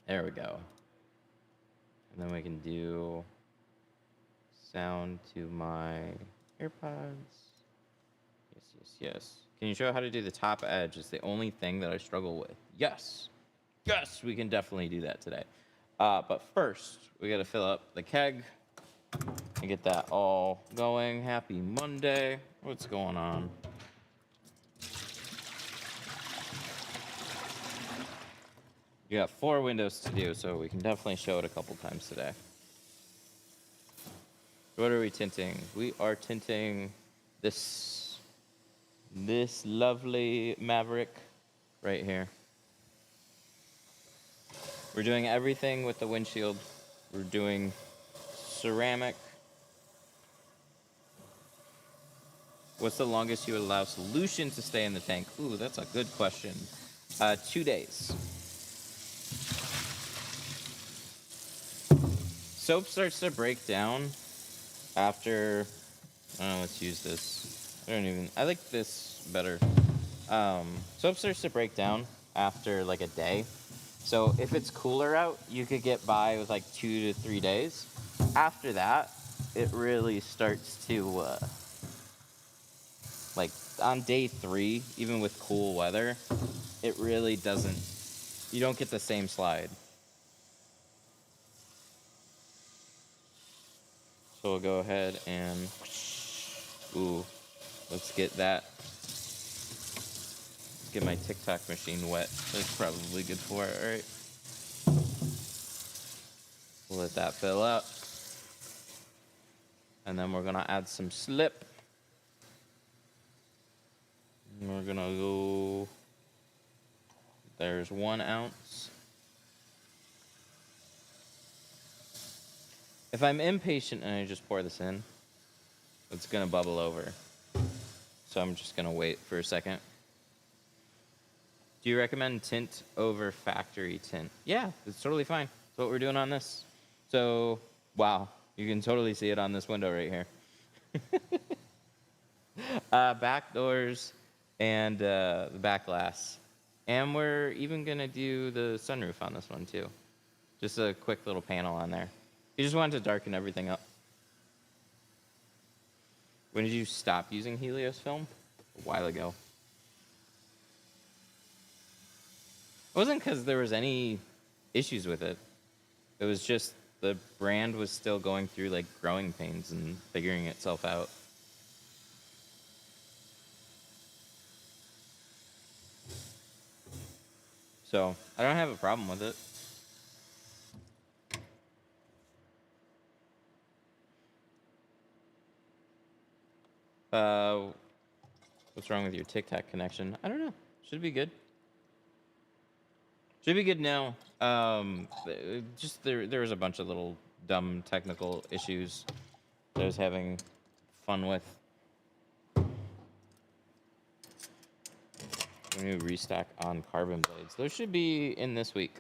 There we go. And then we can do sound to my AirPods. Yes. Can you show how to do the top edge? It's the only thing that I struggle with. Yes, we can definitely do that today. But first, we got to fill up the keg and get that all going. Happy Monday. What's going on? You got 4 windows to do, so we can definitely show it a couple times today. What are we tinting? We are tinting this lovely Mavrick right here. We're doing everything with the windshield. We're doing ceramic. What's the longest you would allow solution to stay in the tank? Ooh, that's a good question. 2 days. Soap starts to break down after, I don't know, let's use this. I like this better. Soap starts to break down after like a day. So if it's cooler out, you could get by with like 2 to 3 days. After that, it really starts to, like on day 3, even with cool weather, it really doesn't, you don't get the same slide. So we'll go ahead and, ooh, let's get that. Get my TikTok machine wet. That's probably good for it, right? We'll let that fill up. And then we're gonna add some slip. And we're gonna go, there's 1 ounce. If I'm impatient and I just pour this in, it's gonna bubble over. So I'm just gonna wait for a second. Do you recommend tint over factory tint? Yeah, it's totally fine. That's what we're doing on this. So, wow, you can totally see it on this window right here. Back doors and the back glass. And we're even gonna do the sunroof on this one too. Just a quick little panel on there. You just wanted to darken everything up. When did you stop using Helios film? A while ago. It wasn't because there was any issues with it. It was just the brand was still going through like growing pains and figuring itself out. So I don't have a problem with it. What's wrong with your TikTok connection? I don't know. Should be good. Should be good now. Just there was a bunch of little dumb technical issues that I was having fun with. We need to restock on carbon blades. Those should be in this week.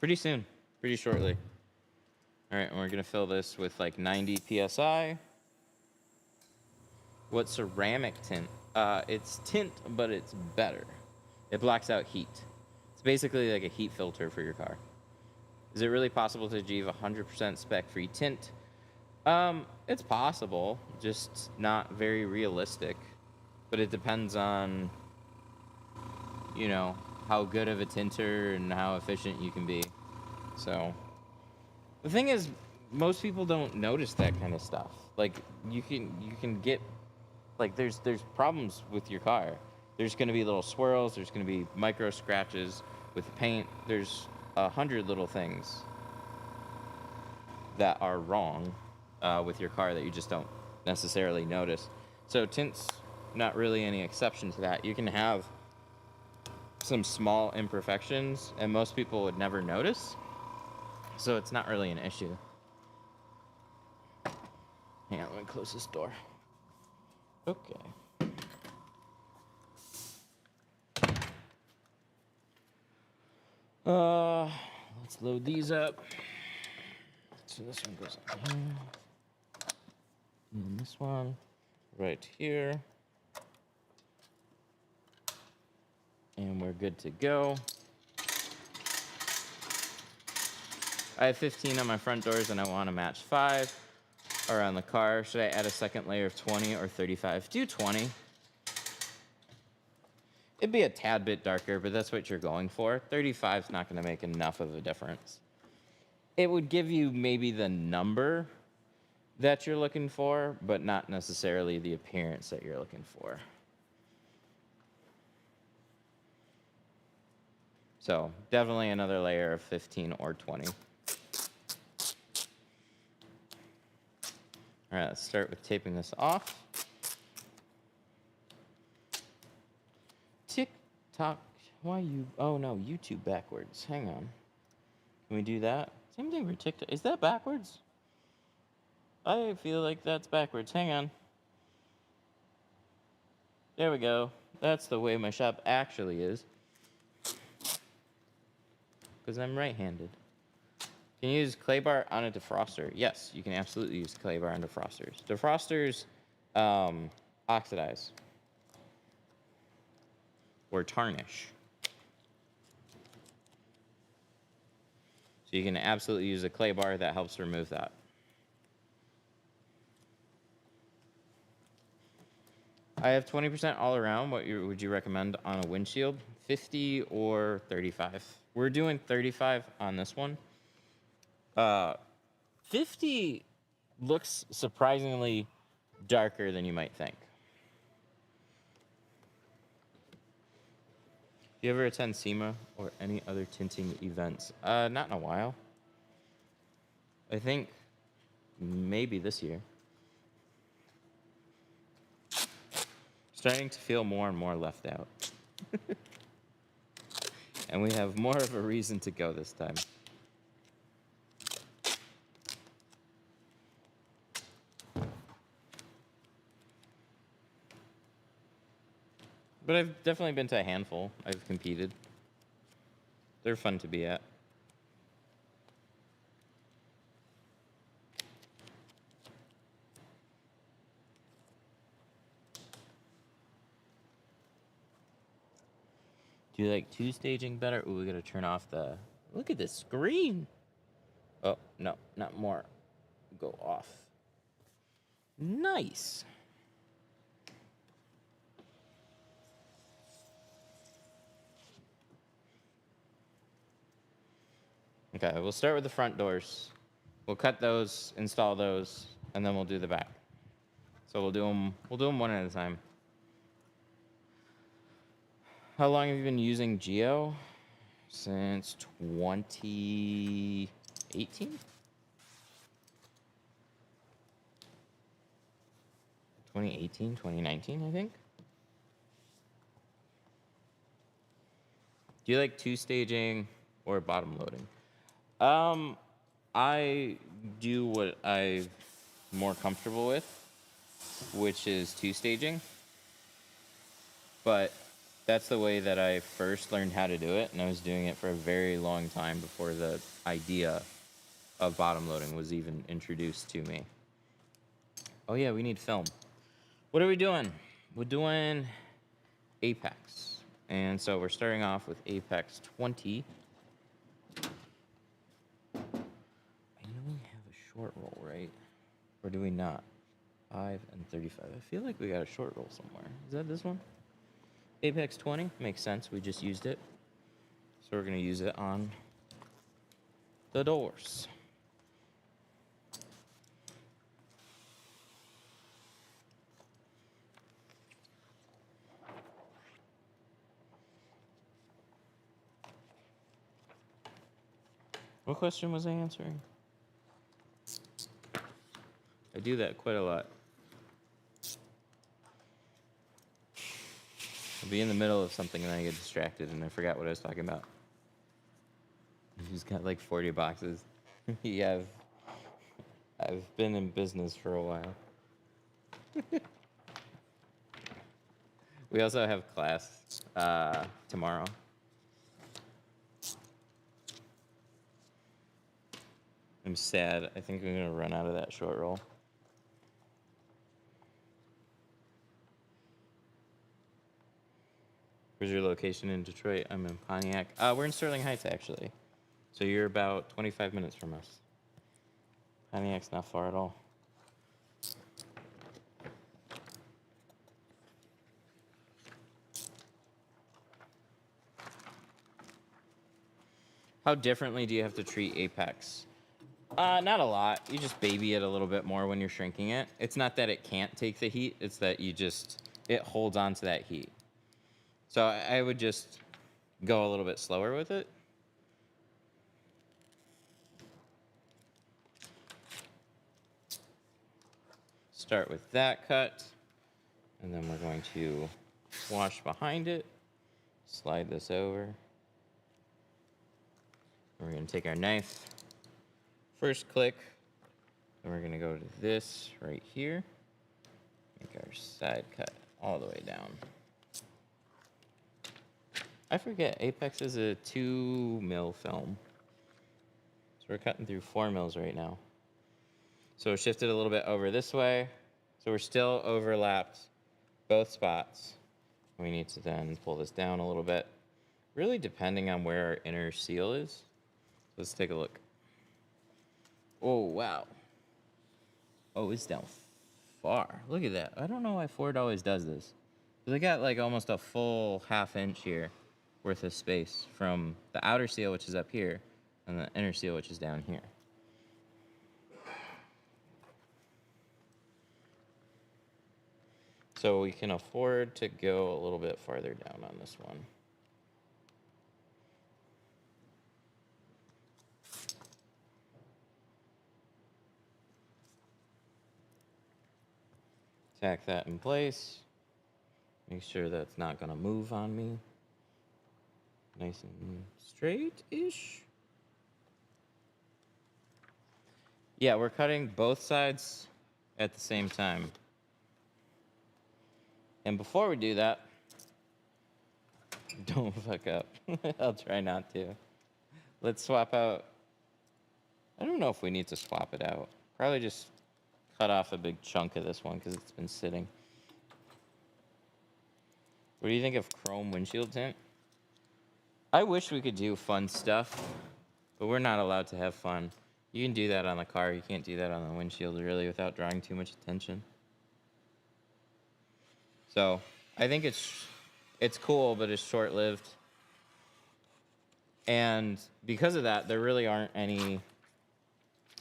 Pretty soon. Pretty shortly. All right, and we're gonna fill this with like 90 PSI. What ceramic tint? It's tint, but it's better. It blocks out heat. It's basically like a heat filter for your car. Is it really possible to achieve 100% spec-free tint? It's possible, just not very realistic. But it depends on, you know, how good of a tinter and how efficient you can be. So, the thing is, most people don't notice that kind of stuff. Like, you can get, like, there's problems with your car. There's going to be little swirls. There's going to be micro scratches with paint. There's 100 little things that are wrong with your car that you just don't necessarily notice. So tint's not really any exception to that. You can have some small imperfections, and most people would never notice. So it's not really an issue. Hang on, let me close this door. Okay. Let's load these up. So this one goes on here. And this one right here. And we're good to go. I have 15 on my front doors, and I want to match 5 around the car. Should I add a second layer of 20 or 35? Do 20. It'd be a tad bit darker, but that's what you're going for. 35 is not going to make enough of a difference. It would give you maybe the number that you're looking for, but not necessarily the appearance that you're looking for. So definitely another layer of 15 or 20. All right, let's start with taping this off. TikTok, why you, oh no, YouTube backwards. Hang on. Can we do that? Same thing for TikTok. Is that backwards? I feel like that's backwards. Hang on. There we go. That's the way my shop actually is. Because I'm right-handed. Can you use clay bar on a defroster? Yes, you can absolutely use clay bar on defrosters. Defrosters oxidize or tarnish. So you can absolutely use a clay bar that helps remove that. I have 20% all around. What would you recommend on a windshield? 50 or 35? We're doing 35 on this one. 50 looks surprisingly darker than you might think. Do you ever attend SEMA or any other tinting events? Not in a while. I think maybe this year. Starting to feel more and more left out. And we have more of a reason to go this time. But I've definitely been to a handful. I've competed. They're fun to be at. Do you like two staging better? Ooh, we gotta turn off the... Look at this screen! Oh, no, not more. Go off. Nice! Okay, we'll start with the front doors. We'll cut those, install those, and then we'll do the back. So we'll do them one at a time. How long have you been using Geo? Since 2018? 2018, 2019, I think. Do you like two staging or bottom loading? I do what I'm more comfortable with, which is two staging. But that's the way that I first learned how to do it, and I was doing it for a very long time before the idea of bottom loading was even introduced to me. Oh yeah, we need film. What are we doing? We're doing Apex. And so we're starting off with Apex 20. I know we have a short roll, right? Or do we not? 5 and 35. I feel like we got a short roll somewhere. Is that this one? Apex 20 makes sense. We just used it. So we're going to use it on the doors. What question was I answering? I do that quite a lot. I'll be in the middle of something and I get distracted and I forgot what I was talking about. He's got like 40 boxes. Yeah, I've been in business for a while. We also have class tomorrow. I'm sad. I think I'm going to run out of that short roll. Where's your location in Detroit? I'm in Pontiac. We're in Sterling Heights, actually. So you're about 25 minutes from us. Pontiac's not far at all. How differently do you have to treat Apex? Not a lot. You just baby it a little bit more when you're shrinking it. It's not that it can't take the heat. It's that it holds on to that heat. So I would just go a little bit slower with it. Start with that cut. And then we're going to wash behind it. Slide this over. We're going to take our knife. First click. Then we're going to go to this right here. Make our side cut all the way down. I forget, Apex is a 2 mil film. So we're cutting through 4 mils right now. So shift it a little bit over this way. So we're still overlapped both spots. We need to then pull this down a little bit, really depending on where our inner seal is. Let's take a look. Oh, wow. Oh, it's down far. Look at that. I don't know why Ford always does this. They got like almost a full ½ inch here worth of space from the outer seal, which is up here, and the inner seal, which is down here. So we can afford to go a little bit farther down on this one. Tack that in place. Make sure that's not gonna move on me. Nice and straight-ish. Yeah, we're cutting both sides at the same time. And before we do that, don't fuck up. I'll try not to. Let's swap out. I don't know if we need to swap it out. Probably just cut off a big chunk of this one because it's been sitting. What do you think of chrome windshield tint? I wish we could do fun stuff, but we're not allowed to have fun. You can do that on the car. You can't do that on the windshield really without drawing too much attention. So I think it's cool, but it's short-lived. And because of that, there really aren't any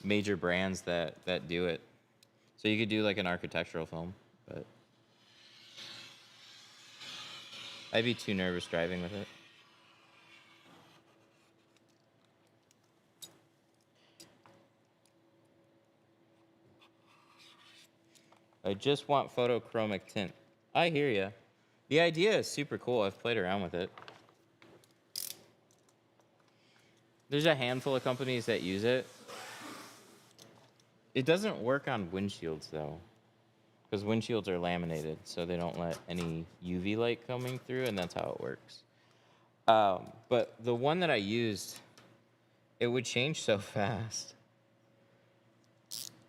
major brands that do it. So you could do like an architectural film, but I'd be too nervous driving with it. I just want photochromic tint. I hear ya. The idea is super cool. I've played around with it. There's a handful of companies that use it. It doesn't work on windshields though, because windshields are laminated, so they don't let any UV light coming through, and that's how it works. But the one that I used, it would change so fast.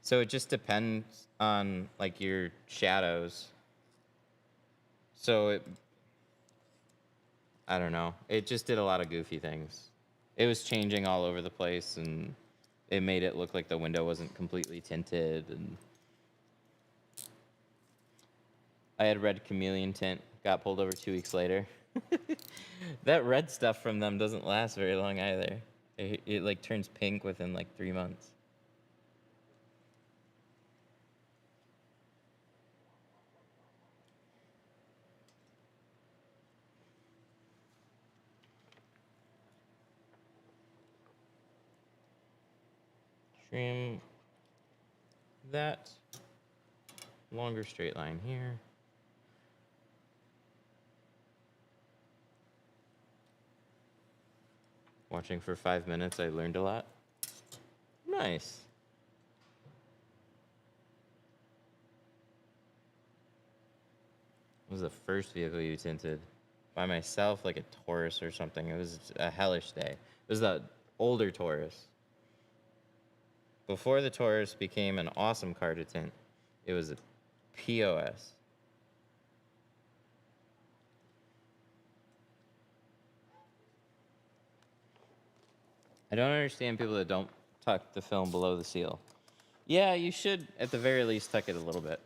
So it just depends on like your shadows. So I don't know. It just did a lot of goofy things. It was changing all over the place, and it made it look like the window wasn't completely tinted. And I had red chameleon tint, got pulled over 2 weeks later. That red stuff from them doesn't last very long either. It like turns pink within like 3 months. Trim that longer straight line here. Watching for 5 minutes, I learned a lot. Nice. What was the first vehicle you tinted? By myself, like a Taurus or something. It was a hellish day. It was the older Taurus. Before the Taurus became an awesome car to tint, it was a POS. I don't understand people that don't tuck the film below the seal. Yeah, you should, at the very least, tuck it a little bit.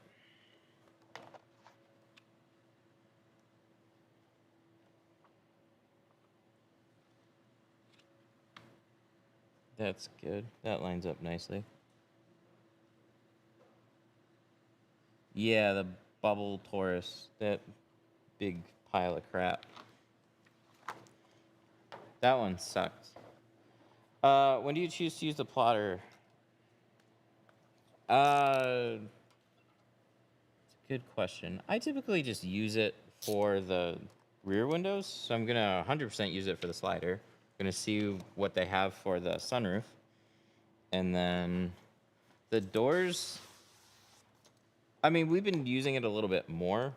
That's good. That lines up nicely. Yeah, the bubble Taurus. That big pile of crap. That one sucked. When do you choose to use the plotter? It's a good question. I typically just use it for the rear windows, so I'm gonna 100% use it for the slider. I'm gonna see what they have for the sunroof, and then the doors. I mean, we've been using it a little bit more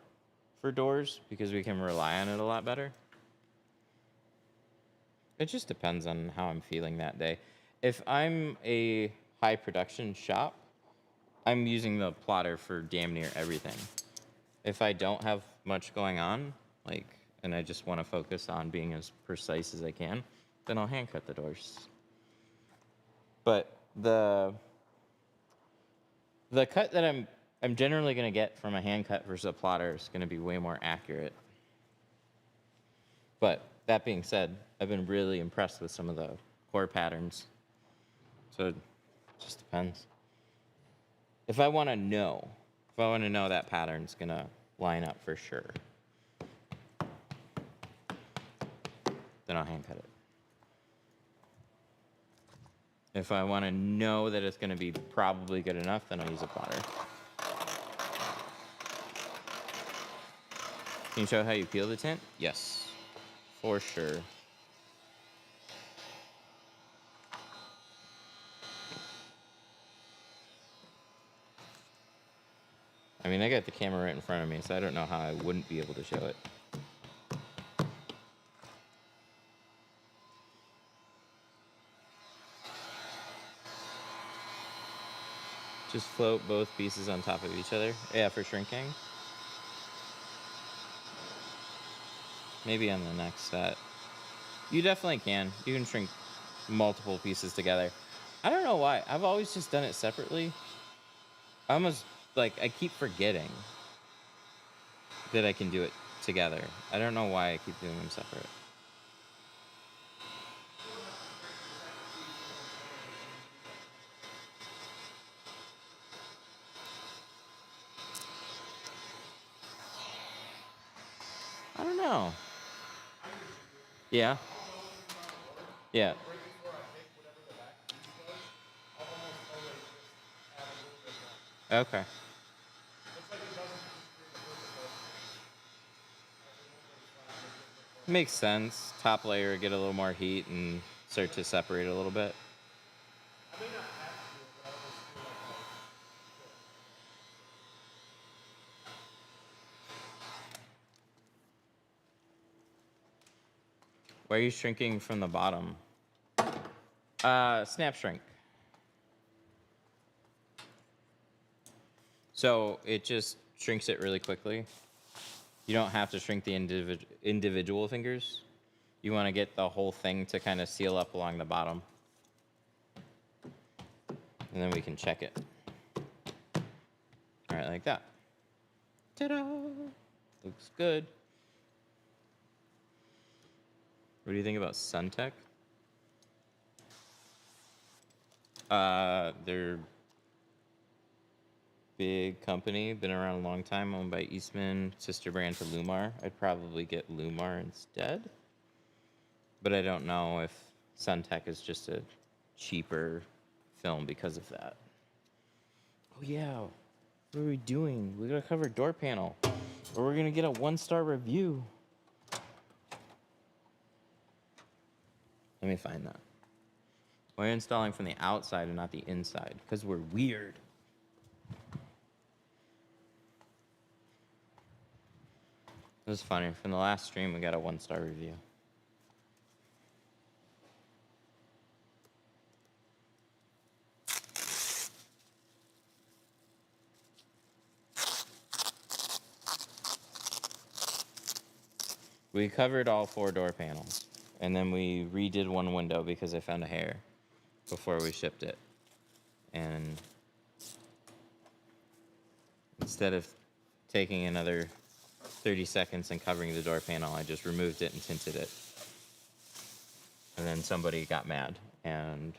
for doors because we can rely on it a lot better. It just depends on how I'm feeling that day. If I'm a high production shop, I'm using the plotter for damn near everything. If I don't have much going on, and I just want to focus on being as precise as I can, then I'll hand cut the doors. But the cut that I'm generally going to get from a hand cut versus a plotter is going to be way more accurate. But that being said, I've been really impressed with some of the core patterns. So it just depends. If I want to know that pattern's going to line up for sure, then I'll hand cut it. If I want to know that it's going to be probably good enough, then I'll use a plotter. Can you show how you peel the tint? Yes, for sure. I mean, I got the camera right in front of me, so I don't know how I wouldn't be able to show it. Just float both pieces on top of each other. Yeah, for shrinking. Maybe on the next set. You definitely can. You can shrink multiple pieces together. I don't know why. I've always just done it separately. I almost, I keep forgetting that I can do it together. I don't know why I keep doing them separate. I don't know. Yeah. Yeah. Okay. Makes sense. Top layer get a little more heat and start to separate a little bit. Why are you shrinking from the bottom? Snap shrink. So it just shrinks it really quickly. You don't have to shrink the individual fingers. You want to get the whole thing to kind of seal up along the bottom. And then we can check it. All right, like that. Ta-da! Looks good. What do you think about Suntech? They're big company, been around a long time, owned by Eastman, sister brand to Lumar. I'd probably get Lumar instead. But I don't know if Suntech is just a cheaper film because of that. Oh yeah, what are we doing? We gotta cover door panel, or we're gonna get a 1-star review. Let me find that. We're installing from the outside and not the inside, because we're weird. It was funny. From the last stream, we got a 1-star review. We covered all 4 door panels. And then we redid one window because I found a hair before we shipped it. And instead of taking another 30 seconds and covering the door panel, I just removed it and tinted it. And then somebody got mad and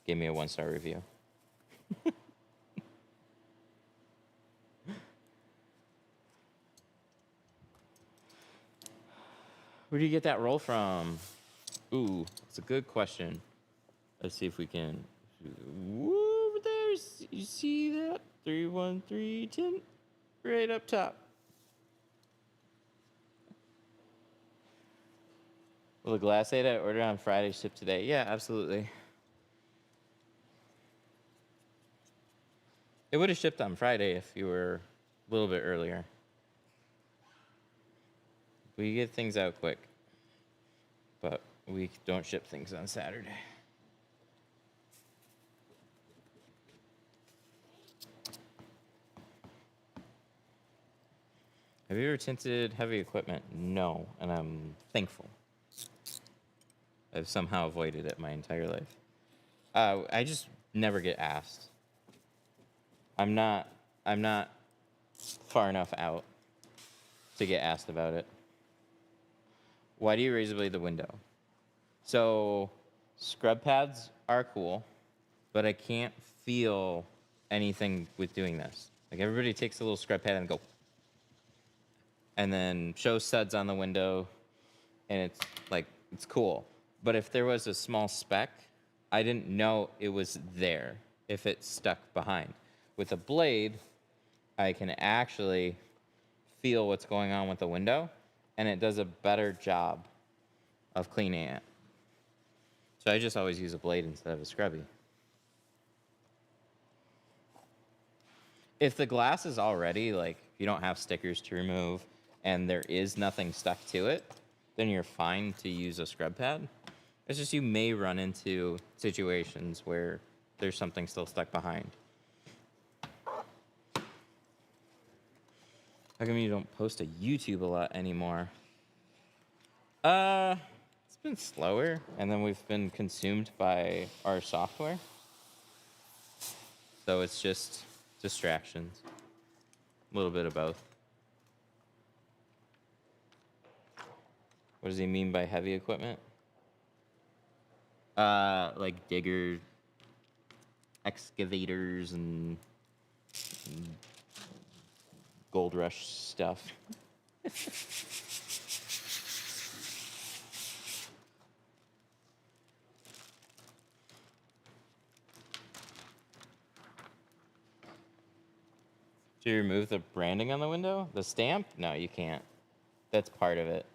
gave me a 1-star review. Where do you get that roll from? Ooh, it's a good question. Let's see if we can. Over there, you see that? 313 tint right up top. Will the glass aid I ordered on Friday ship today? Yeah, absolutely. It would have shipped on Friday if you were a little bit earlier. We get things out quick, but we don't ship things on Saturday. Have you ever tinted heavy equipment? No, and I'm thankful. I've somehow avoided it my entire life. I just never get asked. I'm not far enough out to get asked about it. Why do you razor blade the window? So scrub pads are cool, but I can't feel anything with doing this. Like everybody takes a little scrub pad and go, and then show suds on the window, and it's like, it's cool. But if there was a small speck, I didn't know it was there if it stuck behind. With a blade, I can actually feel what's going on with the window, and it does a better job of cleaning it. So I just always use a blade instead of a scrubby. If the glass is already, like, you don't have stickers to remove, and there is nothing stuck to it, then you're fine to use a scrub pad. It's just you may run into situations where there's something still stuck behind. How come you don't post to YouTube a lot anymore? It's been slower, and then we've been consumed by our software. So it's just distractions. A little bit of both. What does he mean by heavy equipment? Like digger, excavators, and gold rush stuff. Do you remove the branding on the window? The stamp? No, you can't. That's part of it.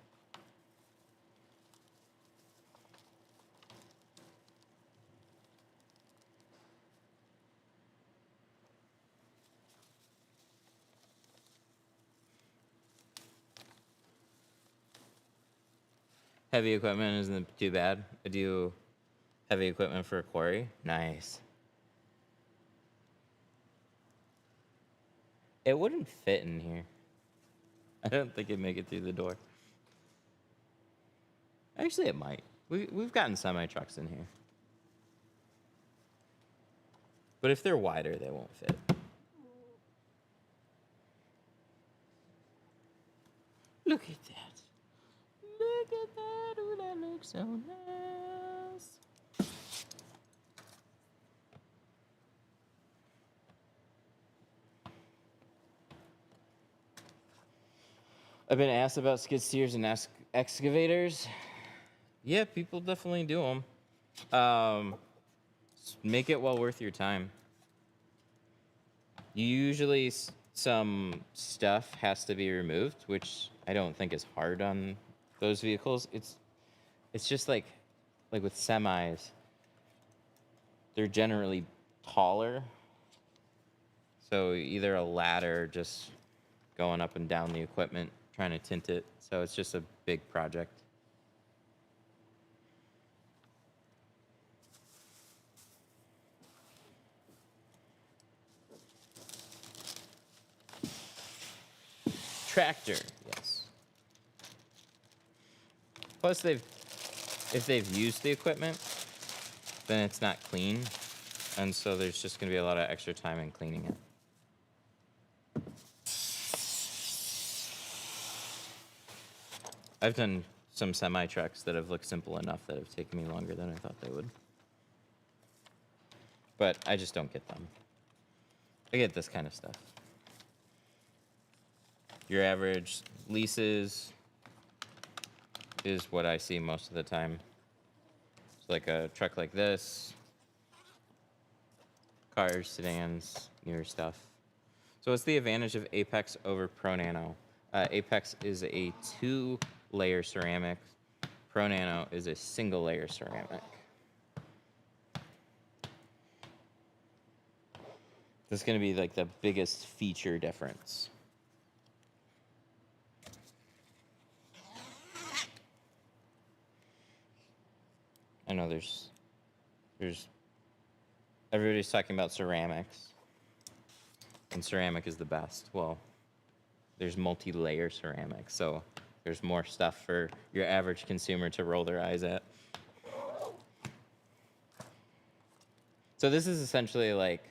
Heavy equipment isn't too bad. I do heavy equipment for a quarry. Nice. It wouldn't fit in here. I don't think it'd make it through the door. Actually, it might. We've gotten semi-trucks in here. But if they're wider, they won't fit. Look at that. Look at that. Ooh, that looks so nice. I've been asked about skid steers and excavators. Yeah, people definitely do them. Make it well worth your time. Usually some stuff has to be removed, which I don't think is hard on those vehicles. It's just like with semis, they're generally taller. So either a ladder just going up and down the equipment, trying to tint it. So it's just a big project. Tractor, yes. Plus they've if they've used the equipment, then it's not clean. And so there's just going to be a lot of extra time in cleaning it. I've done some semi-trucks that have looked simple enough that have taken me longer than I thought they would. But I just don't get them. I get this kind of stuff. Your average leases is what I see most of the time. It's like a truck like this. Cars, sedans, newer stuff. So what's the advantage of Apex over Pro Nano? Apex is a 2-layer ceramic. Pro Nano is a single-layer ceramic. This is going to be like the biggest feature difference. I know there's everybody's talking about ceramics, and ceramic is the best. Well, there's multi-layer ceramic, so there's more stuff for your average consumer to roll their eyes at. So this is essentially like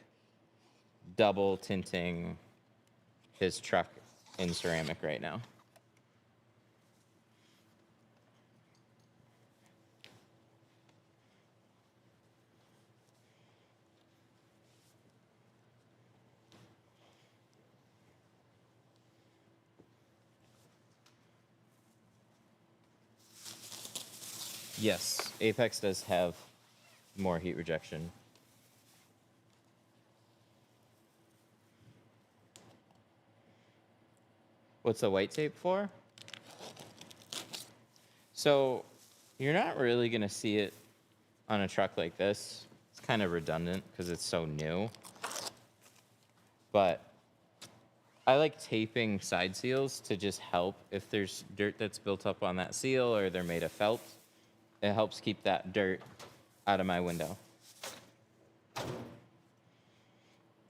double tinting his truck in ceramic right now. Yes, Apex does have more heat rejection. What's the white tape for? So you're not really going to see it on a truck like this. It's kind of redundant because it's so new. But I like taping side seals to just help if there's dirt that's built up on that seal or they're made of felt. It helps keep that dirt out of my window.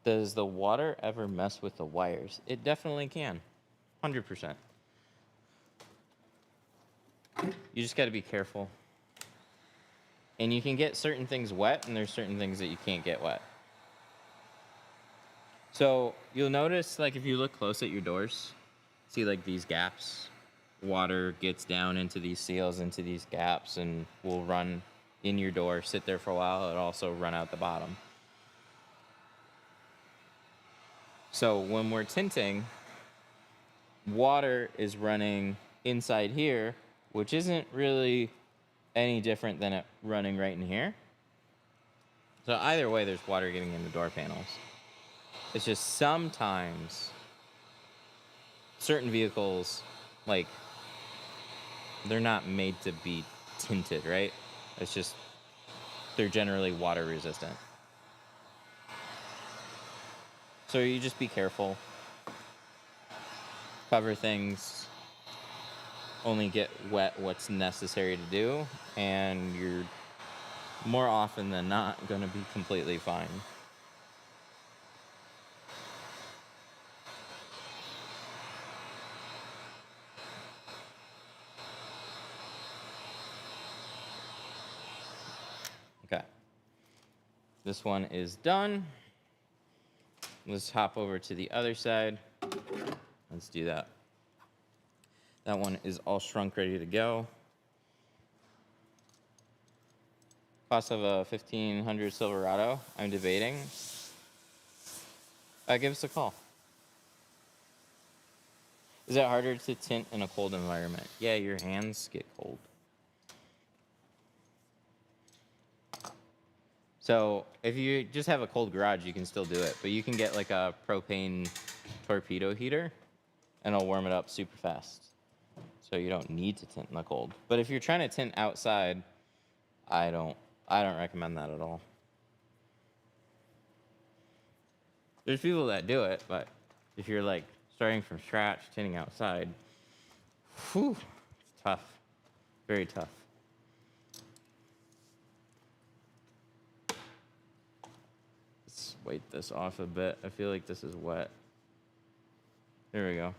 Does the water ever mess with the wires? It definitely can. 100%. You just got to be careful. And you can get certain things wet, and there's certain things that you can't get wet. So you'll notice, like, if you look close at your doors, see, like, these gaps. Water gets down into these seals, into these gaps, and will run in your door, sit there for a while. It'll also run out the bottom. So when we're tinting, water is running inside here, which isn't really any different than it running right in here. So either way, there's water getting in the door panels. It's just sometimes certain vehicles, like, they're not made to be tinted, right? It's just, they're generally water resistant. So you just be careful. Cover things. Only get wet what's necessary to do, and you're more often than not going to be completely fine. Okay. This one is done. Let's hop over to the other side. Let's do that. That one is all shrunk, ready to go. Cost of a 1500 Silverado. I'm debating. Give us a call. Is it harder to tint in a cold environment? Yeah, your hands get cold. So if you just have a cold garage, you can still do it. But you can get like a propane torpedo heater, and it'll warm it up super fast. So you don't need to tint in the cold. But if you're trying to tint outside, I don't recommend that at all. There's people that do it, but if you're like starting from scratch, tinting outside, whew, it's tough. Very tough. Let's weight this off a bit. I feel like this is wet. There we go.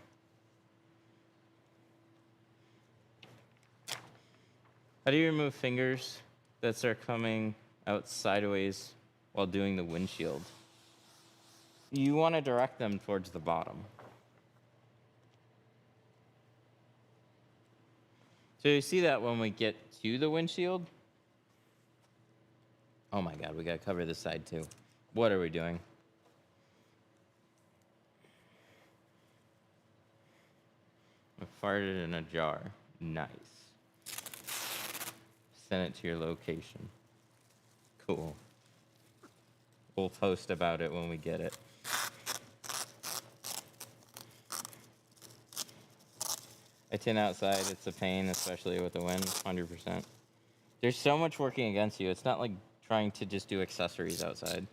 How do you remove fingers that start coming out sideways while doing the windshield? You want to direct them towards the bottom. So you see that when we get to the windshield? Oh my God, we gotta cover this side too. What are we doing? I farted in a jar. Nice. Send it to your location. Cool. We'll post about it when we get it. I tint outside, it's a pain, especially with the wind, 100%. There's so much working against you. It's not like trying to just do accessories outside.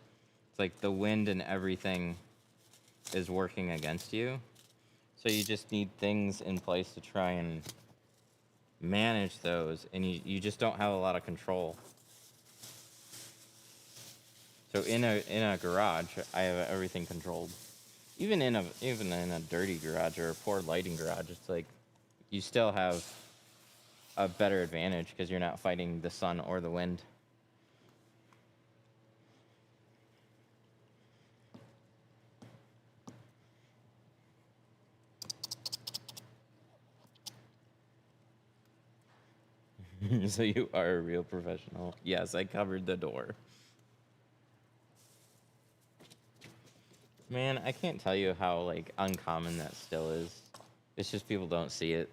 It's like the wind and everything is working against you. So you just need things in place to try and manage those, and you just don't have a lot of control. So in a garage, I have everything controlled. Even in a dirty garage or a poor lighting garage, it's like you still have a better advantage because you're not fighting the sun or the wind. So you are a real professional. Yes, I covered the door. Man, I can't tell you how like uncommon that still is. It's just people don't see it.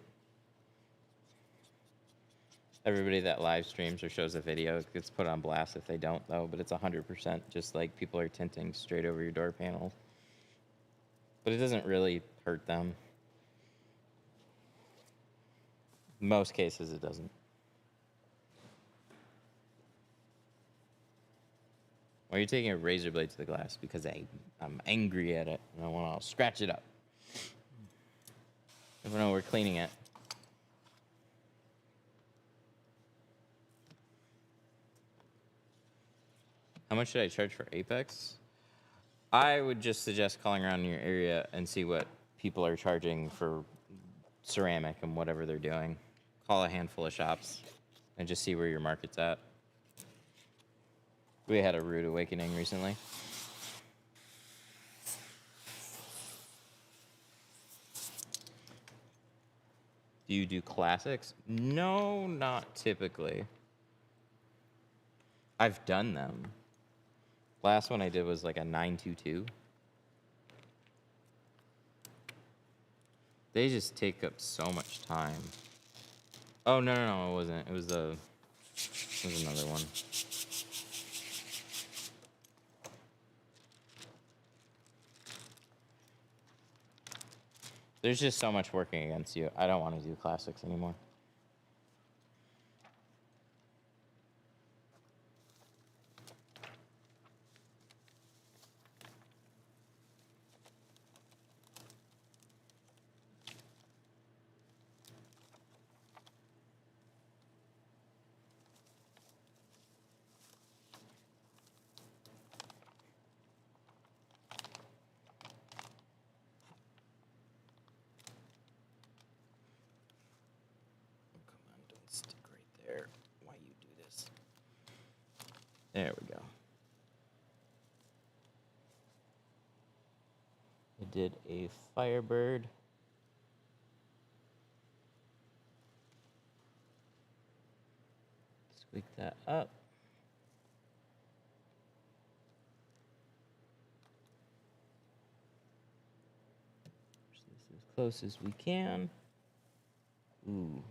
Everybody that live streams or shows a video gets put on blast if they don't, though. But it's 100% just like people are tinting straight over your door panels. But it doesn't really hurt them. In most cases, it doesn't. Why are you taking a razor blade to the glass? Because I'm angry at it and I want to scratch it up. Even though we're cleaning it. How much should I charge for Apex? I would just suggest calling around in your area and see what people are charging for ceramic and whatever they're doing. Call a handful of shops and just see where your market's at. We had a rude awakening recently. Do you do classics? No, not typically. I've done them. Last one I did was like a 922. They just take up so much time. Oh, no, it wasn't. It was another one. There's just so much working against you. I don't want to do classics anymore. There we go. I did a Firebird. Squeak that up. Push this as close as we can. Ooh.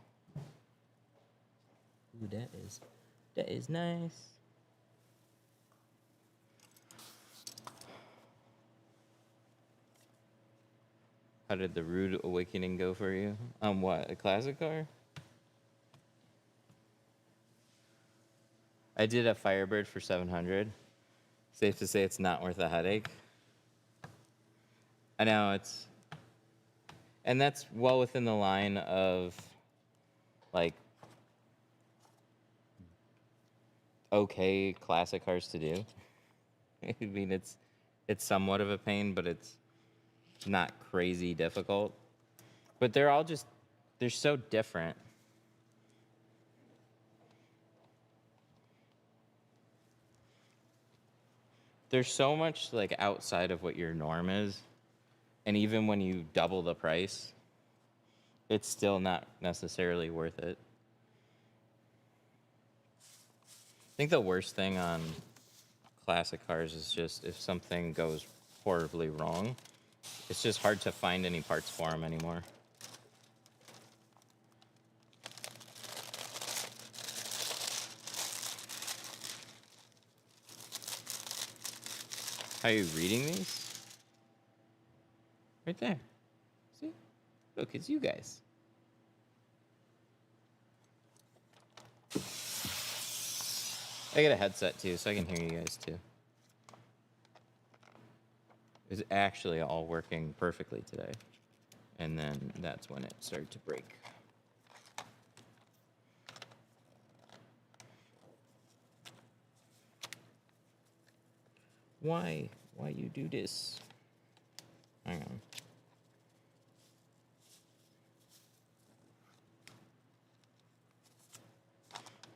Ooh, that is nice. How did the rude awakening go for you? What, a classic car? I did a Firebird for 700. Safe to say it's not worth a headache. I know, and that's well within the line of, like, okay classic cars to do. I mean, it's somewhat of a pain, but it's not crazy difficult. But they're so different. there's so much like outside of what your norm is, and even when you double the price, it's still not necessarily worth it. I think the worst thing on classic cars is just if something goes horribly wrong, it's just hard to find any parts for them anymore. How are you reading these? Right there. See? Look, it's you guys. I get a headset too, so I can hear you guys too. It's actually all working perfectly today. And then that's when it started to break. Why? Why you do this? Hang on.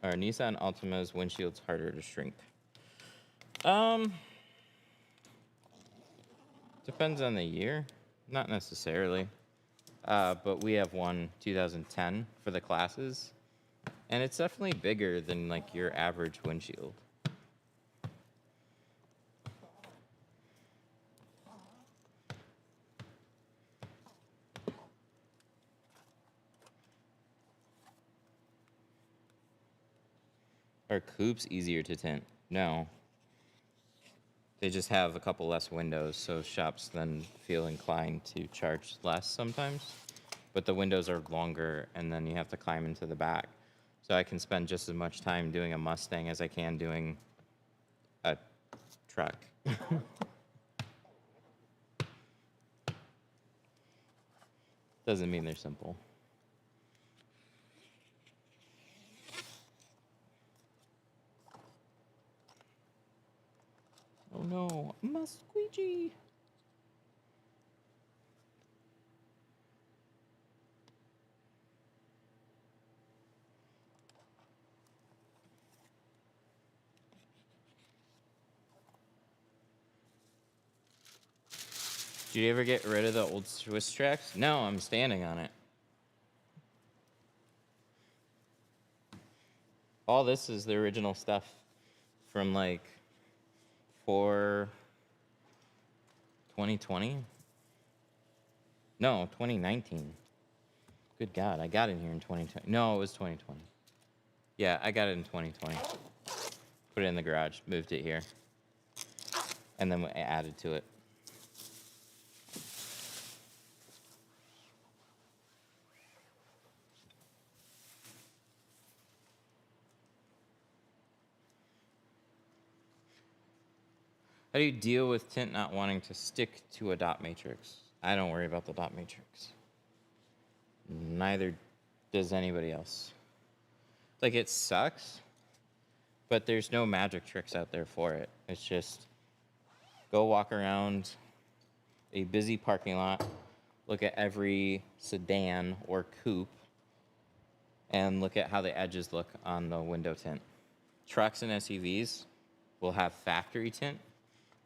Our Nissan Altima's windshield's harder to shrink. Depends on the year. Not necessarily. But we have one 2010 for the classes. And it's definitely bigger than like your average windshield. Are coupes easier to tint? No. They just have a couple less windows, so shops then feel inclined to charge less sometimes. But the windows are longer, and then you have to climb into the back. So I can spend just as much time doing a Mustang as I can doing a truck. Doesn't mean they're simple. Oh no, my squeegee. Did you ever get rid of the old Swiss tracks? No, I'm standing on it. All this is the original stuff from like 2020? No, 2019. Good God, I got it here in 2020. No, it was 2020. Yeah, I got it in 2020. Put it in the garage, moved it here, and then I added to it. How do you deal with tint not wanting to stick to a dot matrix? I don't worry about the dot matrix. Neither does anybody else. Like, it sucks, but there's no magic tricks out there for it. It's just go walk around a busy parking lot, look at every sedan or coupe, and look at how the edges look on the window tint. Trucks and SUVs will have factory tint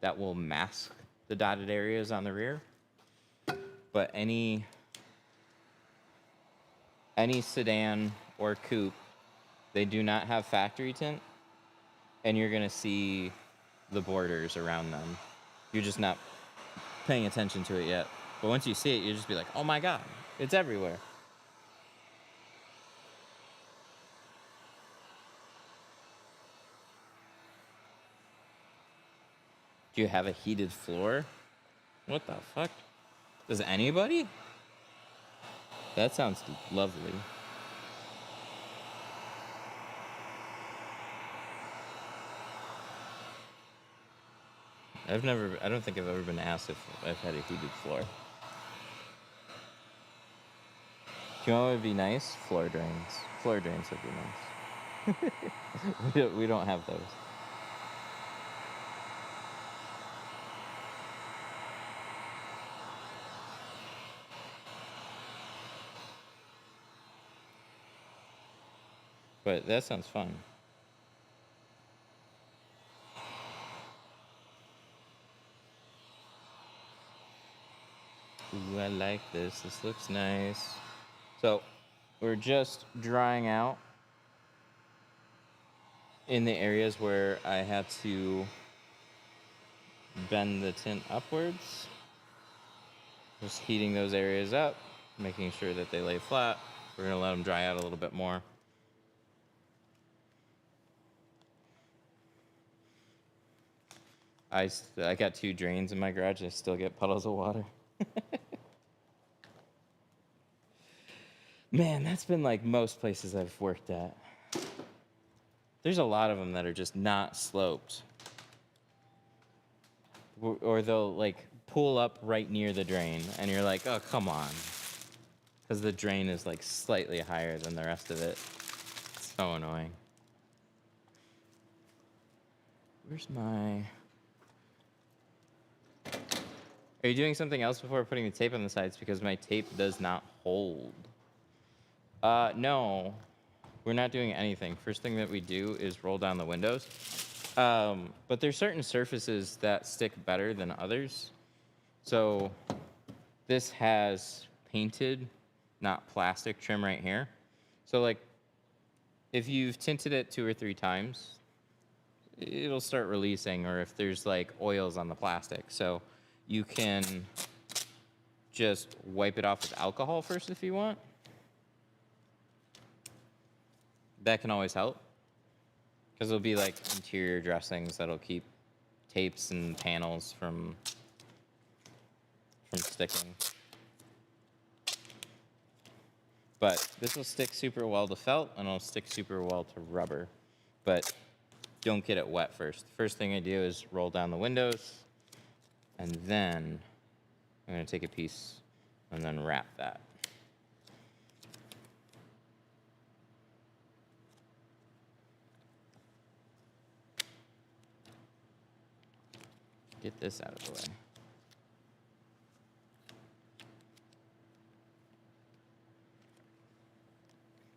that will mask the dotted areas on the rear. But any sedan or coupe, they do not have factory tint, and you're gonna see the borders around them. You're just not paying attention to it yet. But once you see it, you'll just be like, oh my God, it's everywhere. Do you have a heated floor? What the fuck? Does anybody? That sounds lovely. I don't think I've ever been asked if I've had a heated floor. Do you know what would be nice? Floor drains. Floor drains would be nice. We don't have those. But that sounds fun. Ooh, I like this. This looks nice. So we're just drying out in the areas where I had to bend the tint upwards. Just heating those areas up, making sure that they lay flat. We're going to let them dry out a little bit more. I got 2 drains in my garage. I still get puddles of water. Man, that's been like most places I've worked at. There's a lot of them that are just not sloped. Or they'll like pull up right near the drain, and you're like, oh, come on. Because the drain is like slightly higher than the rest of it. It's so annoying. Where's my... Are you doing something else before putting the tape on the sides? Because my tape does not hold. No. We're not doing anything. First thing that we do is roll down the windows. But there's certain surfaces that stick better than others. So this has painted, not plastic trim right here. So like if you've tinted it 2 or 3 times, it'll start releasing, or if there's like oils on the plastic. So you can just wipe it off with alcohol first if you want. That can always help, because there'll be like interior dressings that'll keep tapes and panels from sticking. But this will stick super well to felt, and it'll stick super well to rubber. But don't get it wet first. The first thing I do is roll down the windows, and then I'm going to take a piece and then wrap that. Get this out of the way.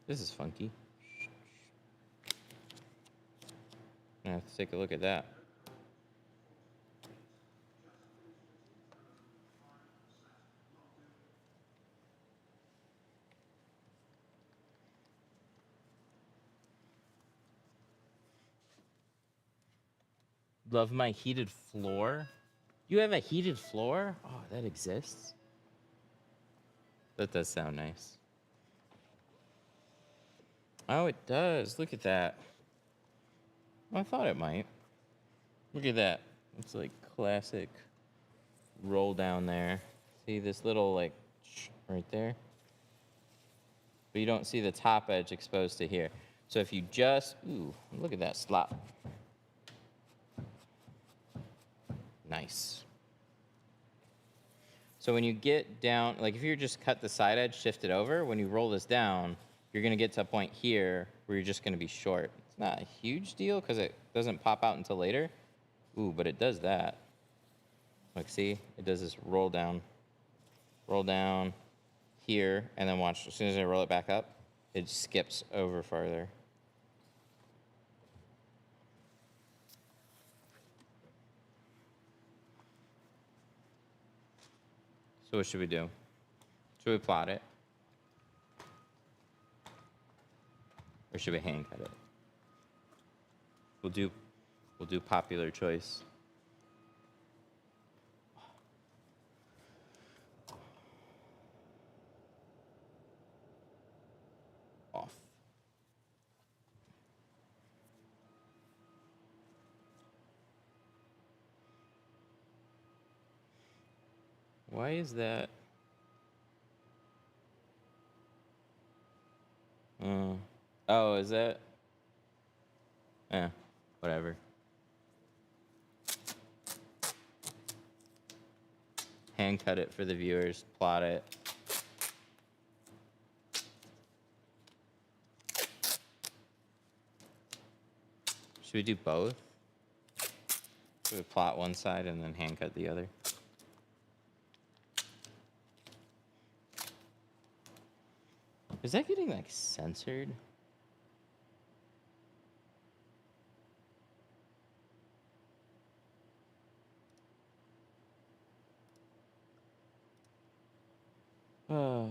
This is funky. I have to take a look at that. Love my heated floor. You have a heated floor? Oh, that exists. That does sound nice. Oh, it does. Look at that. Well, I thought it might. Look at that. It's like classic roll down there. See this little like right there? But you don't see the top edge exposed to here. So if you just, ooh, look at that slop. Nice. So when you get down, like if you just cut the side edge, shift it over, when you roll this down, you're going to get to a point here where you're just going to be short. It's not a huge deal because it doesn't pop out until later. Ooh, but it does that. Like, see? It does this roll down here, and then watch, as soon as I roll it back up, it skips over farther. So what should we do? Should we plot it? Or should we hand cut it? We'll do popular choice. Off. Why is that? Oh, is that? Whatever. Hand cut it for the viewers, plot it. Should we do both? Should we plot one side and then hand cut the other? Is that getting like censored? Oh.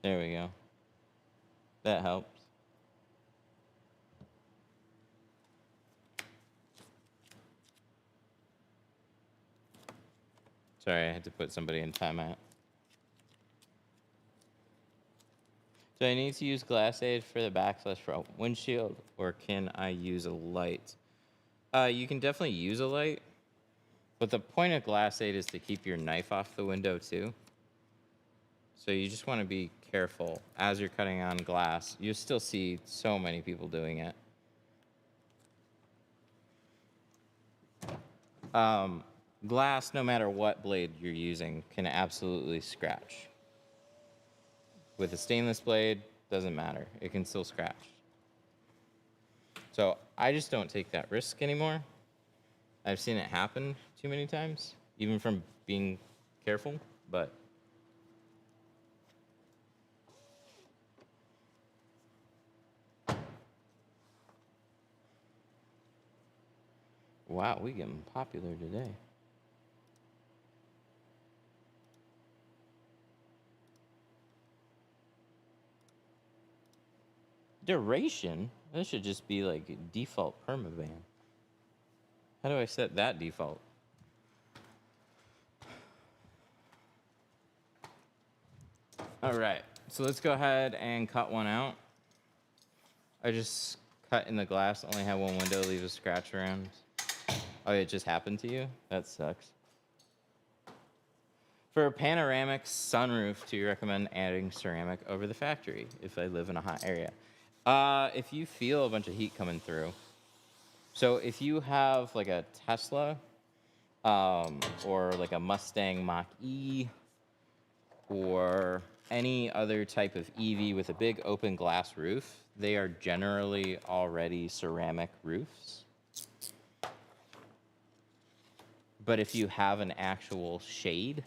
There we go. That helps. Sorry, I had to put somebody in timeout. Do I need to use glass aid for the backslash windshield, or can I use a light? You can definitely use a light, but the point of glass aid is to keep your knife off the window too. So you just want to be careful as you're cutting on glass. You still see so many people doing it. Glass, no matter what blade you're using, can absolutely scratch. With a stainless blade, doesn't matter. It can still scratch. So I just don't take that risk anymore. I've seen it happen too many times, even from being careful, but wow, we getting popular today. Duration? That should just be like default permaban. How do I set that default? All right, so let's go ahead and cut one out. I just cut in the glass, only had one window, leave a scratch around. Oh, it just happened to you? That sucks. For a panoramic sunroof, do you recommend adding ceramic over the factory if I live in a hot area? If you feel a bunch of heat coming through. So if you have like a Tesla or like a Mustang Mach-E or any other type of EV with a big open glass roof, they are generally already ceramic roofs. But if you have an actual shade,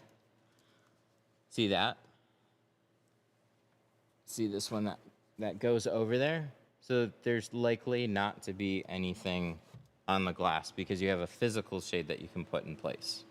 see that? See this one that goes over there? So there's likely not to be anything on the glass because you have a physical shade that you can put in place.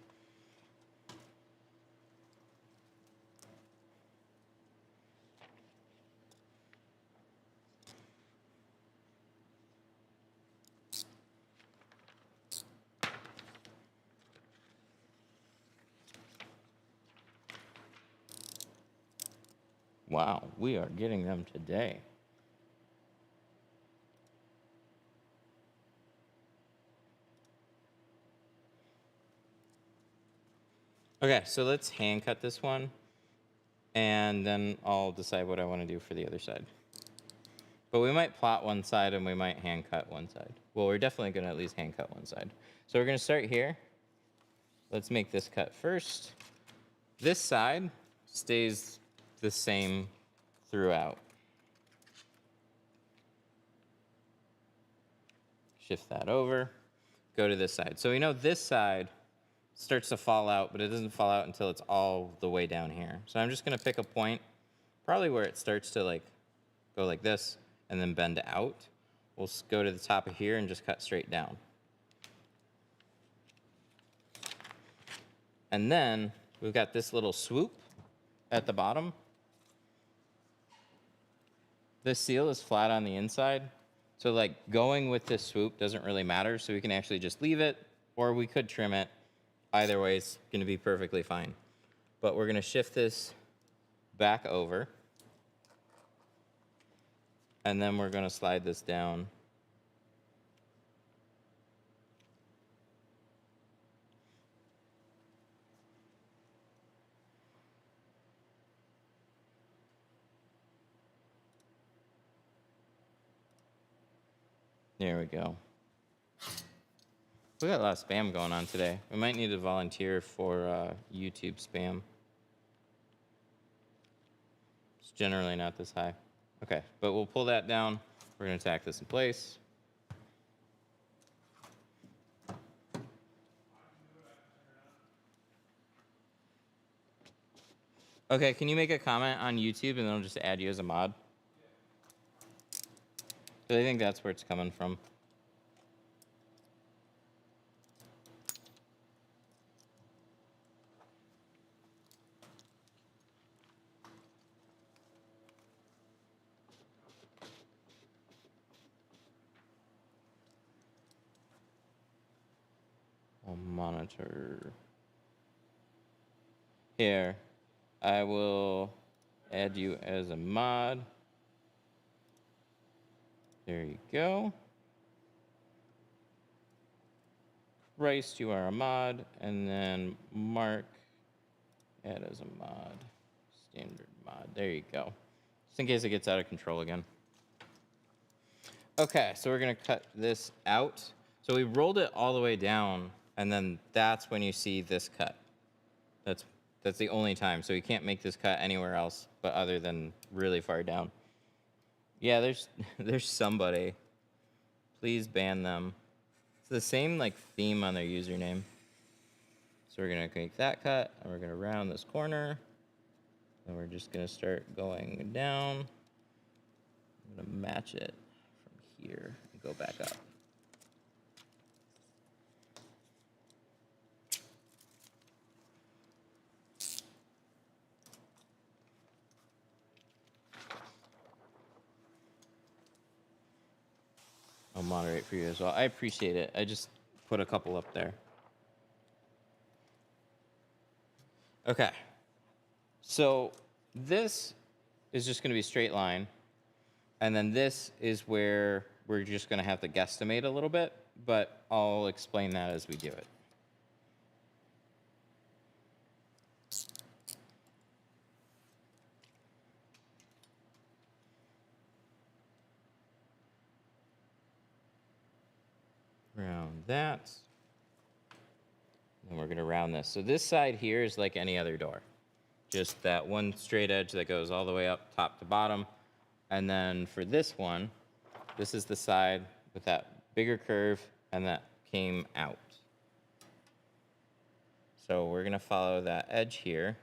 Wow, we are getting them today. Okay, so let's hand cut this one, and then I'll decide what I want to do for the other side. But we might plot one side and we might hand cut one side. Well, we're definitely going to at least hand cut one side. So we're going to start here. Let's make this cut first. This side stays the same throughout. Shift that over, go to this side. So we know this side starts to fall out, but it doesn't fall out until it's all the way down here. So I'm just gonna pick a point, probably where it starts to like go like this and then bend out. We'll go to the top of here and just cut straight down. And then we've got this little swoop at the bottom. This seal is flat on the inside. So like going with this swoop doesn't really matter. So we can actually just leave it, or we could trim it. Either way is gonna be perfectly fine. But we're gonna shift this back over. And then we're gonna slide this down. There we go. We got a lot of spam going on today. We might need to volunteer for YouTube spam. It's generally not this high. Okay, but we'll pull that down. We're gonna tack this in place. Okay, can you make a comment on YouTube and then I'll just add you as a mod? Because I think that's where it's coming from. I'll monitor. Here, I will add you as a mod. There you go. Christ, you are a mod, and then Mark, add as a mod, standard mod. There you go. Just in case it gets out of control again. Okay, so we're gonna cut this out. So we rolled it all the way down, and then that's when you see this cut. That's the only time. So you can't make this cut anywhere else, but other than really far down. Yeah, there's somebody. Please ban them. It's the same like theme on their username. So we're gonna make that cut, and we're gonna round this corner, and we're just gonna start going down. I'm gonna match it from here and go back up. I'll moderate for you as well. I appreciate it. I just put a couple up there. Okay. So this is just going to be a straight line. And then this is where we're just going to have to guesstimate a little bit, but I'll explain that as we do it. Round that. And we're going to round this. So this side here is like any other door. Just that one straight edge that goes all the way up top to bottom. And then for this one, this is the side with that bigger curve and that came out. So we're going to follow that edge here.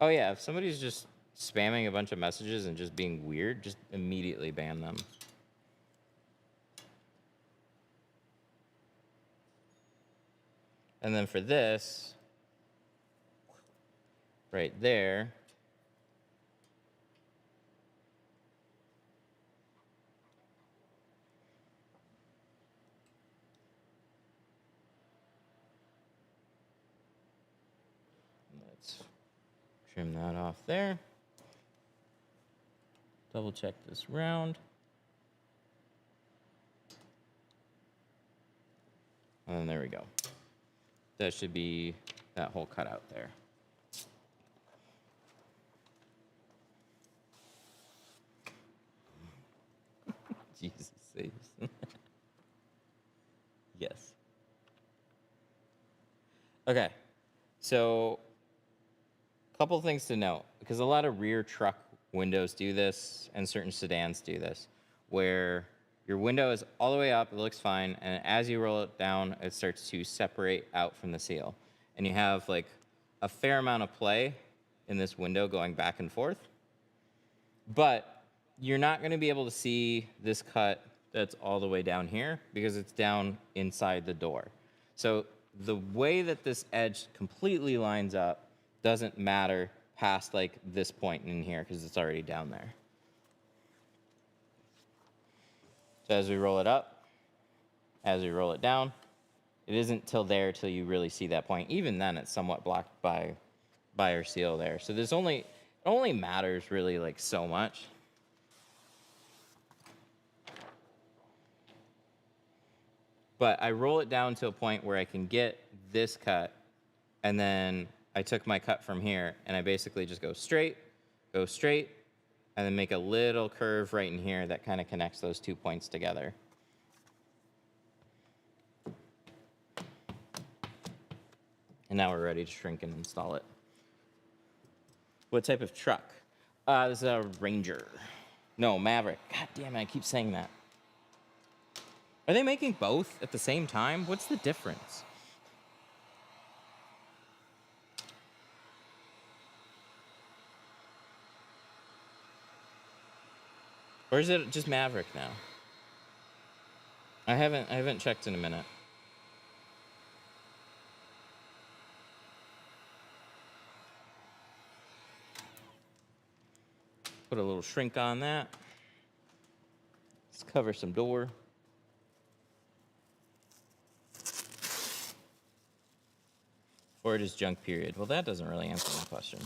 Oh yeah, if somebody's just spamming a bunch of messages and just being weird, just immediately ban them. And then for this, right there, let's trim that off there. Double check this round. And then there we go. That should be that whole cutout there. Jesus saves. Yes. Okay. So, a couple things to note, because a lot of rear truck windows do this, and certain sedans do this, where your window is all the way up, it looks fine, and as you roll it down, it starts to separate out from the seal. And you have like a fair amount of play in this window going back and forth. But you're not going to be able to see this cut that's all the way down here because it's down inside the door. So the way that this edge completely lines up doesn't matter past like this point in here because it's already down there. So as we roll it up, as we roll it down, it isn't till there till you really see that point. Even then, it's somewhat blocked by our seal there. So there's it only matters really like so much. But I roll it down to a point where I can get this cut, and then I took my cut from here, and I basically just go straight, and then make a little curve right in here that kind of connects those 2 points together. And now we're ready to shrink and install it. What type of truck? This is a Ranger. No, Mavrick. God damn it, I keep saying that. Are they making both at the same time? What's the difference? Or is it just Mavrick now? I haven't checked in a minute. Put a little shrink on that. Let's cover some door. Or it is junk, period. Well, that doesn't really answer my question.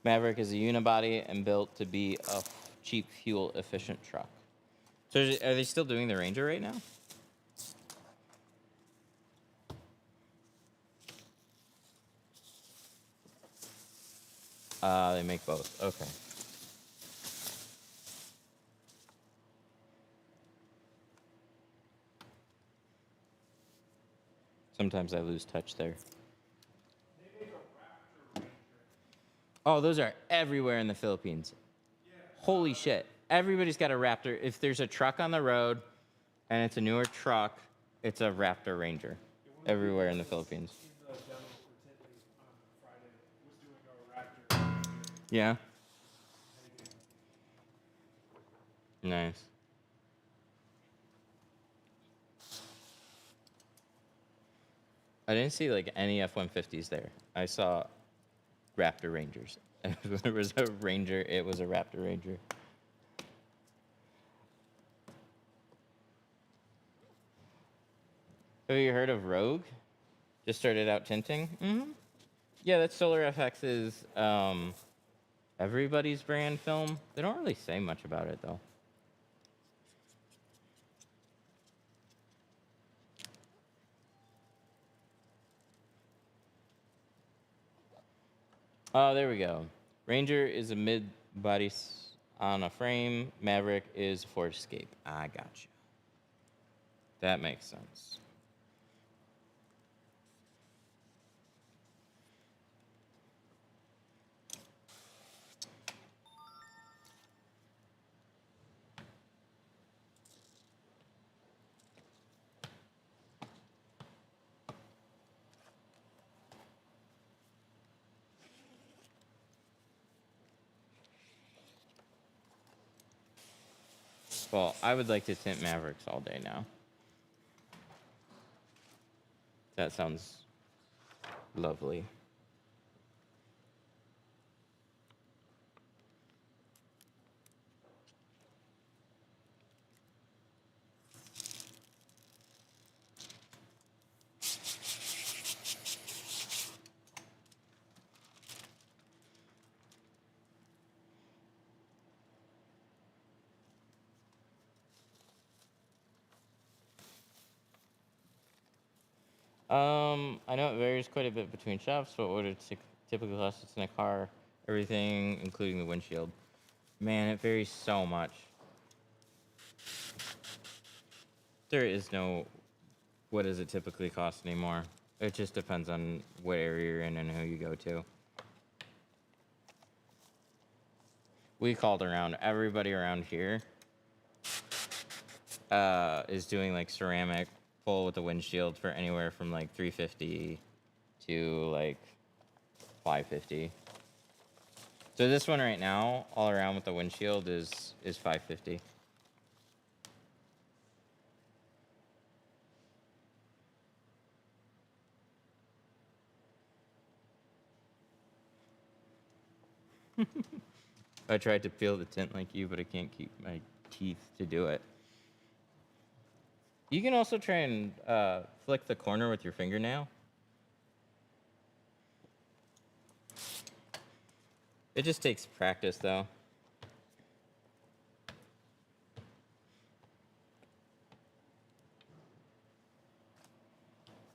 Mavrick is a unibody and built to be a cheap, fuel-efficient truck. So are they still doing the Ranger right now? They make both. Okay. Sometimes I lose touch there. Oh, those are everywhere in the Philippines. Holy shit. Everybody's got a Raptor. If there's a truck on the road and it's a newer truck, it's a Raptor Ranger. Everywhere in the Philippines. Yeah. Nice. I didn't see like any F-150s there. I saw Raptor Rangers. If there was a Ranger, it was a Raptor Ranger. Have you heard of Rogue? Just started out tinting. Mm-hmm. Yeah, that's Solar FX's everybody's brand film. They don't really say much about it though. Oh, there we go. Ranger is a mid-body on a frame. Mavrick is Ford Escape. I got you. That makes sense. Well, I would like to tint Mavericks all day now. That sounds lovely. I know it varies quite a bit between shops, but what it typically costs in a car, everything, including the windshield. Man, it varies so much. There is no, what does it typically cost anymore? It just depends on what area you're in and who you go to. We called around, everybody around here is doing like ceramic full with the windshield for anywhere from like $350 to like $550. So this one right now, all around with the windshield, is $550. I tried to peel the tint like you, but I can't keep my teeth to do it. You can also try and flick the corner with your fingernail. It just takes practice, though.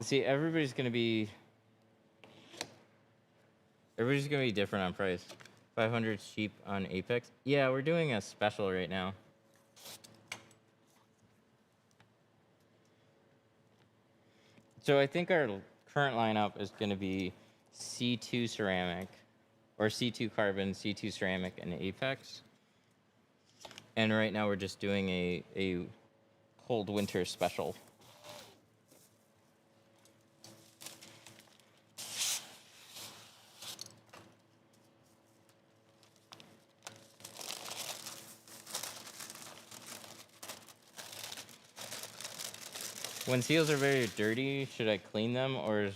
See, everybody's gonna be different on price. 500 is cheap on Apex. Yeah, we're doing a special right now. So I think our current lineup is going to be C2 ceramic, or C2 carbon, C2 ceramic, and Apex. And right now we're just doing a cold winter special. When seals are very dirty, should I clean them, or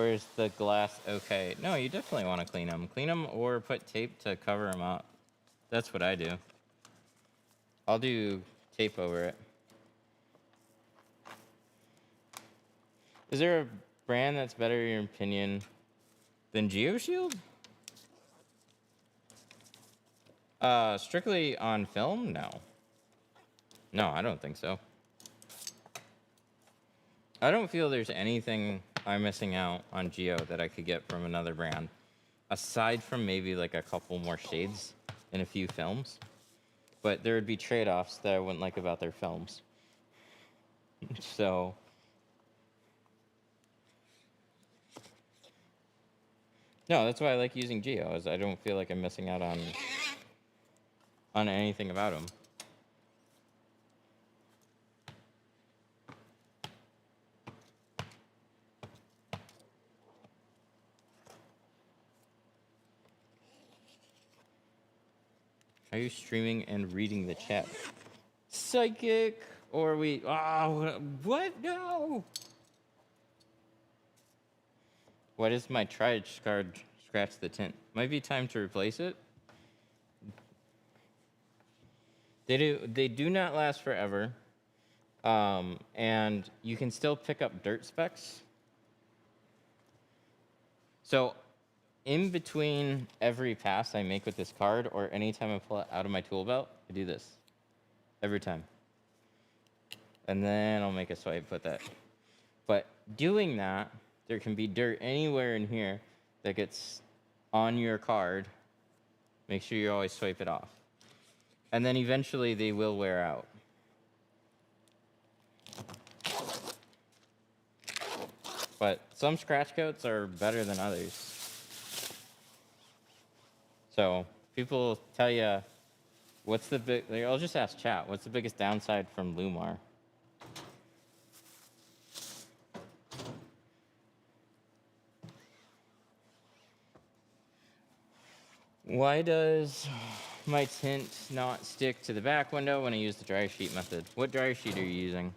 is the glass okay? No, you definitely want to clean them. Clean them or put tape to cover them up. That's what I do. I'll do tape over it. Is there a brand that's better in your opinion than GeoShield? Strictly on film? No. No, I don't think so. I don't feel there's anything I'm missing out on Geo that I could get from another brand. Aside from maybe like a couple more shades in a few films. But there would be trade-offs that I wouldn't like about their films. So... No, that's why I like using Geo, is I don't feel like I'm missing out on anything about them. Are you streaming and reading the chat? Psychic! Or we... Oh, what? No! Why does my triage card scratch the tint? Might be time to replace it. They do not last forever. And you can still pick up dirt specks. So, in between every pass I make with this card, or anytime I pull it out of my tool belt, I do this. Every time. And then I'll make a swipe with that. But doing that, there can be dirt anywhere in here that gets on your card. Make sure you always swipe it off. And then eventually they will wear out. But some scratch coats are better than others. So people tell you, what's the big... I'll just ask chat, what's the biggest downside from Lumar? Why does my tint not stick to the back window when I use the dryer sheet method? What dryer sheet are you using?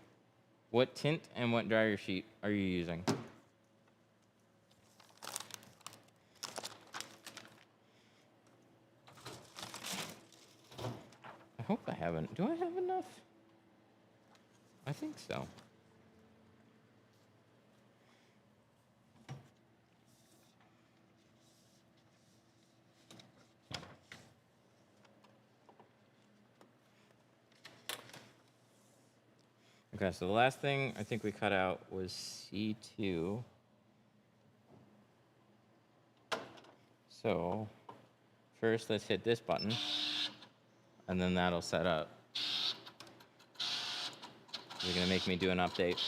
What tint and what dryer sheet are you using? I hope I haven't. Do I have enough? I think so. Okay, so the last thing I think we cut out was C2. So first let's hit this button, and then that'll set up. You're gonna make me do an update.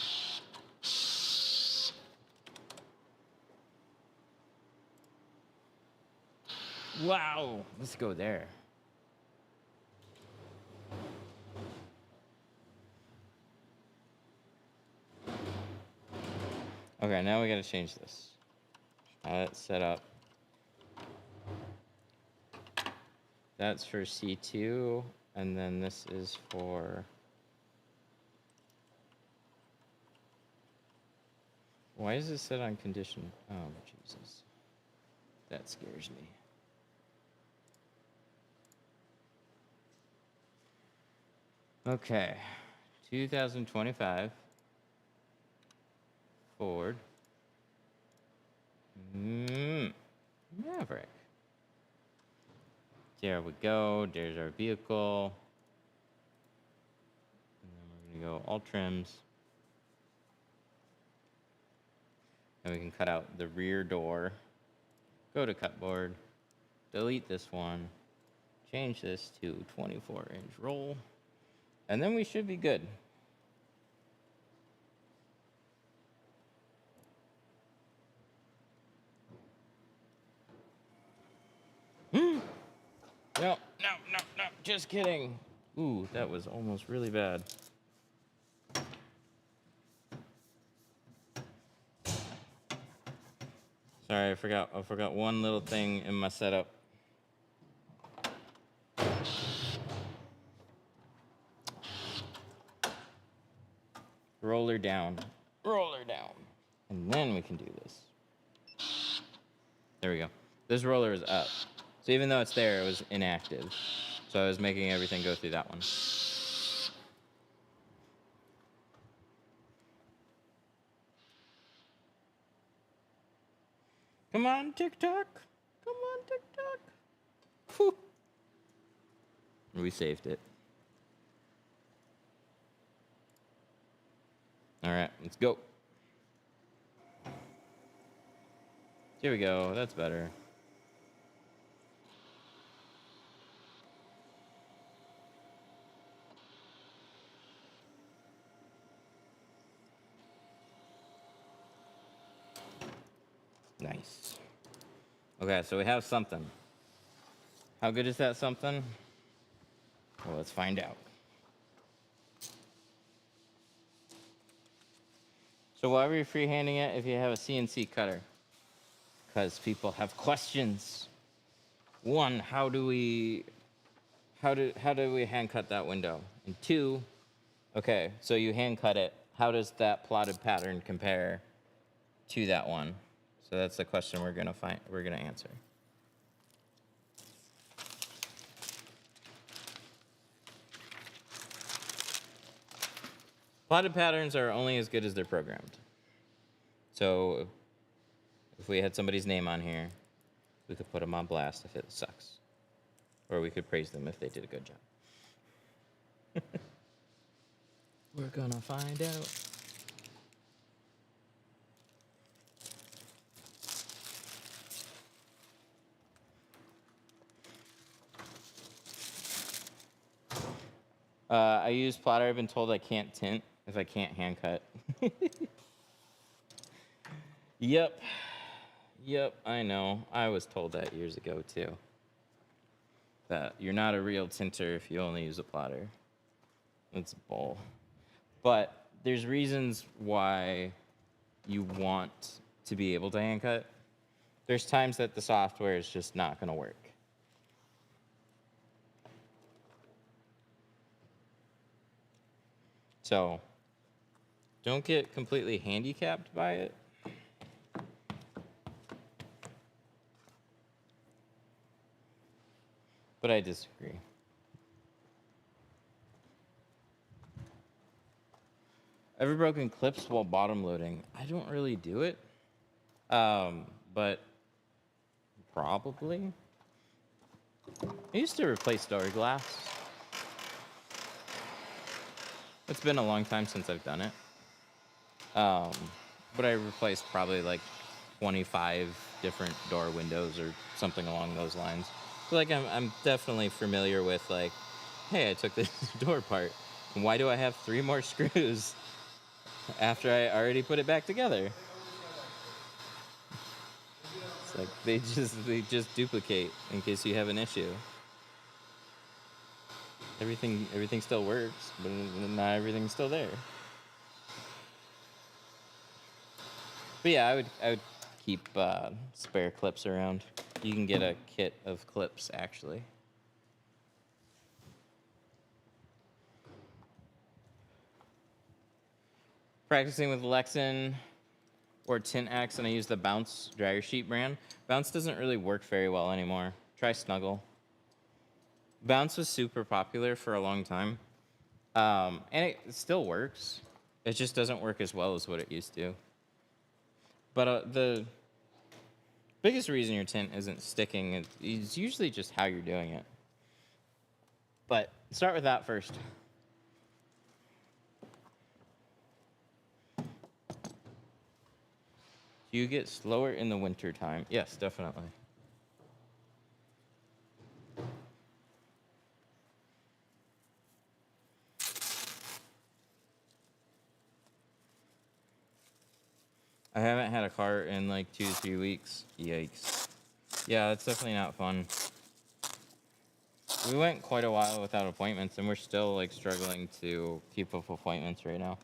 Wow, let's go there. Okay, now we gotta change this. That's set up. That's for C2, and then this is for... Why is this set on condition? Oh, Jesus. That scares me. Okay, 2025 Ford Maverick. There we go. There's our vehicle. And then we're going to go all trims. And we can cut out the rear door. Go to cutboard. Delete this one. Change this to 24-inch roll. And then we should be good. No, just kidding. Ooh, that was almost really bad. Sorry, I forgot one little thing in my setup. Roller down. Roller down. And then we can do this. There we go. This roller is up. So even though it's there, it was inactive. So I was making everything go through that one. Come on, TikTok. Come on, TikTok. Whew. We saved it. All right, let's go. Here we go. That's better. Nice. Okay, so we have something. How good is that something? Well, let's find out. So why are we freehanding it if you have a CNC cutter? Because people have questions. One, how do we hand cut that window? And two, okay, so you hand cut it. How does that plotted pattern compare to that one? So that's the question we're gonna answer. Plotted patterns are only as good as they're programmed. So if we had somebody's name on here, we could put them on blast if it sucks. Or we could praise them if they did a good job. We're gonna find out. I use plotter. I've been told I can't tint if I can't hand cut. Yep, I know. I was told that years ago too. That you're not a real tinter if you only use a plotter. That's bull. But there's reasons why you want to be able to hand cut. There's times that the software is just not gonna work. So don't get completely handicapped by it. But I disagree. Ever broken clips while bottom loading? I don't really do it. But probably. I used to replace door glass. It's been a long time since I've done it. But I replaced probably like 25 different door windows or something along those lines. So like I'm definitely familiar with like, hey, I took this door apart. Why do I have 3 more screws after I already put it back together? It's like they just duplicate in case you have an issue. Everything still works, but not everything's still there. But yeah, I would keep spare clips around. You can get a kit of clips actually. Practicing with Lexan or Tint X, and I use the Bounce dryer sheet brand. Bounce doesn't really work very well anymore. Try Snuggle. Bounce was super popular for a long time, and it still works. It just doesn't work as well as what it used to. But the biggest reason your tint isn't sticking is usually just how you're doing it. But start with that first. Do you get slower in the winter time? Yes, definitely. I haven't had a car in like 2 to 3 weeks. Yikes. Yeah, that's definitely not fun. We went quite a while without appointments, and we're still like struggling to keep up appointments right now.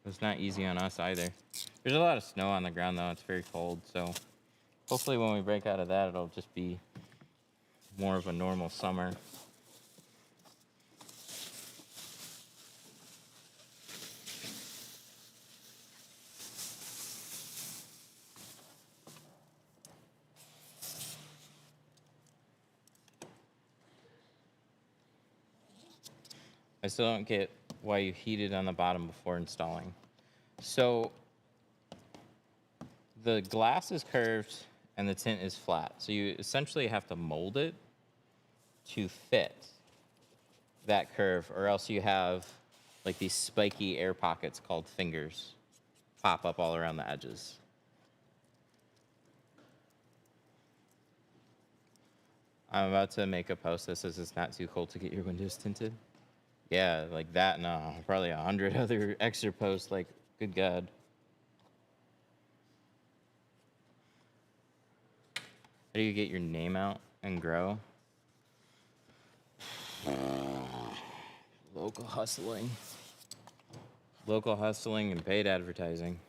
It's not easy on us either. There's a lot of snow on the ground though. It's very cold, so hopefully when we break out of that, it'll just be more of a normal summer. I still don't get why you heat it on the bottom before installing. So the glass is curved and the tint is flat. So you essentially have to mold it to fit that curve, or else you have like these spiky air pockets called fingers pop up all around the edges. I'm about to make a post that says it's not too cold to get your windows tinted. Yeah, like that, no, probably 100 other extra posts, like, good God. How do you get your name out and grow? Local hustling. Local hustling and paid advertising.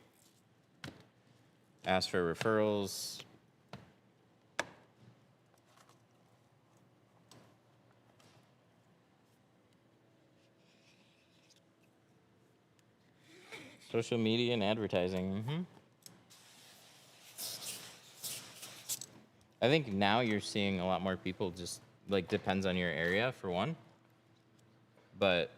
Ask for referrals. Social media and advertising. I think now you're seeing a lot more people, just like, depends on your area for one. But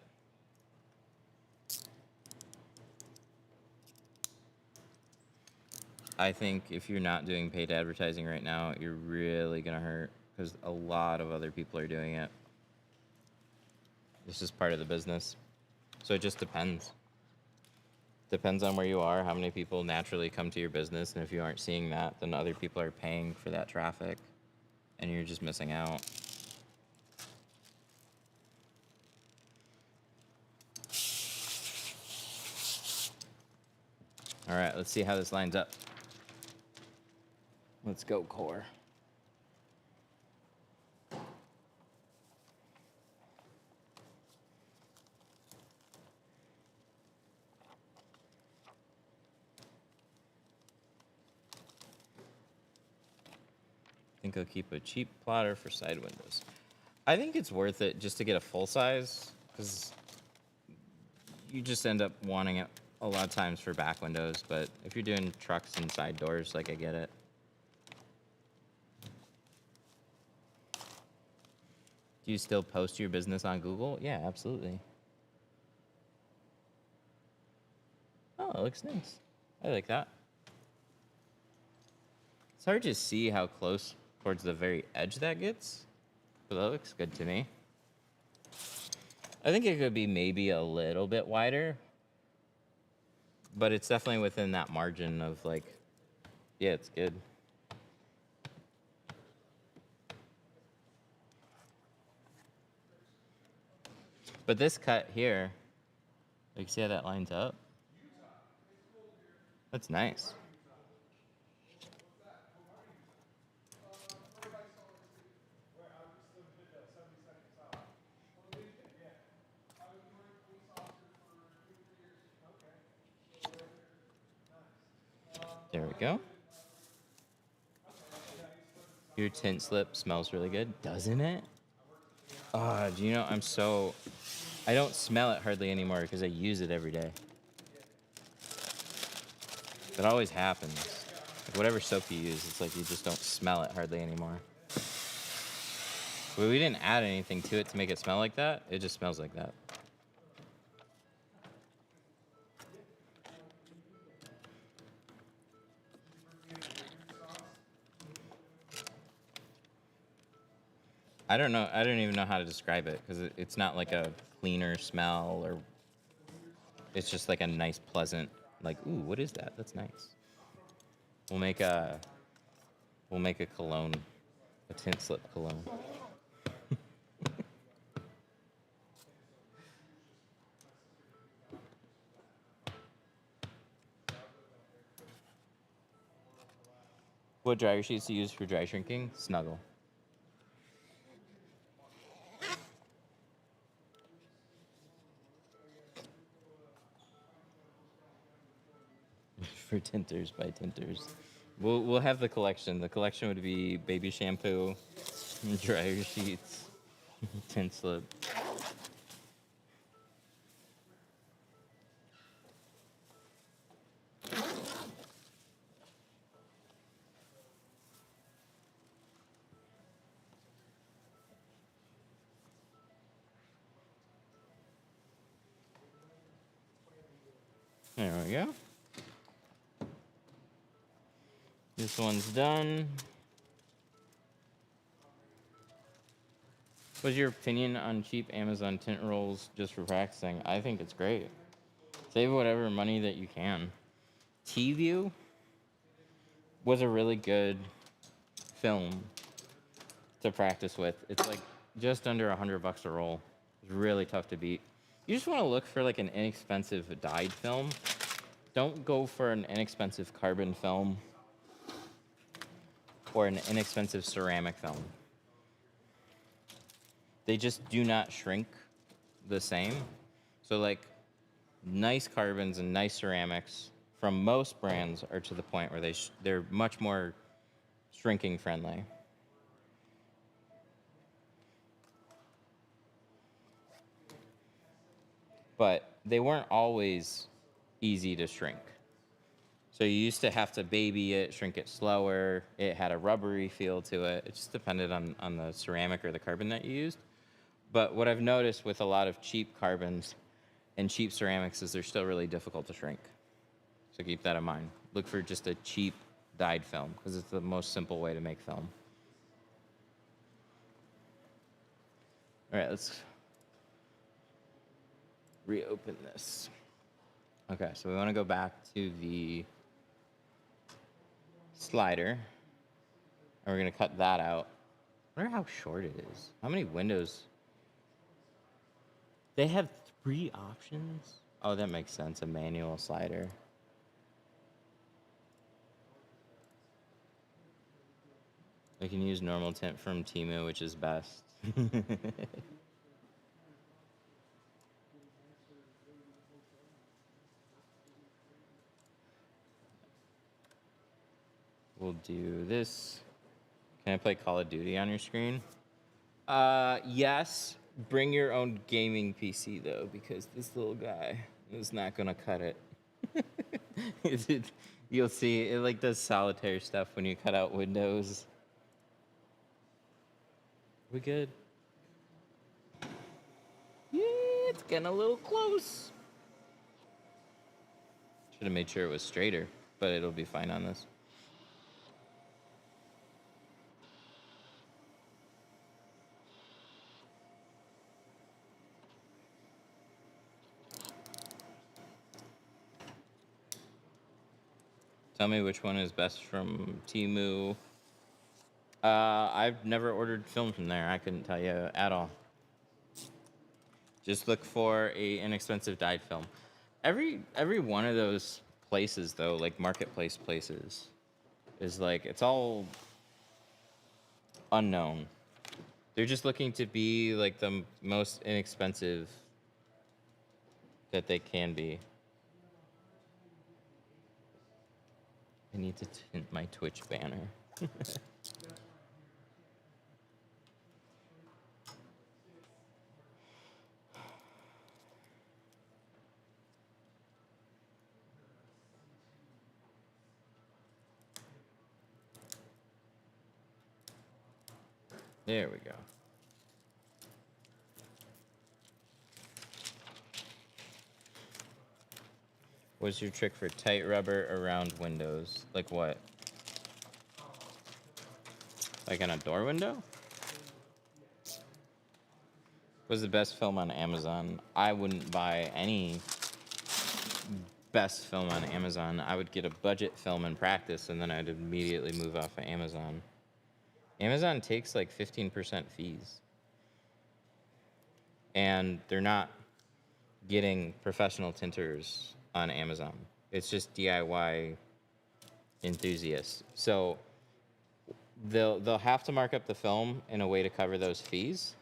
I think if you're not doing paid advertising right now, you're really gonna hurt, because a lot of other people are doing it. This is part of the business. So it just depends. Depends on where you are, how many people naturally come to your business, and if you aren't seeing that, then other people are paying for that traffic, and you're just missing out. All right, let's see how this lines up. Let's go, core. I think I'll keep a cheap plotter for side windows. I think it's worth it just to get a full size, because you just end up wanting it a lot of times for back windows, but if you're doing trucks and side doors, like, I get it. Do you still post your business on Google? Yeah, absolutely. Oh, it looks nice. I like that. It's hard to see how close towards the very edge that gets, but that looks good to me. I think it could be maybe a little bit wider, but it's definitely within that margin of, like, yeah, it's good. But this cut here, like, see how that lines up? That's nice. There we go. Your tint slip smells really good, doesn't it? Oh, do you know, I don't smell it hardly anymore because I use it every day. That always happens. Like, whatever soap you use, it's like you just don't smell it hardly anymore. But we didn't add anything to it to make it smell like that. It just smells like that. I don't know. I don't even know how to describe it, because it's not like a cleaner smell, or it's just like a nice, pleasant, like, ooh, what is that? That's nice. We'll make a cologne, a tint slip cologne. What dryer sheets do you use for dry shrinking? Snuggle. For tinters by tinters. We'll have the collection. The collection would be baby shampoo, dryer sheets, tint slip. There we go. This one's done. What's your opinion on cheap Amazon tint rolls just for practicing? I think it's great. Save whatever money that you can. T-View was a really good film to practice with. It's like just under $100 a roll. It's really tough to beat. You just want to look for like an inexpensive dyed film. Don't go for an inexpensive carbon film or an inexpensive ceramic film. They just do not shrink the same. So like nice carbons and nice ceramics from most brands are to the point where they're much more shrinking friendly. But they weren't always easy to shrink. So you used to have to baby it, shrink it slower. It had a rubbery feel to it. It just depended on the ceramic or the carbon that you used. But what I've noticed with a lot of cheap carbons and cheap ceramics is they're still really difficult to shrink. So keep that in mind. Look for just a cheap dyed film because it's the most simple way to make film. All right, let's reopen this. Okay, so we want to go back to the slider. And we're going to cut that out. I wonder how short it is. How many windows? They have 3 options? Oh, that makes sense. A manual slider. I can use normal tint from Temu, which is best. We'll do this. Can I play Call of Duty on your screen? Yes. Bring your own gaming PC, though, because this little guy is not going to cut it. You'll see, it like does solitaire stuff when you cut out windows. We good? Yeah, it's getting a little close. Should have made sure it was straighter, but it'll be fine on this. Tell me which one is best from Temu. I've never ordered film from there. I couldn't tell you at all. Just look for a inexpensive dyed film. Every one of those places, though, like marketplace places, is like, it's all unknown. They're just looking to be like the most inexpensive that they can be. I need to tint my Twitch banner. There we go. What's your trick for tight rubber around windows? Like what? Like on a door window? What's the best film on Amazon? I wouldn't buy any best film on Amazon. I would get a budget film and practice, and then I'd immediately move off of Amazon. Amazon takes like 15% fees. And they're not getting professional tinters on Amazon. It's just DIY enthusiasts. So they'll have to mark up the film in a way to cover those fees,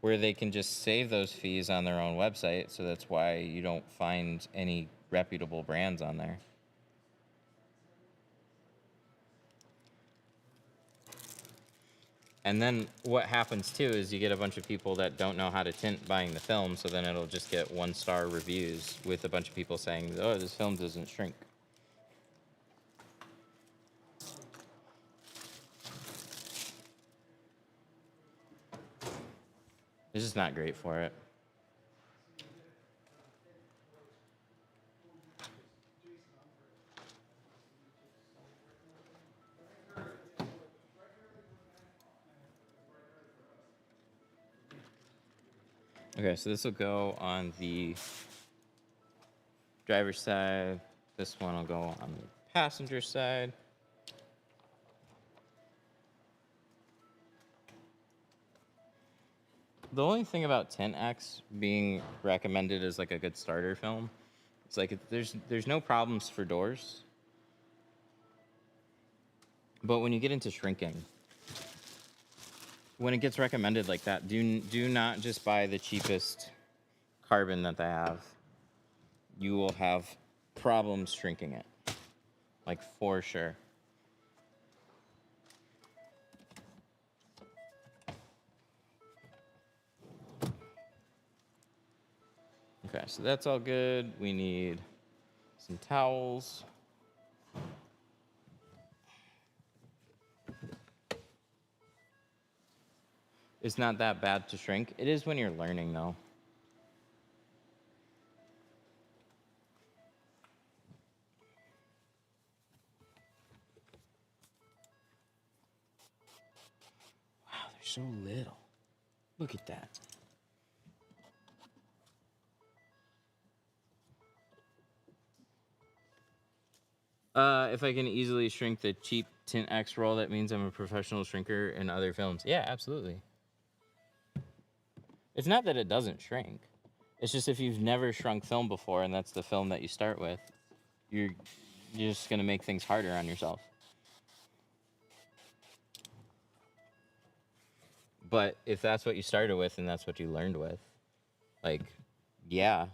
where they can just save those fees on their own website. So that's why you don't find any reputable brands on there. And then what happens too is you get a bunch of people that don't know how to tint buying the film, so then it'll just get 1-star reviews with a bunch of people saying, oh, this film doesn't shrink. It's just not great for it. Okay, so this will go on the driver's side. This one will go on the passenger side. The only thing about Tint X being recommended as like a good starter film, it's like there's no problems for doors. But when you get into shrinking, when it gets recommended like that, do not just buy the cheapest carbon that they have. You will have problems shrinking it, like for sure. Okay, so that's all good. We need some towels. It's not that bad to shrink. It is when you're learning, though. Wow, they're so little. Look at that. If I can easily shrink the cheap Tint X roll, that means I'm a professional shrinker in other films. Yeah, absolutely. It's not that it doesn't shrink. It's just if you've never shrunk film before and that's the film that you start with, you're just going to make things harder on yourself. But if that's what you started with and that's what you learned with, like, yeah.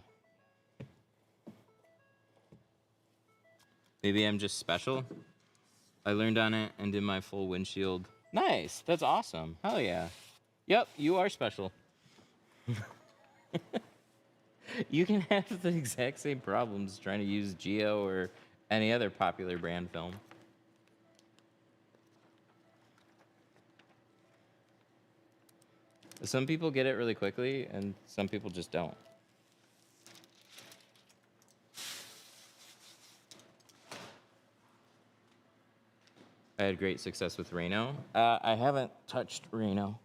Maybe I'm just special. I learned on it and did my full windshield. Nice. That's awesome. Hell yeah. Yep, you are special. You can have the exact same problems trying to use Geo or any other popular brand film. Some people get it really quickly, and some people just don't. I had great success with Reno. I haven't touched Reno,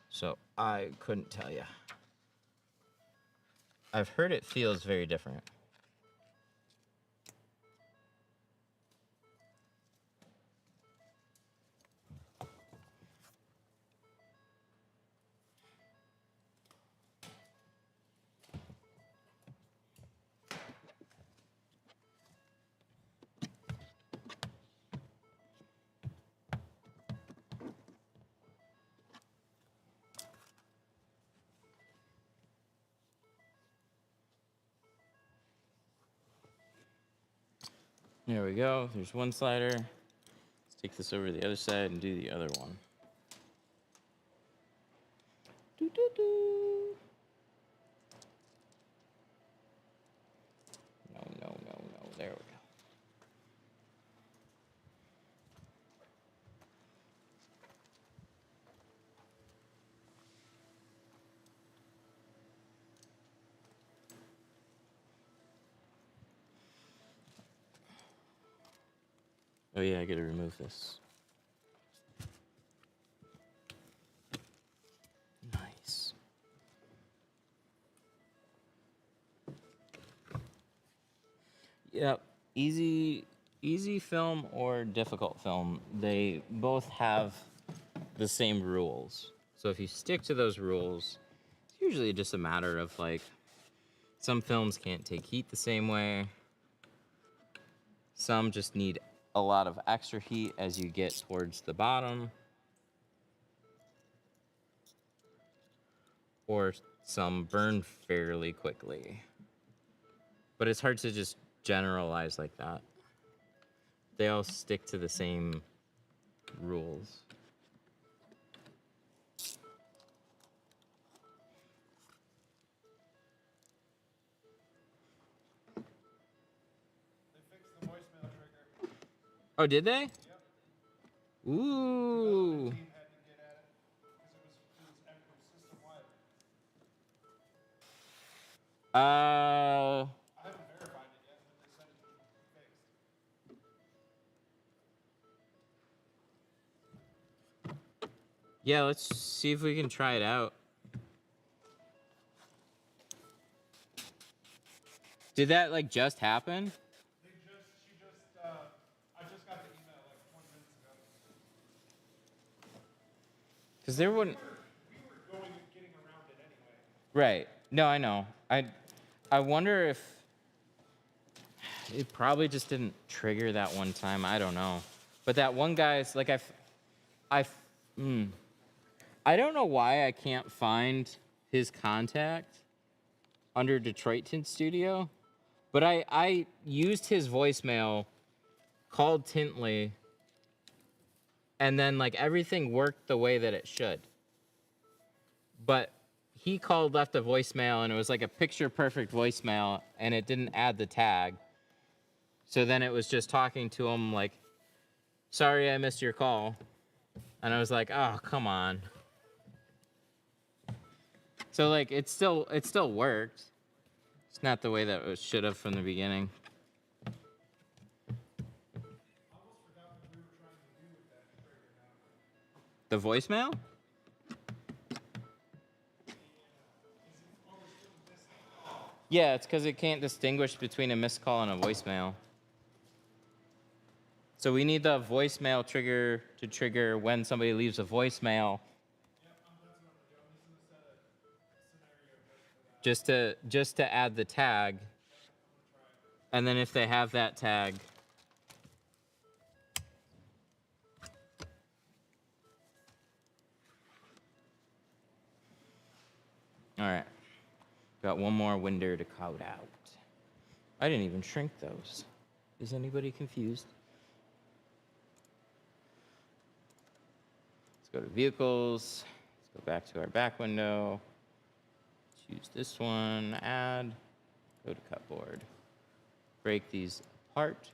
so I couldn't tell you. I've heard it feels very different. There we go. There's one slider. Let's take this over to the other side and do the other one. Doo-doo-doo. No. There we go. Oh yeah, I gotta remove this. Nice. Yep. Easy film or difficult film, they both have the same rules. So if you stick to those rules, it's usually just a matter of like, some films can't take heat the same way. Some just need a lot of extra heat as you get towards the bottom. Or some burn fairly quickly. But it's hard to just generalize like that. They all stick to the same rules. They fixed the voicemail trigger. Oh, did they? Yep. Ooh. The team had to get at it because it was system wide. I haven't verified it yet, but they said it was fixed. Yeah, let's see if we can try it out. Did that like just happen? I just got the email like 20 minutes ago. Because there wouldn't. We were getting around it anyway. Right. No, I know. I wonder if it probably just didn't trigger that one time. I don't know. But that one guy's like I don't know why I can't find his contact under Detroit Tint Studio, but I used his voicemail, called Tintly, and then like everything worked the way that it should. But he called, left a voicemail, and it was like a picture perfect voicemail, and it didn't add the tag. So then it was just talking to him like, sorry I missed your call. And I was like, oh, come on. So like it still worked. It's not the way that it should have from the beginning. The voicemail? Yeah, it's because it can't distinguish between a missed call and a voicemail. So we need the voicemail trigger to trigger when somebody leaves a voicemail. Just to add the tag. And then if they have that tag. All right. Got one more window to code out. I didn't even shrink those. Is anybody confused? Let's go to vehicles. Let's go back to our back window. Choose this one, add, go to cupboard. Break these apart.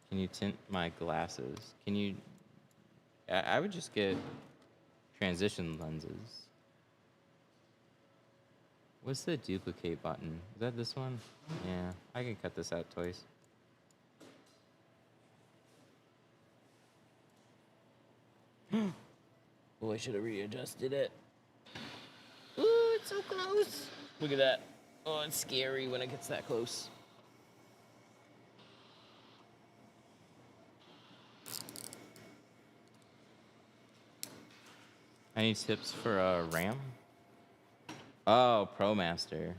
Can you tint my glasses? Can you, I would just get transition lenses. What's the duplicate button? Is that this one? Yeah, I can cut this out twice. Oh, I should have readjusted it. Ooh, it's so close. Look at that. Oh, it's scary when it gets that close. Any tips for a RAM? Oh, ProMaster.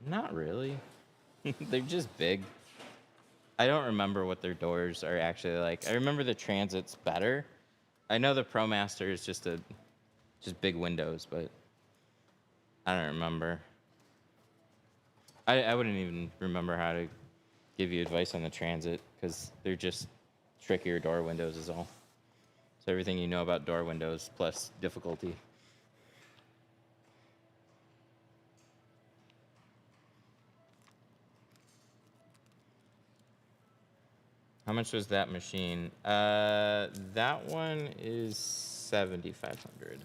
Not really. They're just big. I don't remember what their doors are actually like. I remember the Transit's better. I know the ProMaster is just big windows, but I don't remember. I wouldn't even remember how to give you advice on the Transit because they're just trickier door windows is all. So everything you know about door windows plus difficulty. How much was that machine? That one is $7,500.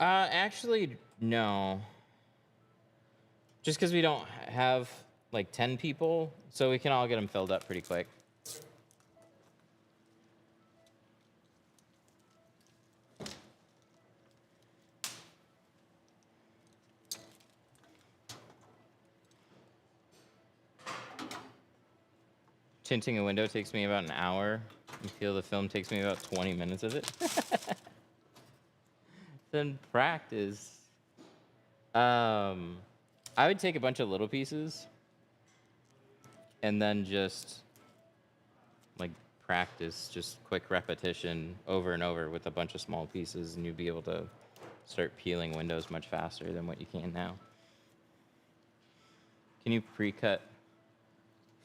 Actually, no. Just because we don't have like 10 people, so we can all get them filled up pretty quick. Tinting a window takes me about an hour. You feel the film takes me about 20 minutes of it. Then practice. I would take a bunch of little pieces and then just like practice, just quick repetition over and over with a bunch of small pieces, and you'd be able to start peeling windows much faster than what you can now. Can you pre-cut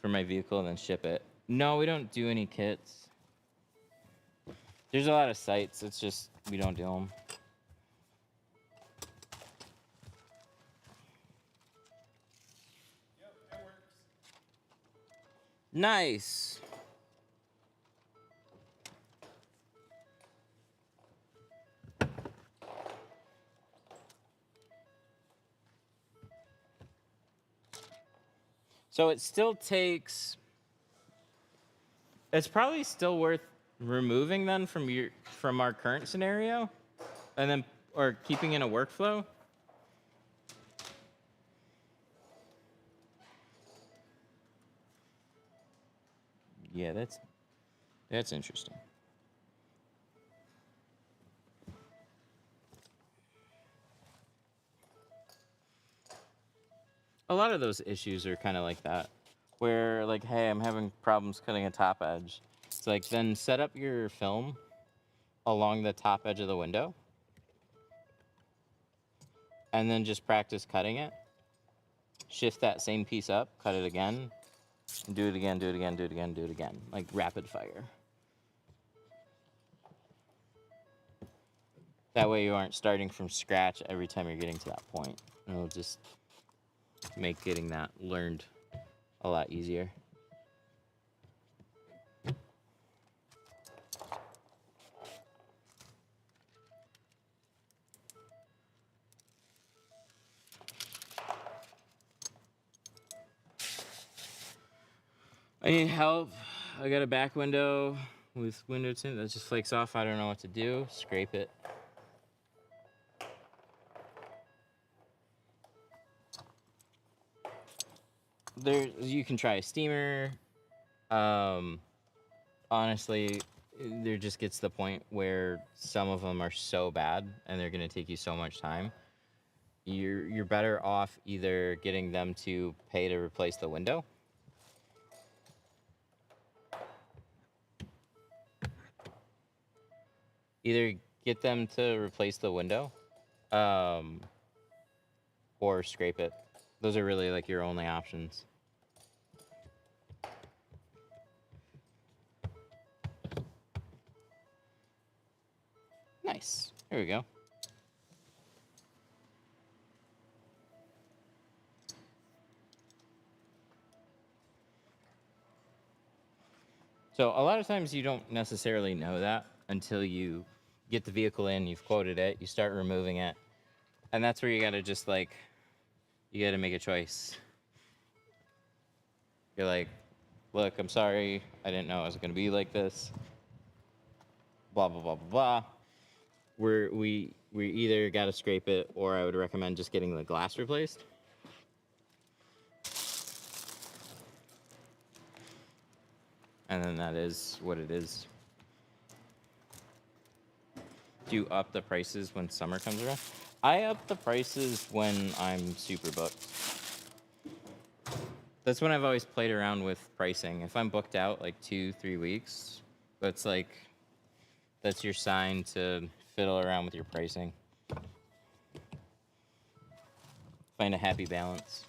for my vehicle and then ship it? No, we don't do any kits. There's a lot of sites, it's just we don't do them. Yep, that works. Nice. So it still takes It's probably still worth removing then from our current scenario, and then or keeping in a workflow. Yeah, that's interesting. A lot of those issues are kind of like that, where like, hey, I'm having problems cutting a top edge. It's like, then set up your film along the top edge of the window, and then just practice cutting it. Shift that same piece up, cut it again, and do it again, do it again, do it again, do it again, like rapid fire. That way you aren't starting from scratch every time you're getting to that point. It'll just make getting that learned a lot easier. I need help. I got a back window with window tint that just flakes off. I don't know what to do. Scrape it. You can try a steamer. Honestly, there just gets to the point where some of them are so bad and they're going to take you so much time. You're better off either getting them to pay to replace the window, either get them to replace the window, or scrape it. Those are really like your only options. Nice. There we go. So a lot of times you don't necessarily know that until you get the vehicle in, you've quoted it, you start removing it. And that's where you gotta just like, you gotta make a choice. You're like, look, I'm sorry, I didn't know it was gonna be like this. Blah, blah, blah, blah, blah. We either gotta scrape it, or I would recommend just getting the glass replaced. And then that is what it is. Do you up the prices when summer comes around? I up the prices when I'm super booked. That's when I've always played around with pricing. If I'm booked out like 2-3 weeks, that's your sign to fiddle around with your pricing. Find a happy balance.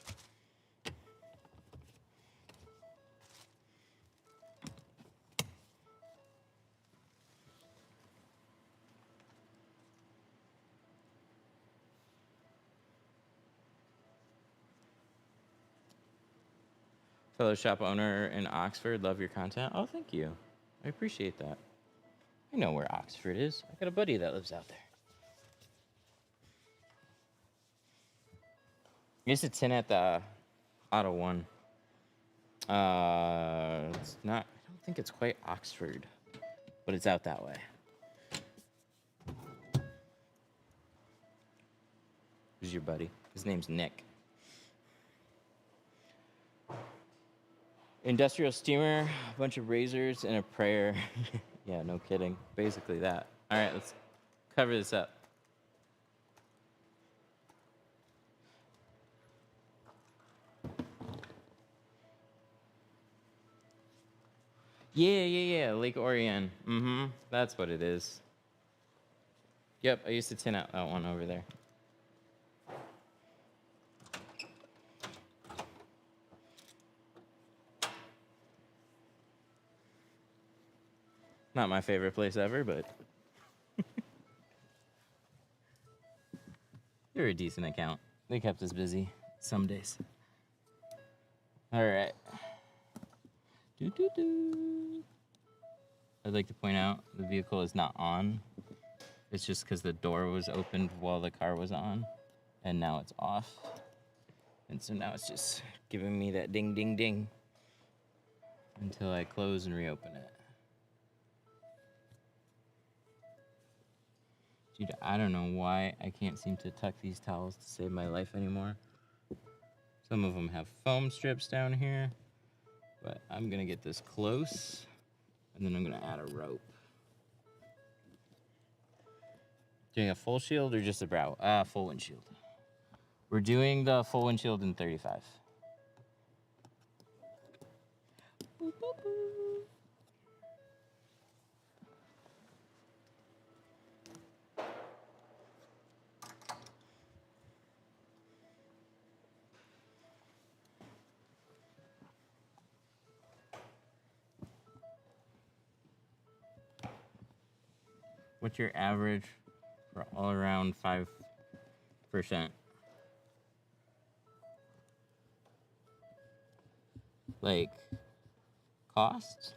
Fellow shop owner in Oxford, love your content. Oh, thank you. I appreciate that. I know where Oxford is. I got a buddy that lives out there. I used to tint at the Auto One. It's not, I don't think it's quite Oxford, but it's out that way. Who's your buddy? His name's Nick. Industrial steamer, a bunch of razors, and a prayer. Yeah, no kidding. Basically that. All right, let's cover this up. Yeah, Lake Orion. That's what it is. Yep, I used to tint out that one over there. Not my favorite place ever, but they're a decent account. They kept us busy some days. All right. I'd like to point out the vehicle is not on. It's just because the door was opened while the car was on, and now it's off. And so now it's just giving me that ding, ding, ding. until I close and reopen it. Dude, I don't know why I can't seem to tuck these towels to save my life anymore. Some of them have foam strips down here, but I'm gonna get this close, and then I'm gonna add a rope. Doing a full shield or just a brow? Full windshield. We're doing the full windshield in 35. Boop, boop, boop. What's your average for all around 5%? Like, costs?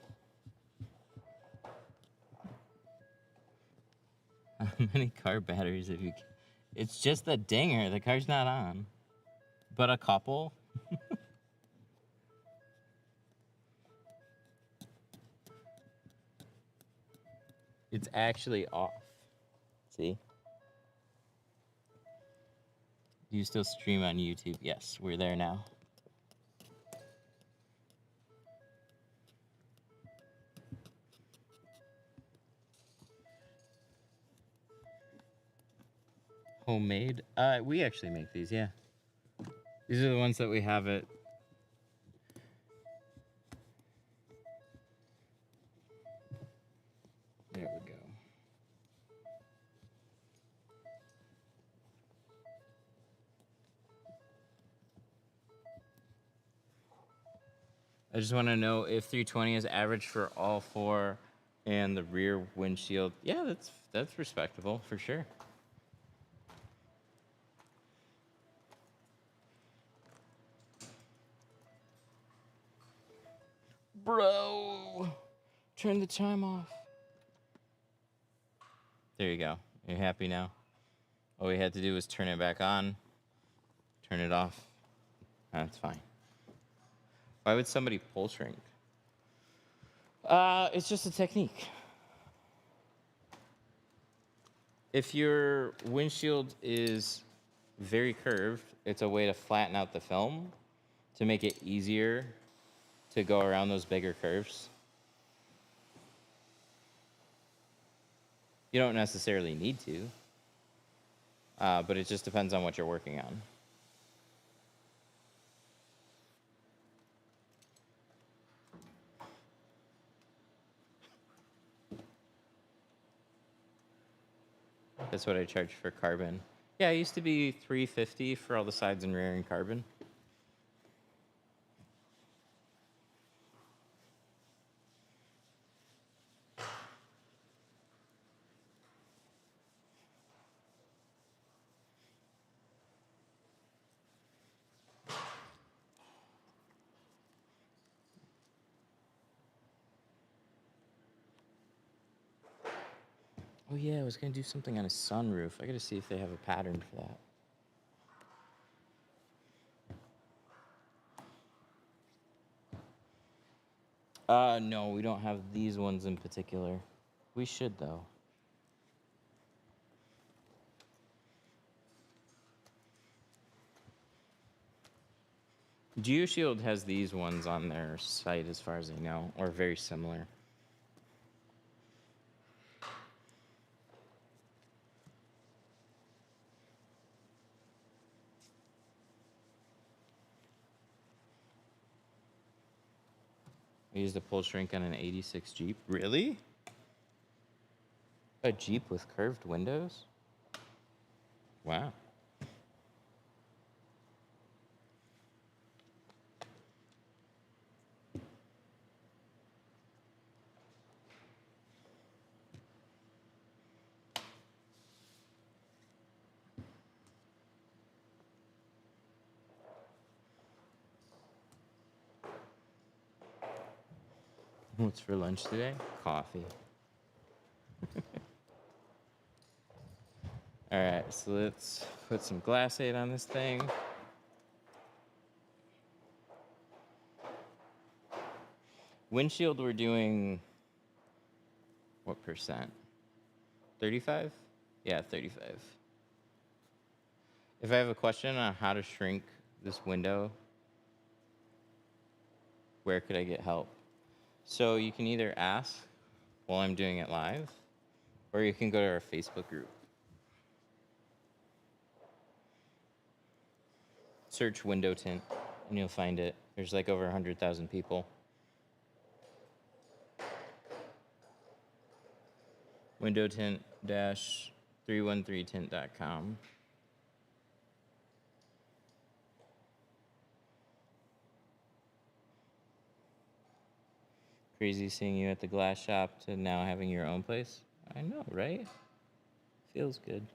How many car batteries have you... It's just a dinger. The car's not on. But a couple? It's actually off. See? Do you still stream on YouTube? Yes, we're there now. Homemade? We actually make these, yeah. These are the ones that we have at... There we go. I just want to know if 320 is average for all four and the rear windshield. Yeah, that's respectable for sure. Bro, turn the time off. There you go. You're happy now? All we had to do was turn it back on, turn it off. That's fine. Why would somebody pull shrink? It's just a technique. If your windshield is very curved, it's a way to flatten out the film to make it easier to go around those bigger curves. You don't necessarily need to, but it just depends on what you're working on. That's what I charge for carbon. Yeah, it used to be $350 for all the sides and rear in carbon. Oh yeah, I was gonna do something on a sunroof. I gotta see if they have a pattern for that. No, we don't have these ones in particular. We should though. GeoShield has these ones on their site as far as I know, or very similar. I used a pull shrink on an 86 Jeep. Really? A Jeep with curved windows? Wow. What's for lunch today? Coffee. All right, so let's put some glass aid on this thing. Windshield, we're doing what percent? 35? Yeah, 35. If I have a question on how to shrink this window, where could I get help? So you can either ask while I'm doing it live, or you can go to our Facebook group. Search window tint, and you'll find it. There's like over 100,000 people. Window tint -313tint.com. Crazy seeing you at the glass shop to now having your own place. I know, right? Feels good.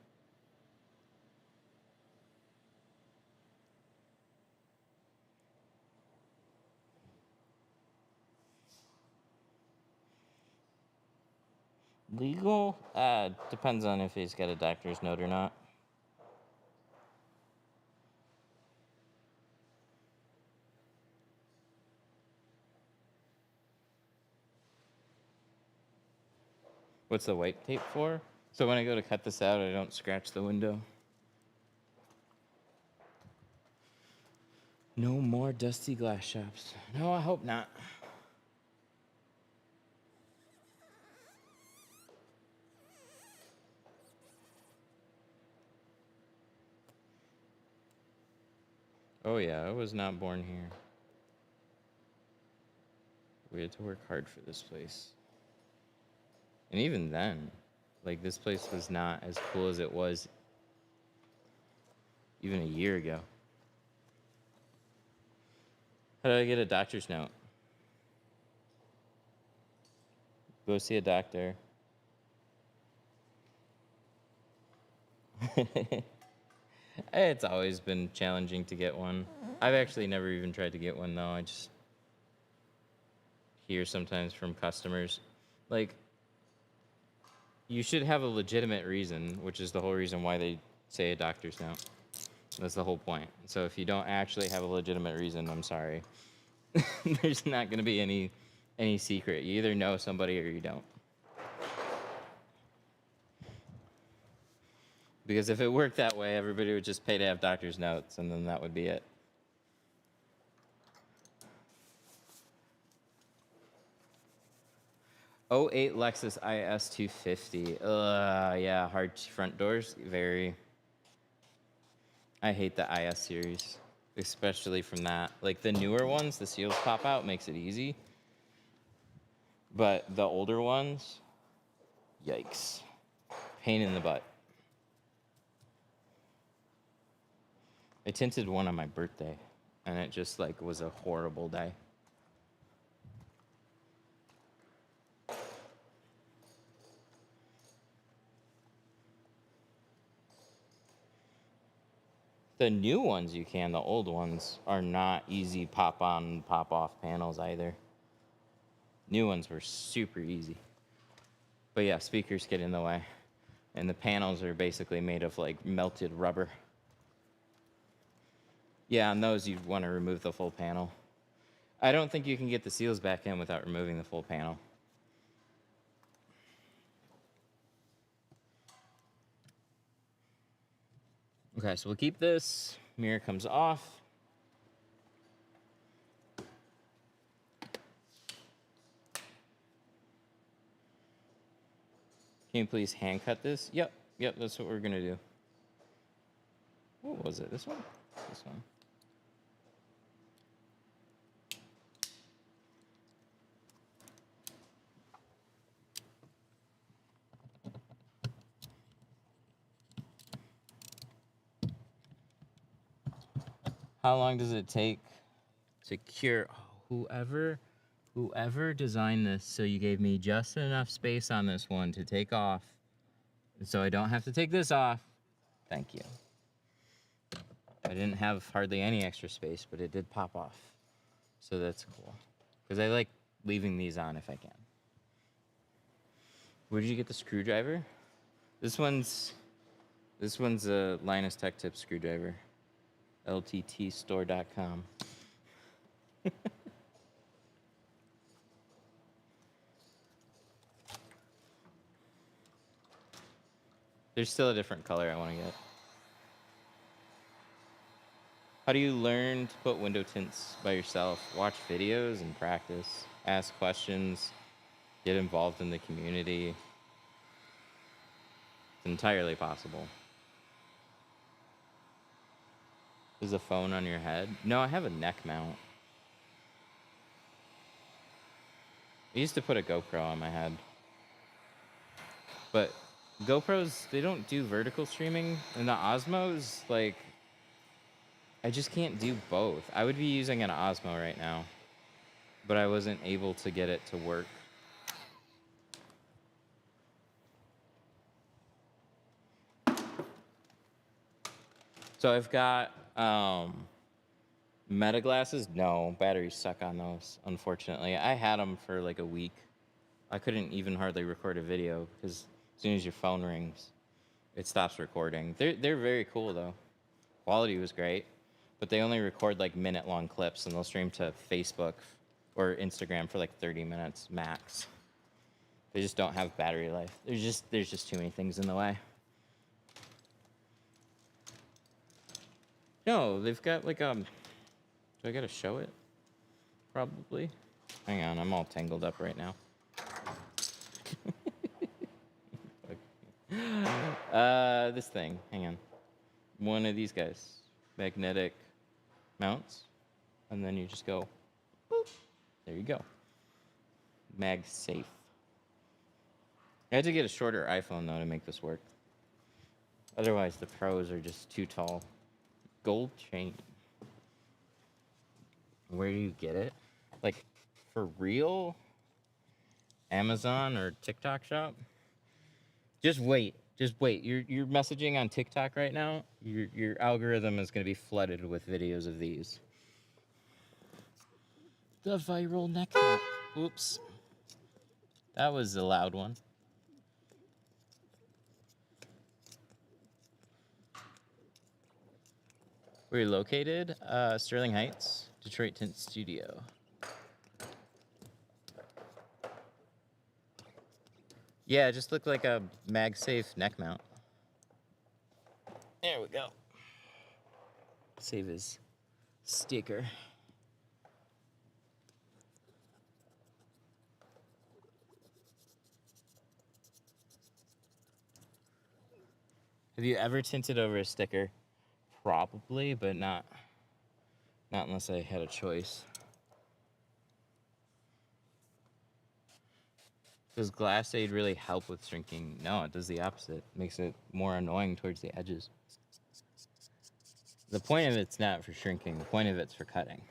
Legal? Depends on if he's got a doctor's note or not. What's the white tape for? So when I go to cut this out, I don't scratch the window. No more dusty glass shops. No, I hope not. Oh yeah, I was not born here. We had to work hard for this place. And even then, like, this place was not as cool as it was even a year ago. How do I get a doctor's note? Go see a doctor. It's always been challenging to get one. I've actually never even tried to get one, though. I just hear sometimes from customers, like, you should have a legitimate reason, which is the whole reason why they say a doctor's note. That's the whole point. So if you don't actually have a legitimate reason, I'm sorry. There's not going to be any secret. You either know somebody or you don't. Because if it worked that way, everybody would just pay to have doctor's notes, and then that would be it. '08 Lexus IS 250. Yeah, hard front doors. Very. I hate the IS series, especially from that. Like, the newer ones, the seals pop out, makes it easy. But the older ones, yikes. Pain in the butt. I tinted one on my birthday, and it just, like, was a horrible day. The new ones you can, the old ones are not easy pop on, pop off panels either. New ones were super easy. But yeah, speakers get in the way. And the panels are basically made of like melted rubber. Yeah, on those you'd want to remove the full panel. I don't think you can get the seals back in without removing the full panel. Okay, so we'll keep this. Mirror comes off. Can you please hand cut this? Yep, that's what we're gonna do. What was it? This one? This one. How long does it take to cure? Oh, whoever designed this, so you gave me just enough space on this one to take off, so I don't have to take this off. Thank you. I didn't have hardly any extra space, but it did pop off, so that's cool. Because I like leaving these on if I can. Where did you get the screwdriver? This one's a Linus Tech Tip screwdriver. LTTstore.com. There's still a different color I want to get. How do you learn to put window tints by yourself? Watch videos and practice. Ask questions. Get involved in the community. It's entirely possible. Is a phone on your head? No, I have a neck mount. I used to put a GoPro on my head. But GoPros, they don't do vertical streaming. And the Osmos, like, I just can't do both. I would be using an Osmo right now, but I wasn't able to get it to work. So I've got Meta glasses. No, batteries suck on those, unfortunately. I had them for like a week. I couldn't even hardly record a video because as soon as your phone rings, it stops recording. They're very cool though. Quality was great, but they only record like minute-long clips, and they'll stream to Facebook or Instagram for like 30 minutes max. They just don't have battery life. There's just too many things in the way. No, they've got like do I gotta show it? Probably. Hang on, I'm all tangled up right now. This thing. Hang on. One of these guys. Magnetic mounts. And then you just go, boop. There you go. MagSafe. I had to get a shorter iPhone, though, to make this work. Otherwise, the pros are just too tall. Gold chain. Where do you get it? Like, for real? Amazon or TikTok shop? Just wait. Just wait. You're messaging on TikTok right now. Your algorithm is going to be flooded with videos of these. The viral neck knot. Oops. That was a loud one. Where are you located? Sterling Heights, Detroit Tint Studio. Yeah, it just looked like a MagSafe neck mount. There we go. Save his sticker. Have you ever tinted over a sticker? Probably, but not unless I had a choice. Does Glass Aid really help with shrinking? No, it does the opposite. It makes it more annoying towards the edges. The point of it's not for shrinking. The point of it's for cutting.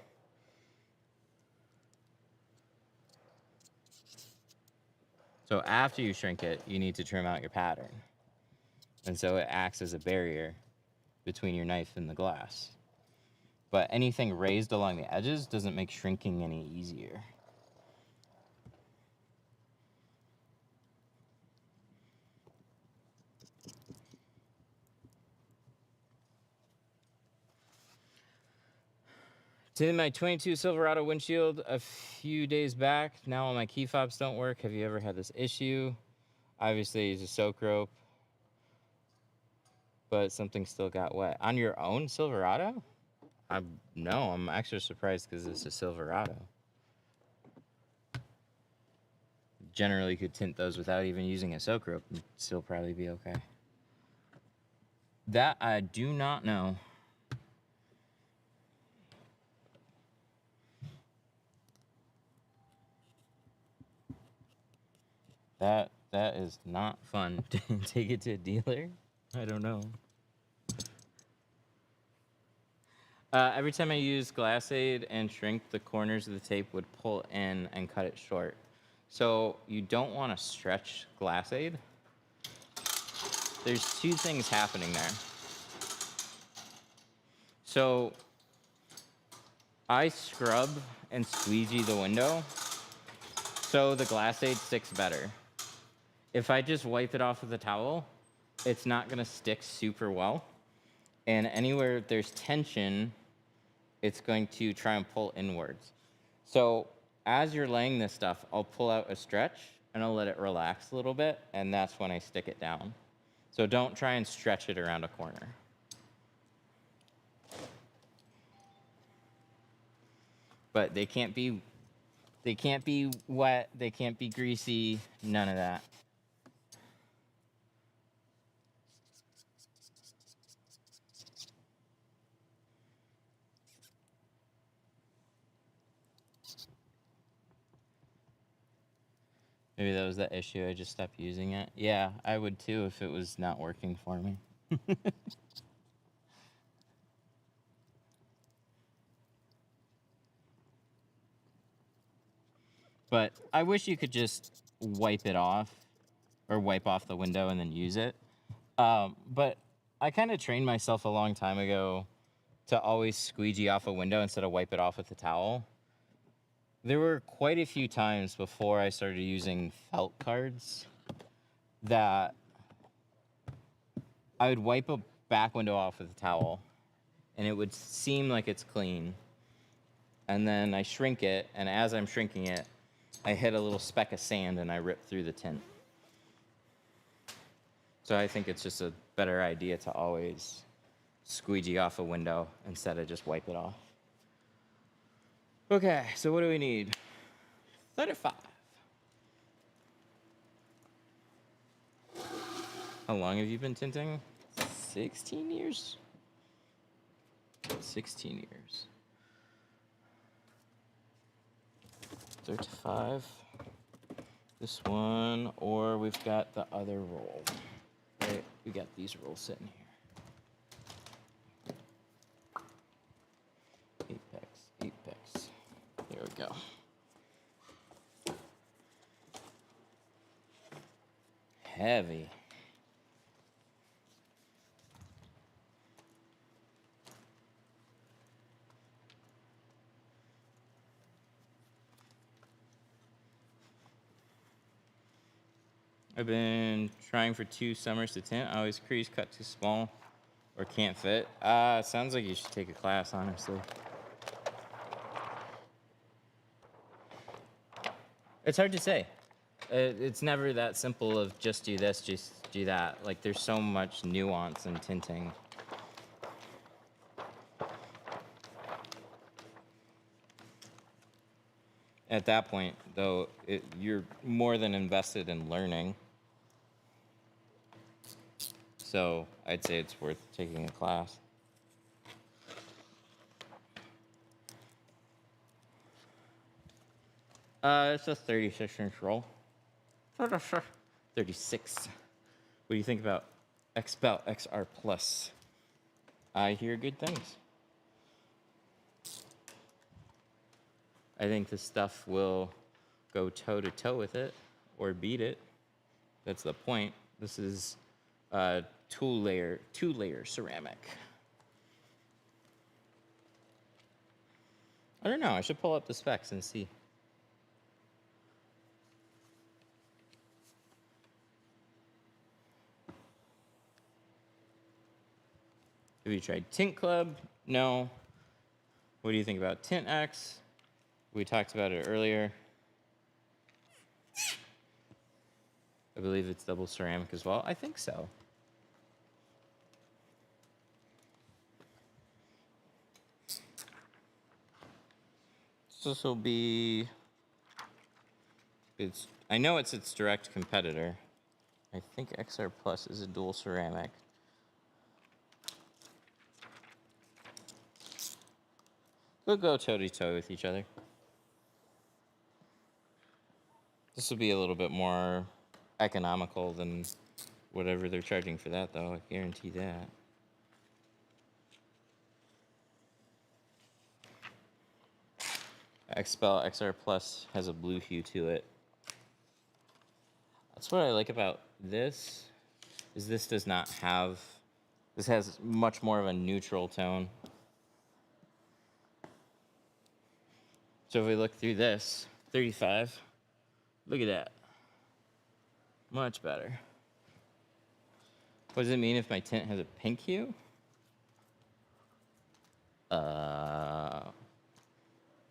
So after you shrink it, you need to trim out your pattern. And so it acts as a barrier between your knife and the glass. But anything raised along the edges doesn't make shrinking any easier. Tinted my 22 Silverado windshield a few days back. Now all my key fobs don't work. Have you ever had this issue? Obviously, I use a soak rope, but something still got wet. On your own Silverado? No, I'm actually surprised because it's a Silverado. Generally could tint those without even using a soak rope and still probably be okay. That I do not know. That is not fun. Take it to a dealer? I don't know. Every time I use Glass Aid and shrink, the corners of the tape would pull in and cut it short. So you don't want to stretch Glass Aid. There's two things happening there. So I scrub and squeegee the window so the Glass Aid sticks better. If I just wipe it off with a towel, it's not going to stick super well. And anywhere there's tension, it's going to try and pull inwards. So as you're laying this stuff, I'll pull out a stretch and I'll let it relax a little bit, and that's when I stick it down. So don't try and stretch it around a corner. But they can't be wet, they can't be greasy, none of that. Maybe that was the issue. I just stopped using it. Yeah, I would too if it was not working for me. But I wish you could just wipe it off or wipe off the window and then use it. But I kind of trained myself a long time ago to always squeegee off a window instead of wipe it off with a towel. There were quite a few times before I started using felt cards that I would wipe a back window off with a towel and it would seem like it's clean. And then I shrink it, and as I'm shrinking it, I hit a little speck of sand and I rip through the tint. So I think it's just a better idea to always squeegee off a window instead of just wipe it off. Okay, so what do we need? 35. How long have you been tinting? 16 years? 16 years. 35. This one, or we've got the other roll. Right, we got these rolls sitting here. 8 packs, 8 packs. There we go. Heavy. I've been trying for 2 summers to tint. I always crease cut too small or can't fit. Sounds like you should take a class, honestly. It's hard to say. It's never that simple of just do this, just do that. Like, there's so much nuance in tinting. At that point, though, you're more than invested in learning. So I'd say it's worth taking a class. It's a 36-inch roll. 36. What do you think about XPEL XR Plus? I hear good things. I think this stuff will go toe-to-toe with it or beat it. That's the point. This is two-layer ceramic. I don't know. I should pull up the specs and see. Have you tried Tint Club? No. What do you think about Tint X? We talked about it earlier. I believe it's double ceramic as well. I think so. So this will be, I know it's its direct competitor. I think XR Plus is a dual ceramic. We'll go toe-to-toe with each other. This will be a little bit more economical than whatever they're charging for that, though. I guarantee that. XPEL XR Plus has a blue hue to it. That's what I like about this, is this does not have, this has much more of a neutral tone. So if we look through this, 35, look at that. Much better. What does it mean if my tint has a pink hue?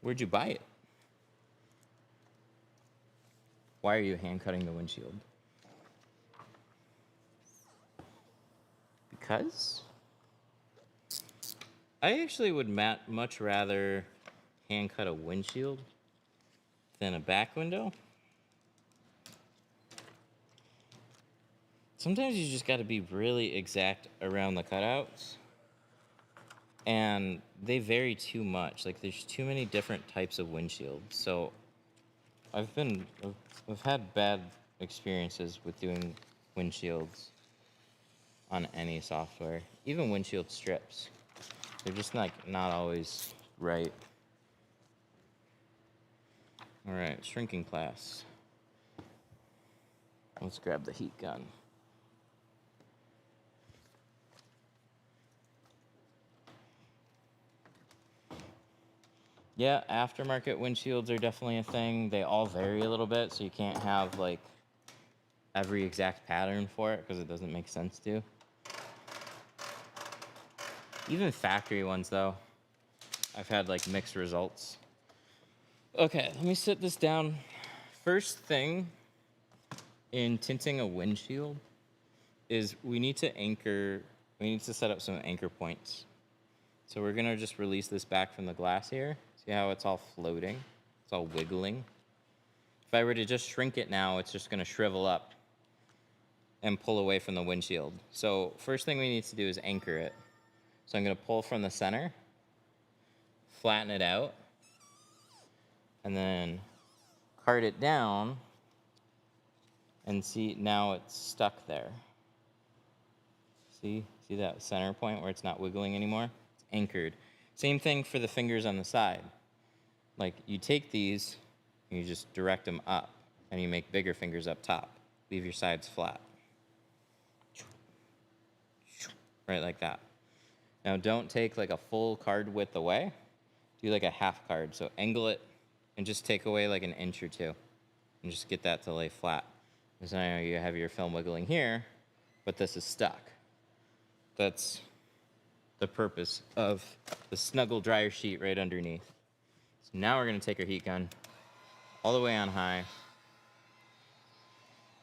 Where'd you buy it? Why are you hand cutting the windshield? Because I actually would much rather hand cut a windshield than a back window. Sometimes you just got to be really exact around the cutouts, and they vary too much. Like, there's too many different types of windshields. So I've had bad experiences with doing windshields on any software, even windshield strips. They're just like not always right. All right, shrinking class. Let's grab the heat gun. Yeah, aftermarket windshields are definitely a thing. They all vary a little bit, so you can't have like every exact pattern for it because it doesn't make sense to. Even factory ones, though, I've had like mixed results. Okay, let me sit this down. First thing in tinting a windshield is we need to set up some anchor points. So we're gonna just release this back from the glass here. See how it's all floating? It's all wiggling. If I were to just shrink it now, it's just gonna shrivel up and pull away from the windshield. So first thing we need to do is anchor it. So I'm gonna pull from the center, flatten it out, and then cart it down, and see, now it's stuck there. See that center point where it's not wiggling anymore? It's anchored. Same thing for the fingers on the side. Like, you take these, and you just direct them up, and you make bigger fingers up top. Leave your sides flat. Right like that. Now don't take like a full card width away. Do like a half card. So angle it and just take away like an inch or two. And just get that to lay flat. So now you have your film wiggling here, but this is stuck. That's the purpose of the snuggle dryer sheet right underneath. So now we're gonna take our heat gun all the way on high.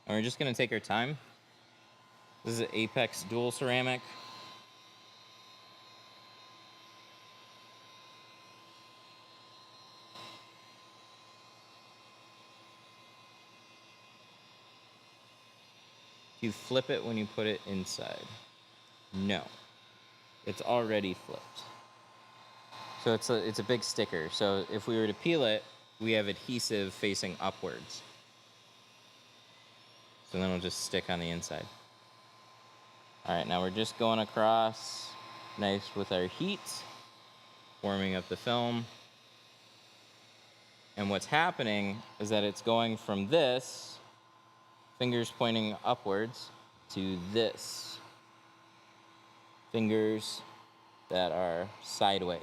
And we're just gonna take our time. This is an Apex dual ceramic. Do you flip it when you put it inside? No. It's already flipped. So it's a big sticker. So if we were to peel it, we have adhesive facing upwards. So then it'll just stick on the inside. All right, now we're just going across nice with our heat, warming up the film. And what's happening is that it's going from this, fingers pointing upwards, to this, fingers that are sideways.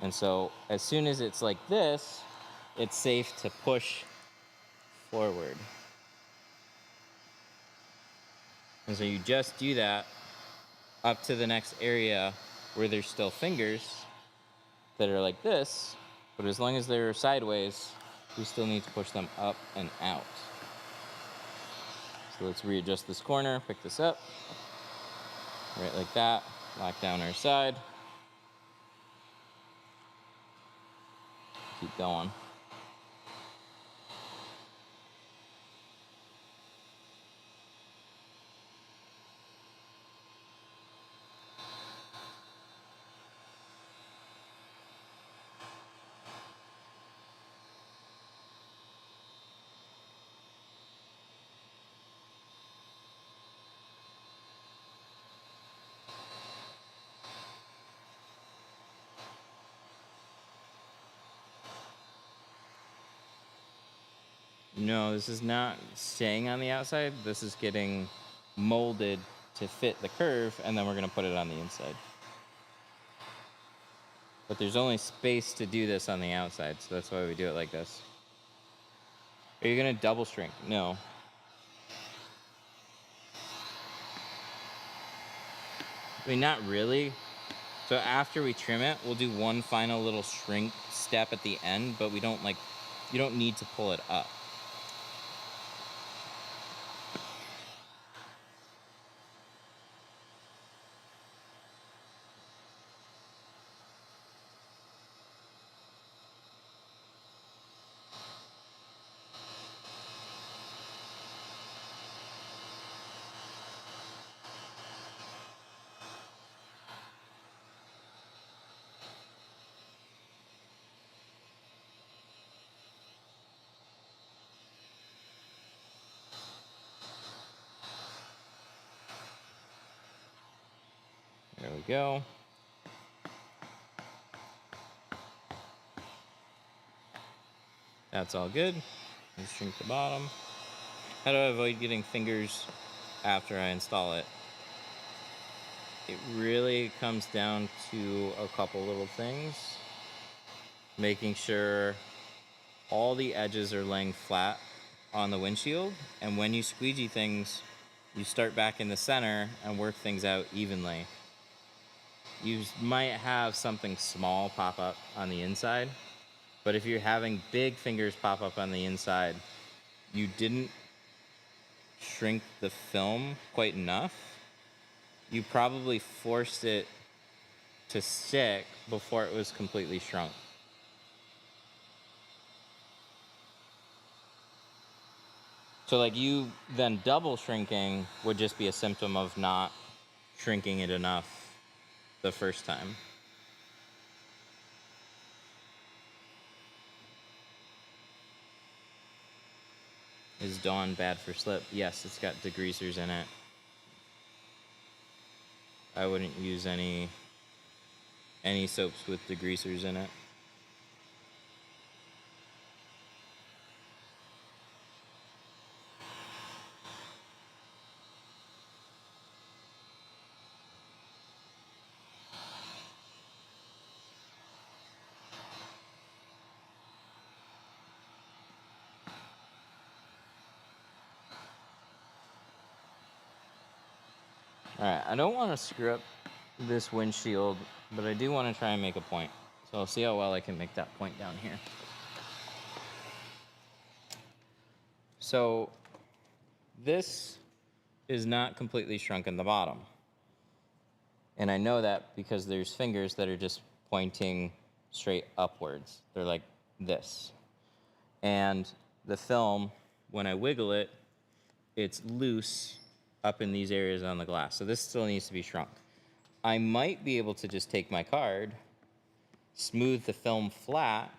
And so as soon as it's like this, it's safe to push forward. And so you just do that up to the next area where there's still fingers that are like this, but as long as they're sideways, we still need to push them up and out. So let's readjust this corner, pick this up, right like that, lock down our side, keep going. No, this is not staying on the outside. This is getting molded to fit the curve, and then we're gonna put it on the inside. But there's only space to do this on the outside, so that's why we do it like this. Are you gonna double shrink? No. I mean, not really. So after we trim it, we'll do one final little shrink step at the end, but we don't you don't need to pull it up. go. That's all good. Let's shrink the bottom. How do I avoid getting fingers after I install it? It really comes down to a couple little things. Making sure all the edges are laying flat on the windshield, and when you squeegee things, you start back in the center and work things out evenly. You might have something small pop up on the inside, but if you're having big fingers pop up on the inside, you didn't shrink the film quite enough. You probably forced it to stick before it was completely shrunk. So like you then double shrinking would just be a symptom of not shrinking it enough the first time. Is Dawn bad for slip? Yes, it's got degreasers in it. I wouldn't use any soaps with degreasers in it. Alright, I don't want to screw up this windshield, but I do want to try and make a point. So I'll see how well I can make that point down here. So this is not completely shrunk in the bottom. And I know that because there's fingers that are just pointing straight upwards. They're like this. And the film, when I wiggle it, it's loose up in these areas on the glass. So this still needs to be shrunk. I might be able to just take my card, smooth the film flat,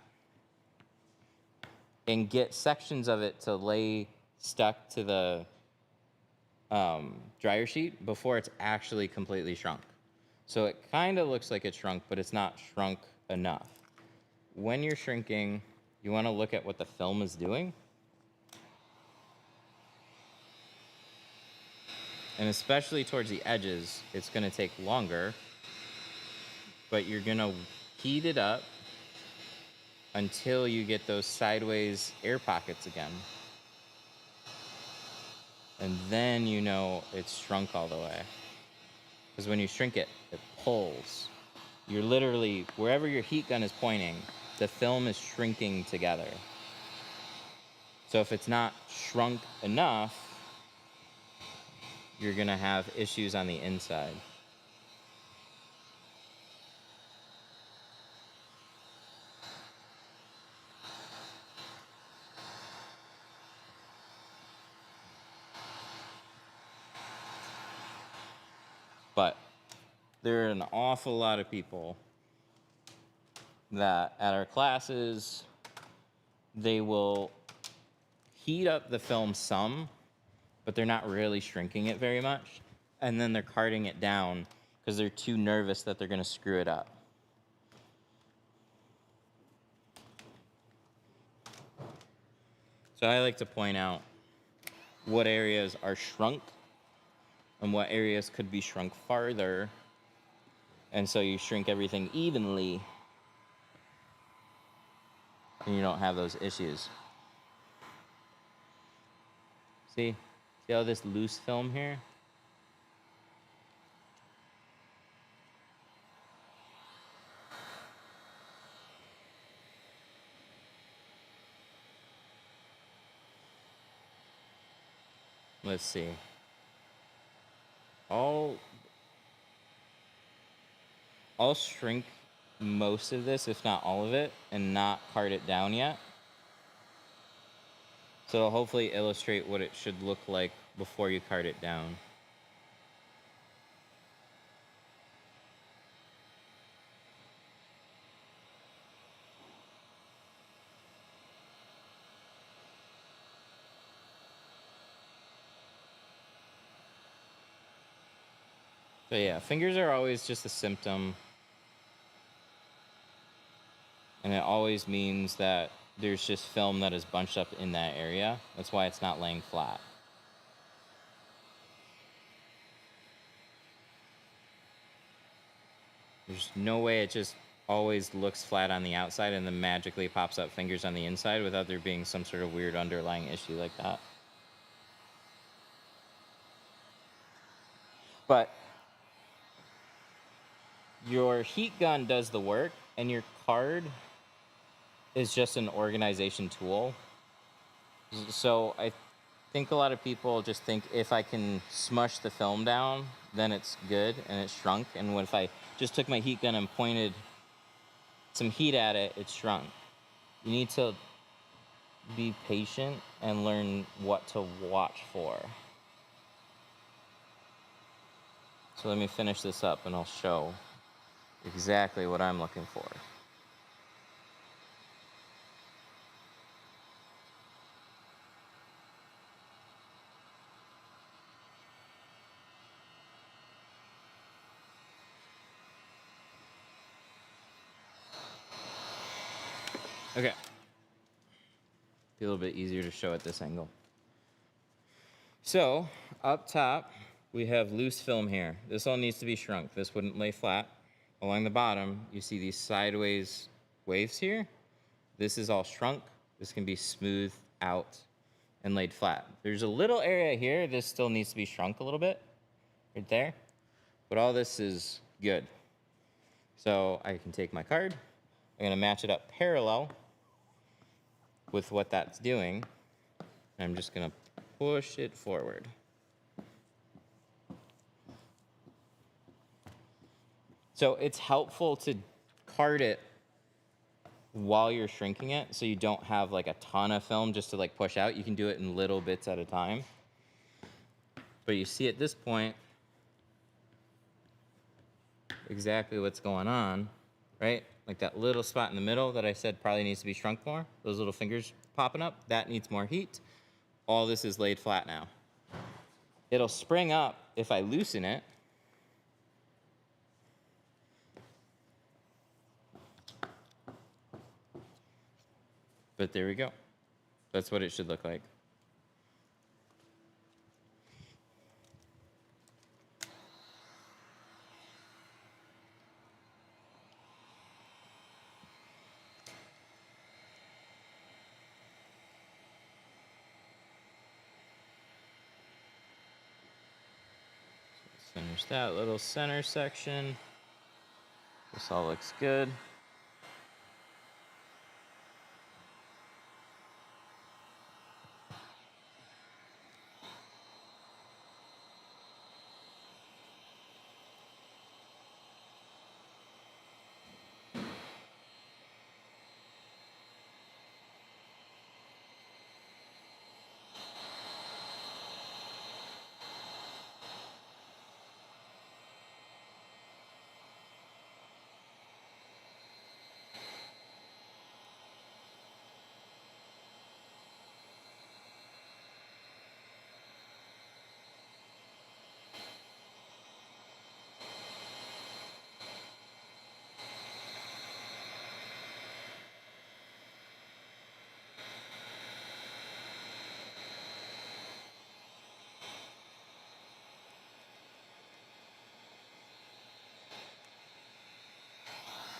and get sections of it to lay stuck to the dryer sheet before it's actually completely shrunk. So it kind of looks like it's shrunk, but it's not shrunk enough. When you're shrinking, you want to look at what the film is doing. And especially towards the edges, it's going to take longer, but you're going to heat it up until you get those sideways air pockets again. And then you know it's shrunk all the way. Because when you shrink it, it pulls. You're literally, wherever your heat gun is pointing, the film is shrinking together. So if it's not shrunk enough, you're gonna have issues on the inside. But there are an awful lot of people that at our classes, they will heat up the film some, but they're not really shrinking it very much. And then they're carting it down because they're too nervous that they're going to screw it up. So I like to point out what areas are shrunk and what areas could be shrunk farther. And so you shrink everything evenly and you don't have those issues. See all this loose film here? Let's see. I'll shrink most of this, if not all of it, and not cart it down yet. So it'll hopefully illustrate what it should look like before you cart it down. But yeah, fingers are always just a symptom. And it always means that there's just film that is bunched up in that area. That's why it's not laying flat. There's no way it just always looks flat on the outside and then magically pops up fingers on the inside without there being some sort of weird underlying issue like that. But your heat gun does the work, and your card is just an organization tool. So I think a lot of people just think if I can smush the film down, then it's good and it's shrunk. And what if I just took my heat gun and pointed some heat at it, it's shrunk. You need to be patient and learn what to watch for. So let me finish this up and I'll show exactly what I'm looking for. Okay. Be a little bit easier to show at this angle. So, up top, we have loose film here. This all needs to be shrunk. This wouldn't lay flat. Along the bottom, you see these sideways waves here. This is all shrunk. This can be smoothed out and laid flat. There's a little area here. This still needs to be shrunk a little bit, right there. But all this is good. So I can take my card. I'm gonna match it up parallel with what that's doing. I'm just gonna push it forward. So it's helpful to card it while you're shrinking it so you don't have like a ton of film just to like push out. You can do it in little bits at a time. But you see at this point exactly what's going on, right? Like that little spot in the middle that I said probably needs to be shrunk more. Those little fingers popping up, that needs more heat. All this is laid flat now. It'll spring up if I loosen it. But there we go. That's what it should look like. Finish that little center section. This all looks good.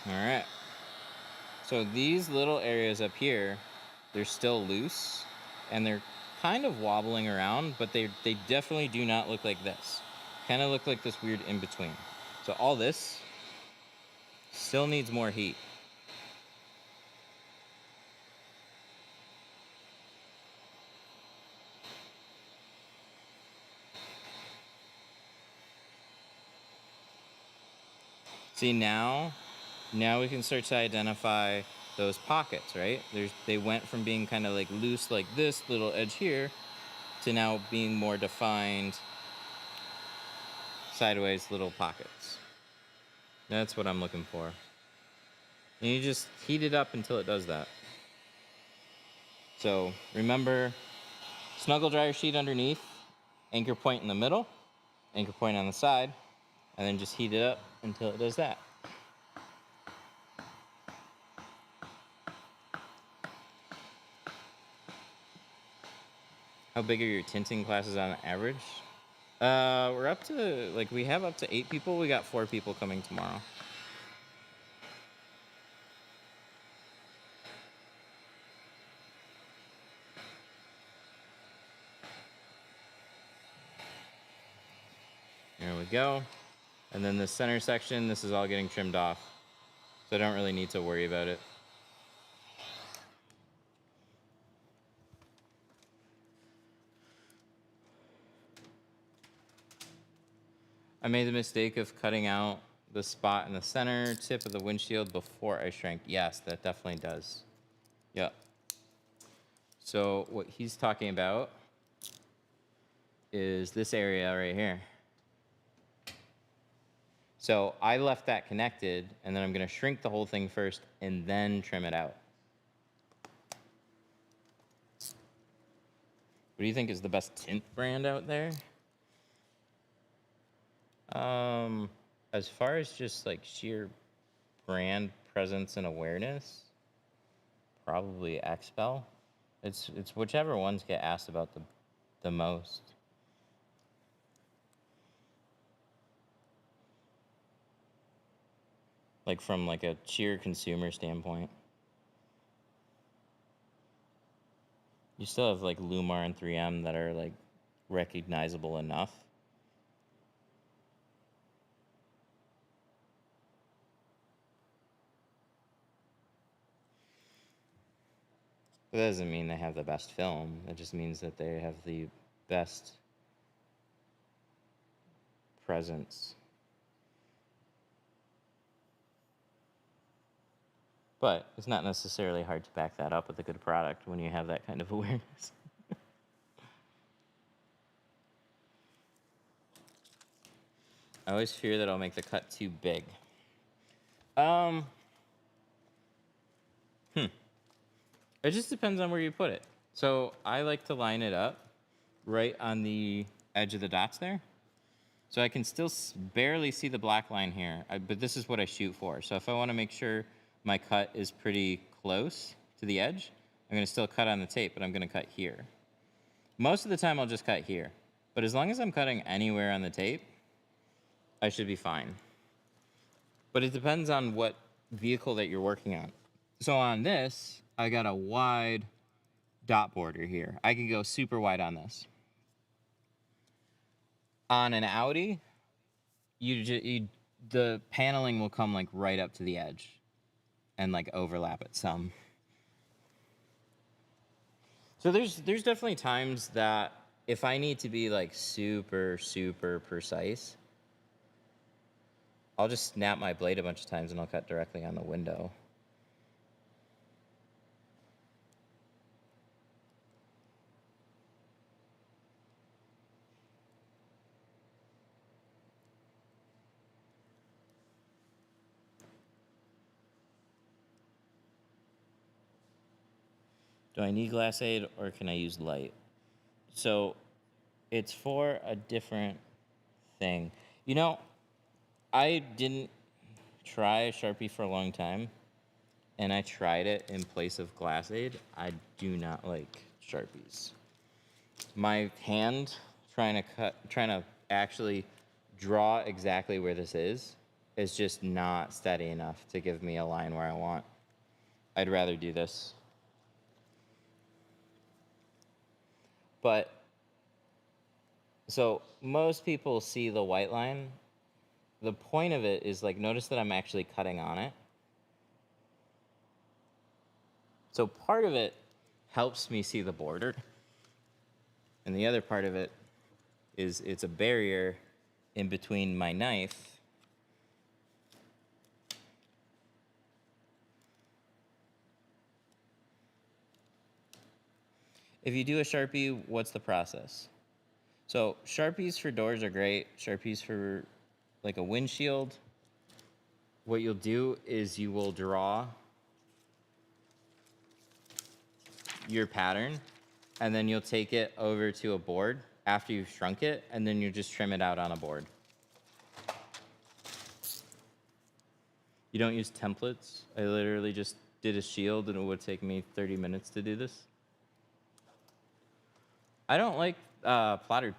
All right. So these little areas up here, they're still loose and they're kind of wobbling around, but they definitely do not look like this. Kind of look like this weird in between. So all this still needs more heat. See now we can start to identify those pockets, right? They went from being kind of like loose like this little edge here to now being more defined sideways little pockets. That's what I'm looking for. And you just heat it up until it does that. So remember, snuggle dryer sheet underneath, anchor point in the middle, anchor point on the side, and then just heat it up until it does that. How big are your tinting classes on average? We're up to, like, we have up to 8 people. We got 4 people coming tomorrow. There we go. And then the center section, this is all getting trimmed off. So I don't really need to worry about it. I made the mistake of cutting out the spot in the center tip of the windshield before I shrank. Yes, that definitely does. Yep. So what he's talking about is this area right here. So I left that connected, and then I'm going to shrink the whole thing first and then trim it out. What do you think is the best tint brand out there? As far as just like sheer brand presence and awareness, probably XPEL. It's whichever ones get asked about the most. Like from like a sheer consumer standpoint. You still have like Lumar and 3M that are like recognizable enough. That doesn't mean they have the best film. It just means that they have the best presence. But it's not necessarily hard to back that up with a good product when you have that kind of awareness. I always fear that I'll make the cut too big. It just depends on where you put it. So I like to line it up right on the edge of the dots there. So I can still barely see the black line here, but this is what I shoot for. So if I want to make sure my cut is pretty close to the edge, I'm going to still cut on the tape, but I'm going to cut here. Most of the time I'll just cut here. But as long as I'm cutting anywhere on the tape, I should be fine. But it depends on what vehicle that you're working on. So on this, I got a wide dot border here. I can go super wide on this. On an Audi, the paneling will come like right up to the edge and like overlap it some. So there's definitely times that if I need to be like super precise, I'll just snap my blade a bunch of times and I'll cut directly on the window. Do I need glass aid or can I use light? So it's for a different thing. You know, I didn't try Sharpie for a long time, and I tried it in place of glass aid. I do not like Sharpies. My hand trying to actually draw exactly where this is just not steady enough to give me a line where I want. I'd rather do this. But, so most people see the white line. The point of it is, like, notice that I'm actually cutting on it. So part of it helps me see the border. And the other part of it is it's a barrier in between my knife If you do a Sharpie, what's the process? So Sharpies for doors are great. Sharpies for like a windshield. What you'll do is you will draw your pattern and then you'll take it over to a board after you've shrunk it and then you just trim it out on a board. You don't use templates. I literally just did a shield and it would take me 30 minutes to do this. I don't like platter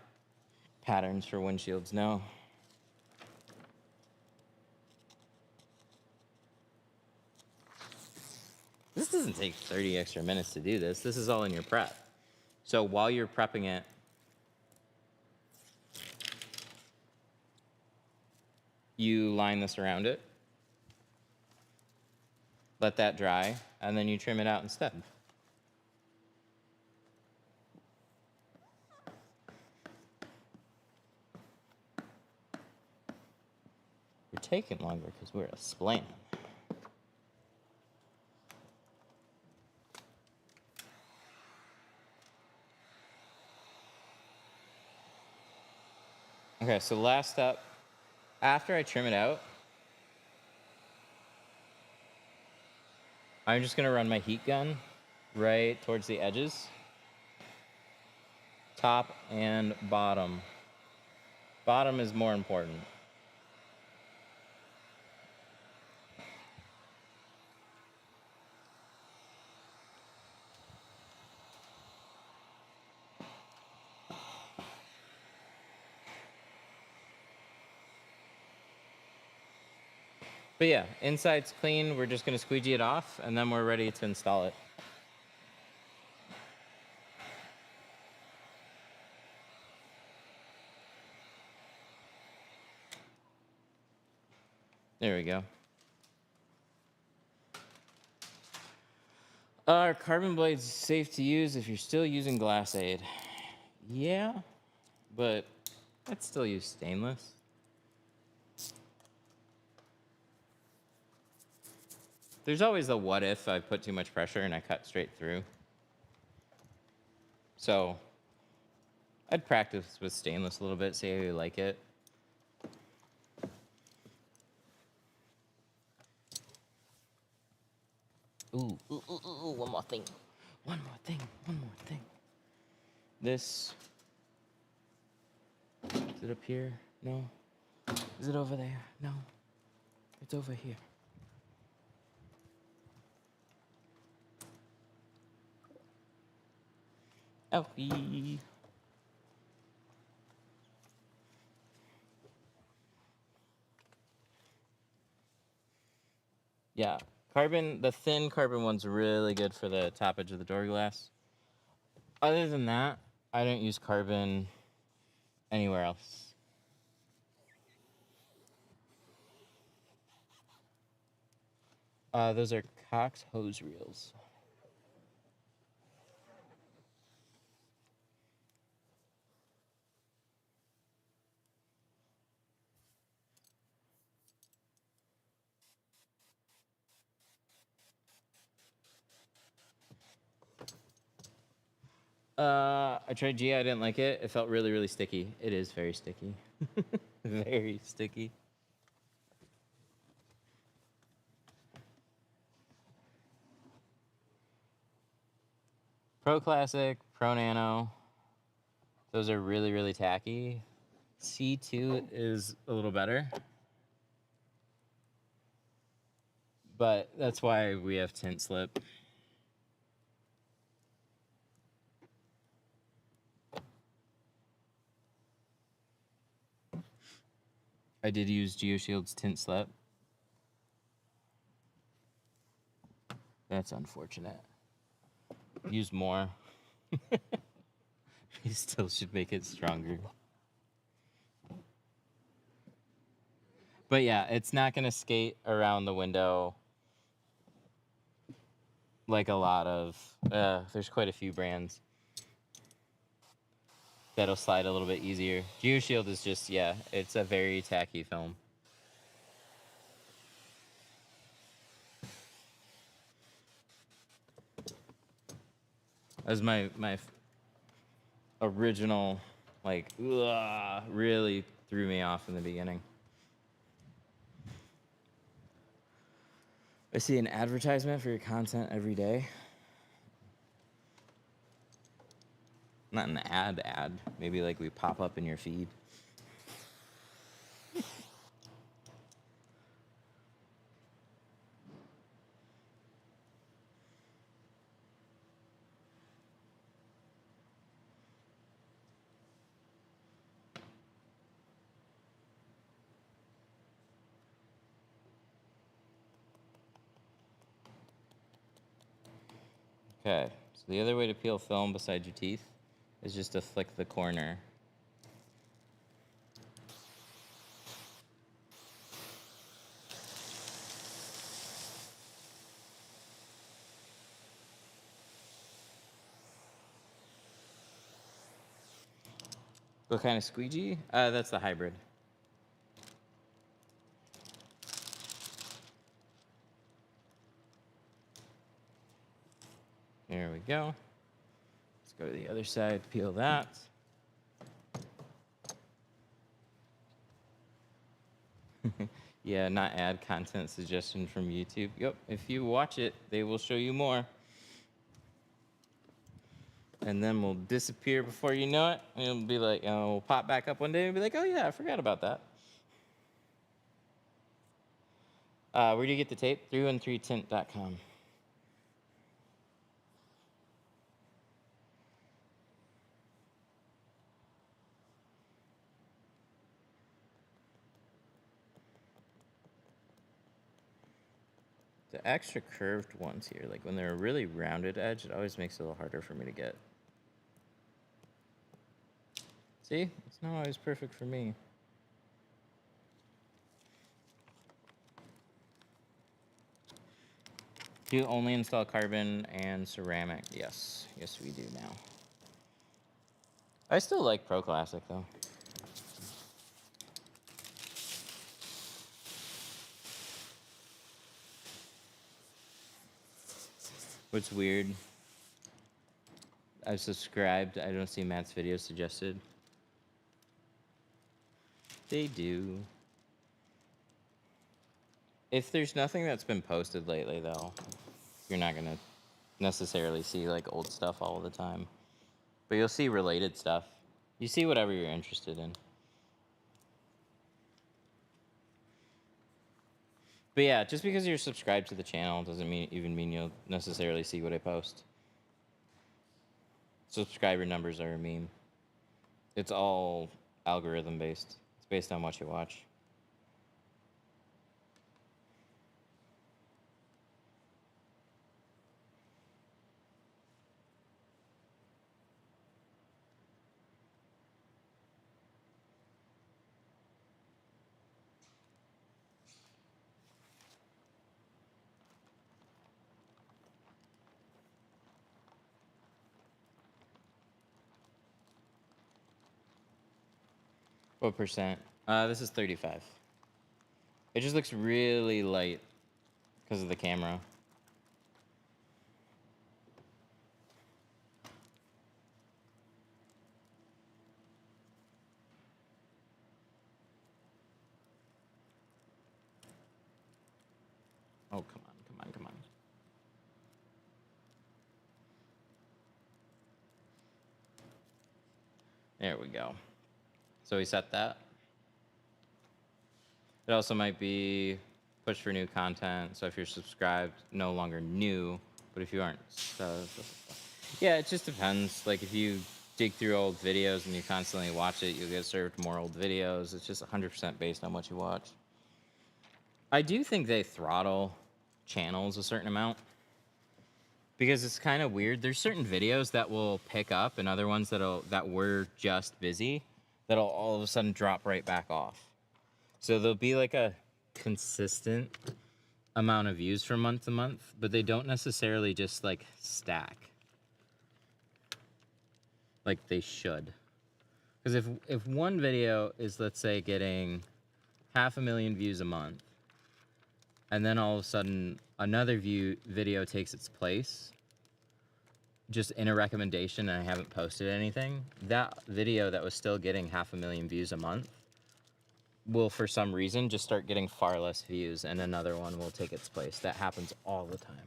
patterns for windshields, no. This doesn't take 30 extra minutes to do this. This is all in your prep. So while you're prepping it, you line this around it, let that dry, and then you trim it out instead. We're taking longer because we're explaining. Okay, so last step, after I trim it out, I'm just gonna run my heat gun right towards the edges, top and bottom. Bottom is more important. But yeah, inside's clean. We're just gonna squeegee it off and then we're ready to install it. There we go. Are carbon blades safe to use if you're still using glass aid? Yeah, but I'd still use stainless. There's always the what if I put too much pressure and I cut straight through. So I'd practice with stainless a little bit, see how you like it. Ooh, one more thing. One more thing. This, is it up here? No. Is it over there? No. It's over here. Oh, yeah, carbon, the thin carbon one's really good for the top edge of the door glass. Other than that, I don't use carbon anywhere else. Those are Cox hose reels. I tried Gia, I didn't like it. It felt really, really sticky. It is very sticky. Very sticky. Pro Classic, Pro Nano. Those are really, really tacky. C2 is a little better. But that's why we have tint slip. I did use GeoShield's tint slip. That's unfortunate. Use more. You still should make it stronger. But yeah, it's not going to skate around the window like a lot of, there's quite a few brands that'll slide a little bit easier. GeoShield is just, yeah, it's a very tacky film. That was my original, like, really threw me off in the beginning. I see an advertisement for your content every day. Not an ad. Maybe like we pop up in your feed. Okay, so the other way to peel film besides your teeth is just to flick the corner. What kind of squeegee? That's the hybrid. There we go. Let's go to the other side, peel that. Yeah, not ad content suggestion from YouTube. Yep, if you watch it, they will show you more. And then we'll disappear before you know it. And it'll be like, we'll pop back up one day and be like, oh yeah, I forgot about that. Where do you get the tape? 313tint.com. The extra curved ones here, like when they're a really rounded edge, it always makes it a little harder for me to get. See? It's not always perfect for me. Do you only install carbon and ceramic? Yes. Yes, we do now. I still like Pro Classic, though. What's weird, I've subscribed. I don't see Matt's videos suggested. They do. If there's nothing that's been posted lately, though, you're not going to necessarily see, like, old stuff all the time. But you'll see related stuff. You see whatever you're interested in. But yeah, just because you're subscribed to the channel doesn't even mean you'll necessarily see what I post. Subscriber numbers are a meme. It's all algorithm based. It's based on what you watch. What percent? This is 35. It just looks really light because of the camera. Oh, come on, come on, come on. There we go. So we set that. It also might be push for new content. So if you're subscribed, no longer new. But if you aren't, yeah, it just depends. Like if you dig through old videos and you constantly watch it, you'll get served more old videos. It's just 100% based on what you watch. I do think they throttle channels a certain amount because it's kind of weird. There's certain videos that will pick up and other ones that were just busy that'll all of a sudden drop right back off. So there'll be like a consistent amount of views from month to month, but they don't necessarily just like stack like they should. Because if one video is, let's say, getting 500,000 views a month, and then all of a sudden another video takes its place, just in a recommendation, and I haven't posted anything, that video that was still getting 500,000 views a month will, for some reason, just start getting far less views, and another one will take its place. That happens all the time.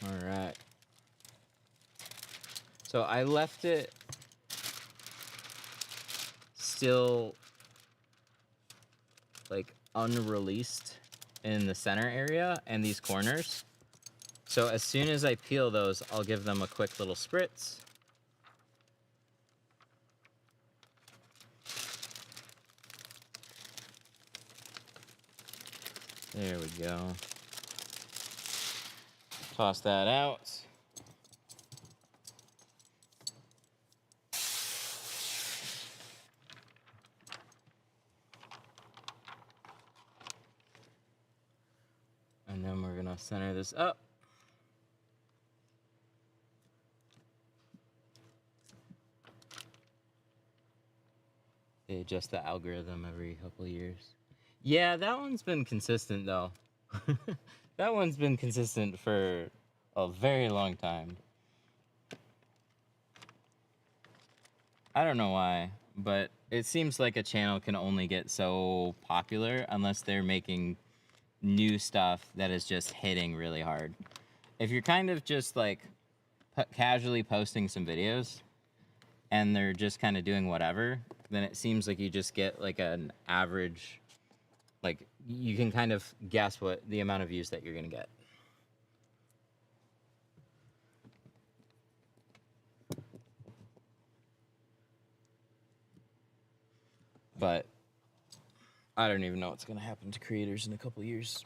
All right. So I left it still like unreleased in the center area and these corners. So as soon as I peel those, I'll give them a quick little spritz. There we go. Toss that out. And then we're gonna center this up. They adjust the algorithm every couple of years. Yeah, that one's been consistent though. That one's been consistent for a very long time. I don't know why, but it seems like a channel can only get so popular unless they're making new stuff that is just hitting really hard. If you're kind of just like casually posting some videos and they're just kind of doing whatever, then it seems like you just get like an average, like you can kind of guess what the amount of views that you're gonna get. But I don't even know what's gonna happen to creators in a couple years.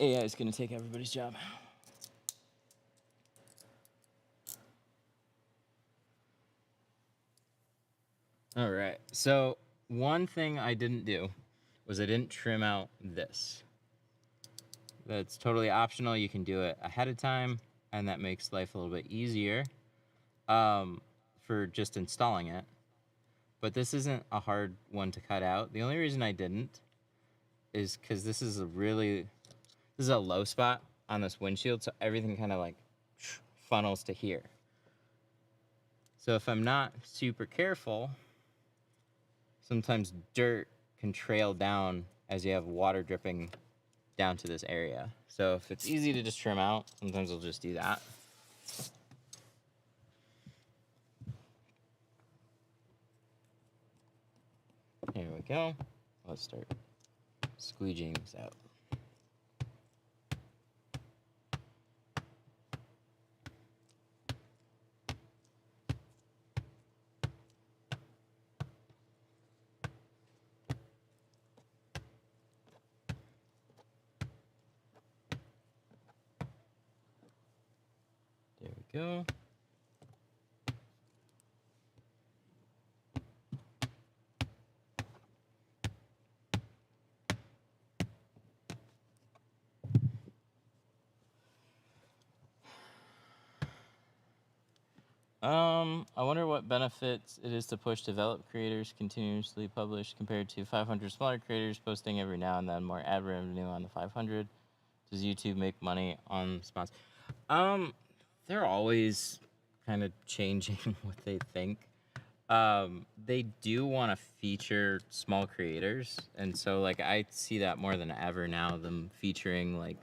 AI is gonna take everybody's job. All right, so one thing I didn't do was I didn't trim out this. That's totally optional. You can do it ahead of time, and that makes life a little bit easier for just installing it. But this isn't a hard one to cut out. The only reason I didn't is because this is a low spot on this windshield, so everything kind of like funnels to here. So if I'm not super careful, sometimes dirt can trail down as you have water dripping down to this area. So if it's easy to just trim out, sometimes I'll just do that. Here we go. Let's start squeegeeing this out. There we go. I wonder what benefits it is to push developed creators continuously publish compared to 500 smaller creators posting every now and then, more ad revenue on the 500. Does YouTube make money on spawns? They're always kind of changing what they think. They do want to feature small creators, and so like I see that more than ever now, them featuring like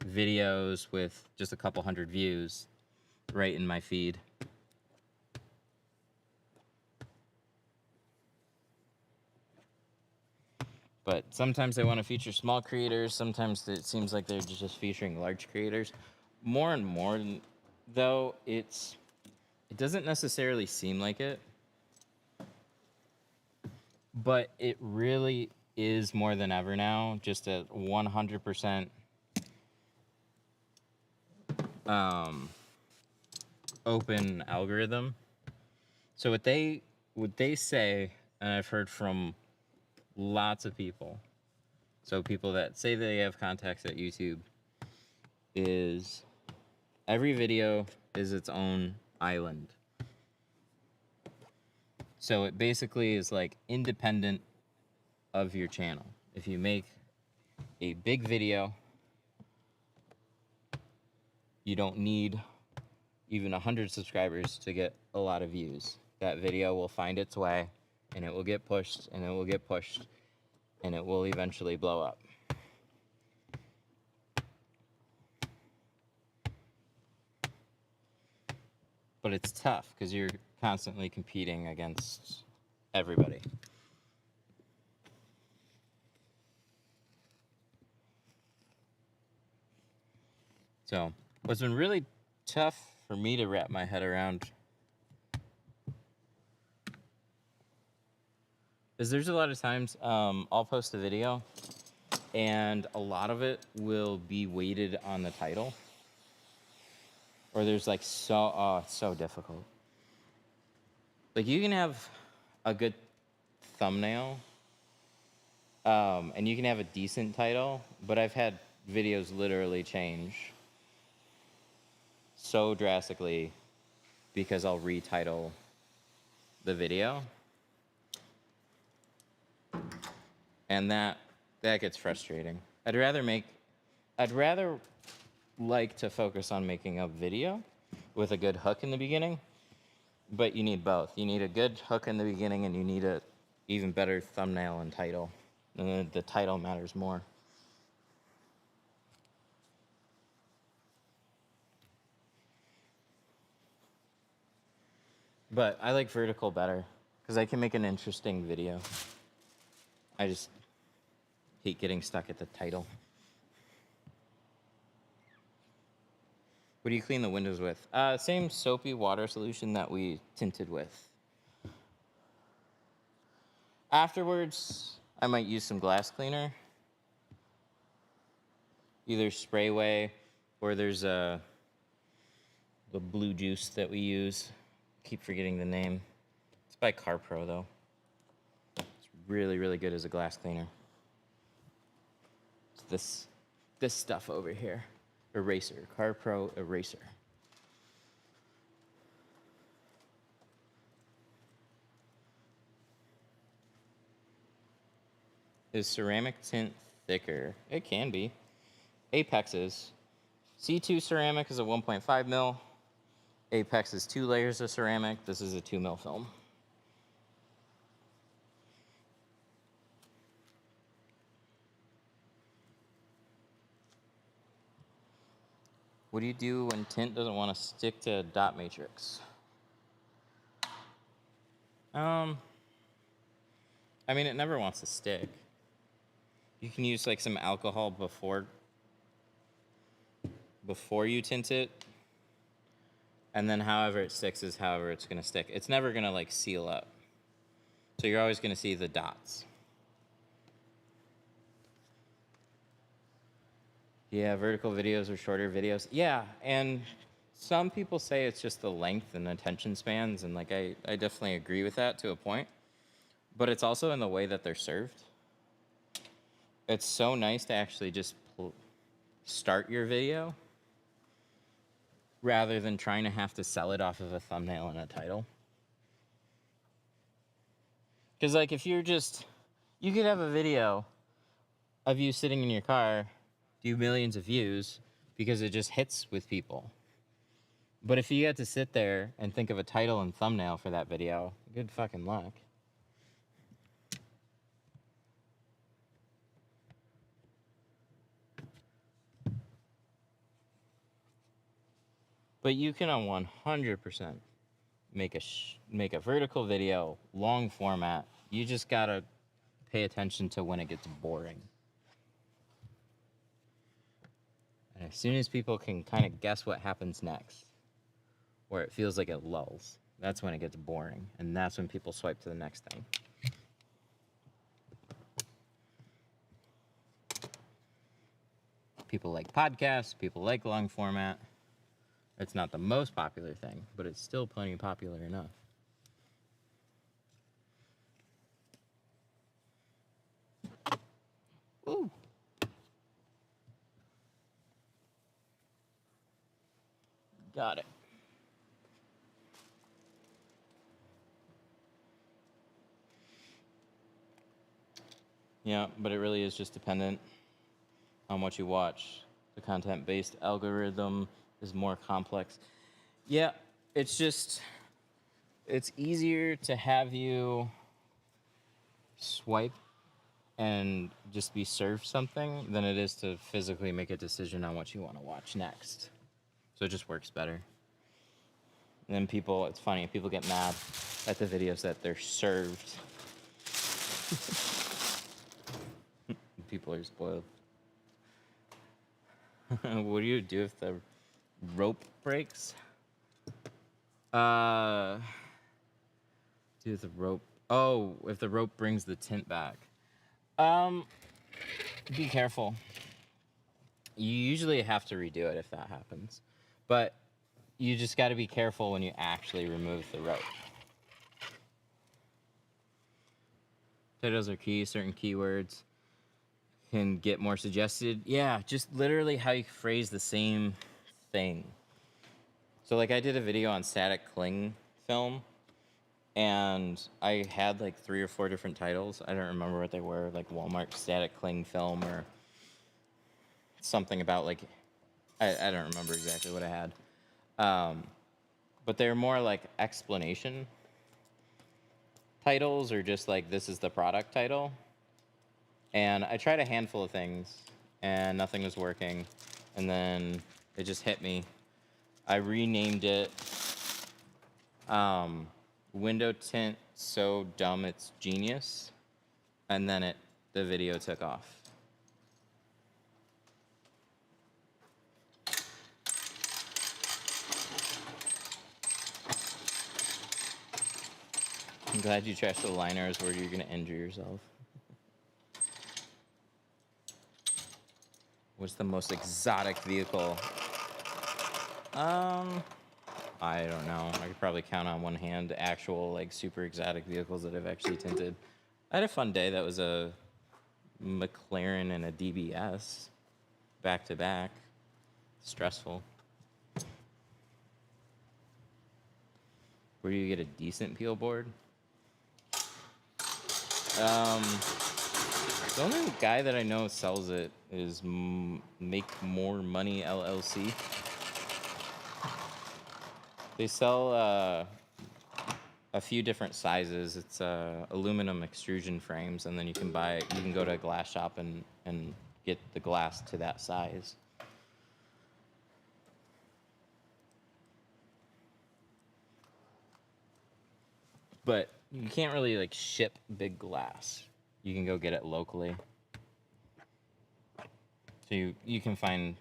videos with just a couple hundred views right in my feed. But sometimes they want to feature small creators. Sometimes it seems like they're just featuring large creators. More and more, though, it doesn't necessarily seem like it. But it really is more than ever now. Just a 100% open algorithm. So what they say, and I've heard from lots of people, so people that say they have contacts at YouTube, is every video is its own island. So it basically is like independent of your channel. If you make a big video, you don't need even 100 subscribers to get a lot of views. That video will find its way, and it will get pushed, and it will get pushed, and it will eventually blow up. but it's tough because you're constantly competing against everybody. So, what's been really tough for me to wrap my head around is there's a lot of times I'll post a video and a lot of it will be weighted on the title. Or there's like it's so difficult. Like you can have a good thumbnail and you can have a decent title, but I've had videos literally change so drastically because I'll retitle the video. And that gets frustrating. I'd rather like to focus on making a video with a good hook in the beginning, but you need both. You need a good hook in the beginning and you need a even better thumbnail and title. And the title matters more. But I like vertical better because I can make an interesting video. I just hate getting stuck at the title. What do you clean the windows with? Same soapy water solution that we tinted with. Afterwards, I might use some glass cleaner. Either Sprayway or there's the blue juice that we use. Keep forgetting the name. It's by CarPro though. It's really, really good as a glass cleaner. It's this stuff over here. Eraser, CarPro eraser. Is ceramic tint thicker? It can be. Apex is. C2 ceramic is a 1.5 mil. Apex is 2 layers of ceramic. This is a 2 mil film. What do you do when tint doesn't want to stick to a dot matrix? I mean, it never wants to stick. You can use like some alcohol before you tint it, and then however it sticks is however it's gonna stick. It's never gonna like seal up. So you're always gonna see the dots. Yeah, vertical videos or shorter videos. Yeah, and some people say it's just the length and attention spans, and like I definitely agree with that to a point. But it's also in the way that they're served. It's so nice to actually just start your video rather than trying to have to sell it off of a thumbnail and a title. Because like if you're just, you could have a video of you sitting in your car, do millions of views because it just hits with people. But if you had to sit there and think of a title and thumbnail for that video, good fucking luck. But you can 100% make a vertical video, long format. You just gotta pay attention to when it gets boring. And as soon as people can kind of guess what happens next, where it feels like it lulls, that's when it gets boring. And that's when people swipe to the next thing. People like podcasts, people like long format. It's not the most popular thing, but it's still plenty popular enough. Ooh. Got it. Yeah, but it really is just dependent on what you watch. The content-based algorithm is more complex. Yeah, it's easier to have you swipe and just be served something than it is to physically make a decision on what you want to watch next. So it just works better. And then people, it's funny, people get mad at the videos that they're served. People are spoiled. What do you do if the rope breaks? Do if the rope. Oh, if the rope brings the tint back. Be careful. You usually have to redo it if that happens, but you just got to be careful when you actually remove the rope. Titles are key. Certain keywords can get more suggested. Yeah, just literally how you phrase the same thing. So like I did a video on static cling film, and I had like 3 or 4 different titles. I don't remember what they were, like Walmart static cling film or something about like, I don't remember exactly what I had. But they're more like explanation titles, or just like this is the product title. And I tried a handful of things and nothing was working. And then it just hit me. I renamed it Window Tint So Dumb It's Genius. And then the video took off. I'm glad you trashed the liners where you're gonna injure yourself. What's the most exotic vehicle? I don't know. I could probably count on one hand actual like super exotic vehicles that I've actually tinted. I had a fun day. That was a McLaren and a DBS back to back. Stressful. Where do you get a decent peel board? The only guy that I know sells it is Make More Money LLC. They sell a few different sizes. It's aluminum extrusion frames, and then you can buy. You can go to a glass shop and get the glass to that size. But you can't really like ship big glass. You can go get it locally. So you can find,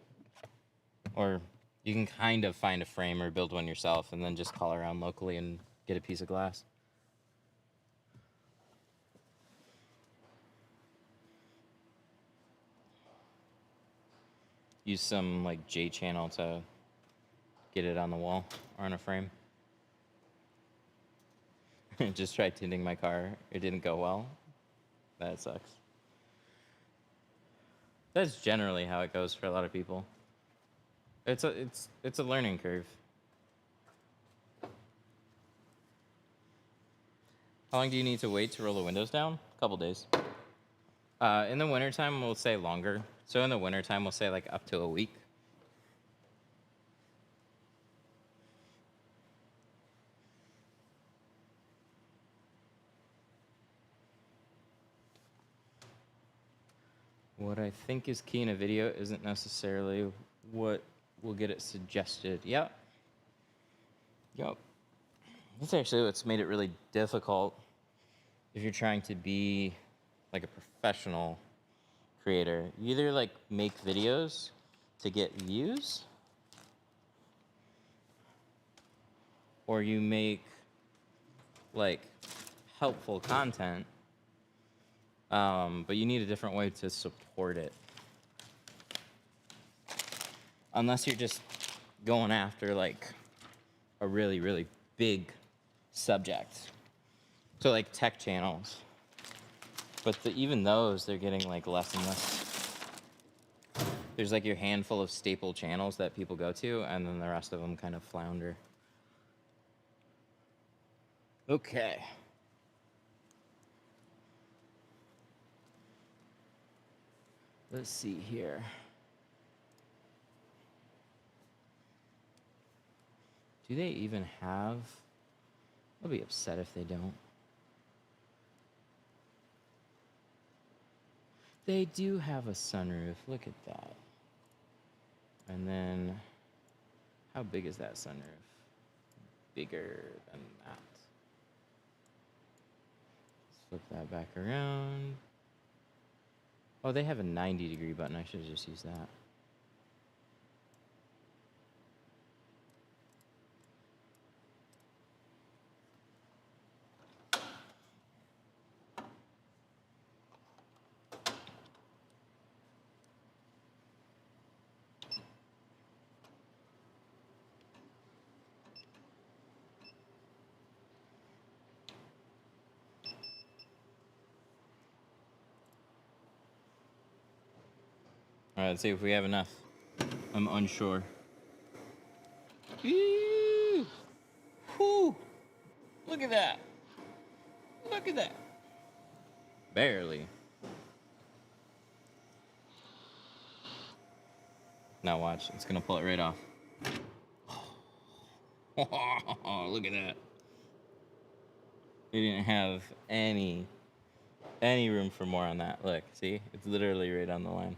or you can kind of find a frame or build one yourself and then just call around locally and get a piece of glass. Use some like J channel to get it on the wall or on a frame. Just tried tinting my car. It didn't go well. That sucks. That's generally how it goes for a lot of people. It's a learning curve. How long do you need to wait to roll the windows down? A couple days. In the wintertime, we'll say longer. So in the wintertime, we'll say like up to a week. What I think is key in a video isn't necessarily what will get it suggested. Yep. That's actually what's made it really difficult if you're trying to be like a professional creator. You either like make videos to get views, or you make like helpful content, but you need a different way to support it. Unless you're just going after like a really, really big subject. So like tech channels. But even those, they're getting like less and less. There's like your handful of staple channels that people go to, and then the rest of them kind of flounder. Okay. Let's see here. Do they even have? I'll be upset if they don't. They do have a sunroof. Look at that. And then, how big is that sunroof? bigger than that. Let's flip that back around. Oh, they have a 90-degree button. I should have just used that. All right, let's see if we have enough. I'm unsure. Eee! Whew! Look at that! Look at that! Barely. Now watch, it's gonna pull it right off. Look at that. We didn't have any room for more on that. Look, see? It's literally right on the line.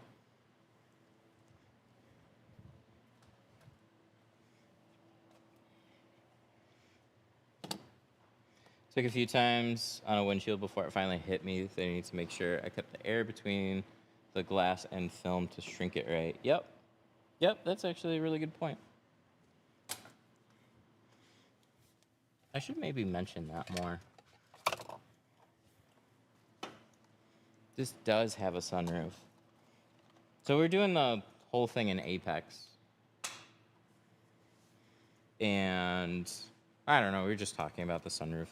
Took a few times on a windshield before it finally hit me. So I need to make sure I cut the air between the glass and film to shrink it right. Yep. Yep, that's actually a really good point. I should maybe mention that more. This does have a sunroof. So we're doing the whole thing in Apex. And I don't know, we were just talking about the sunroof.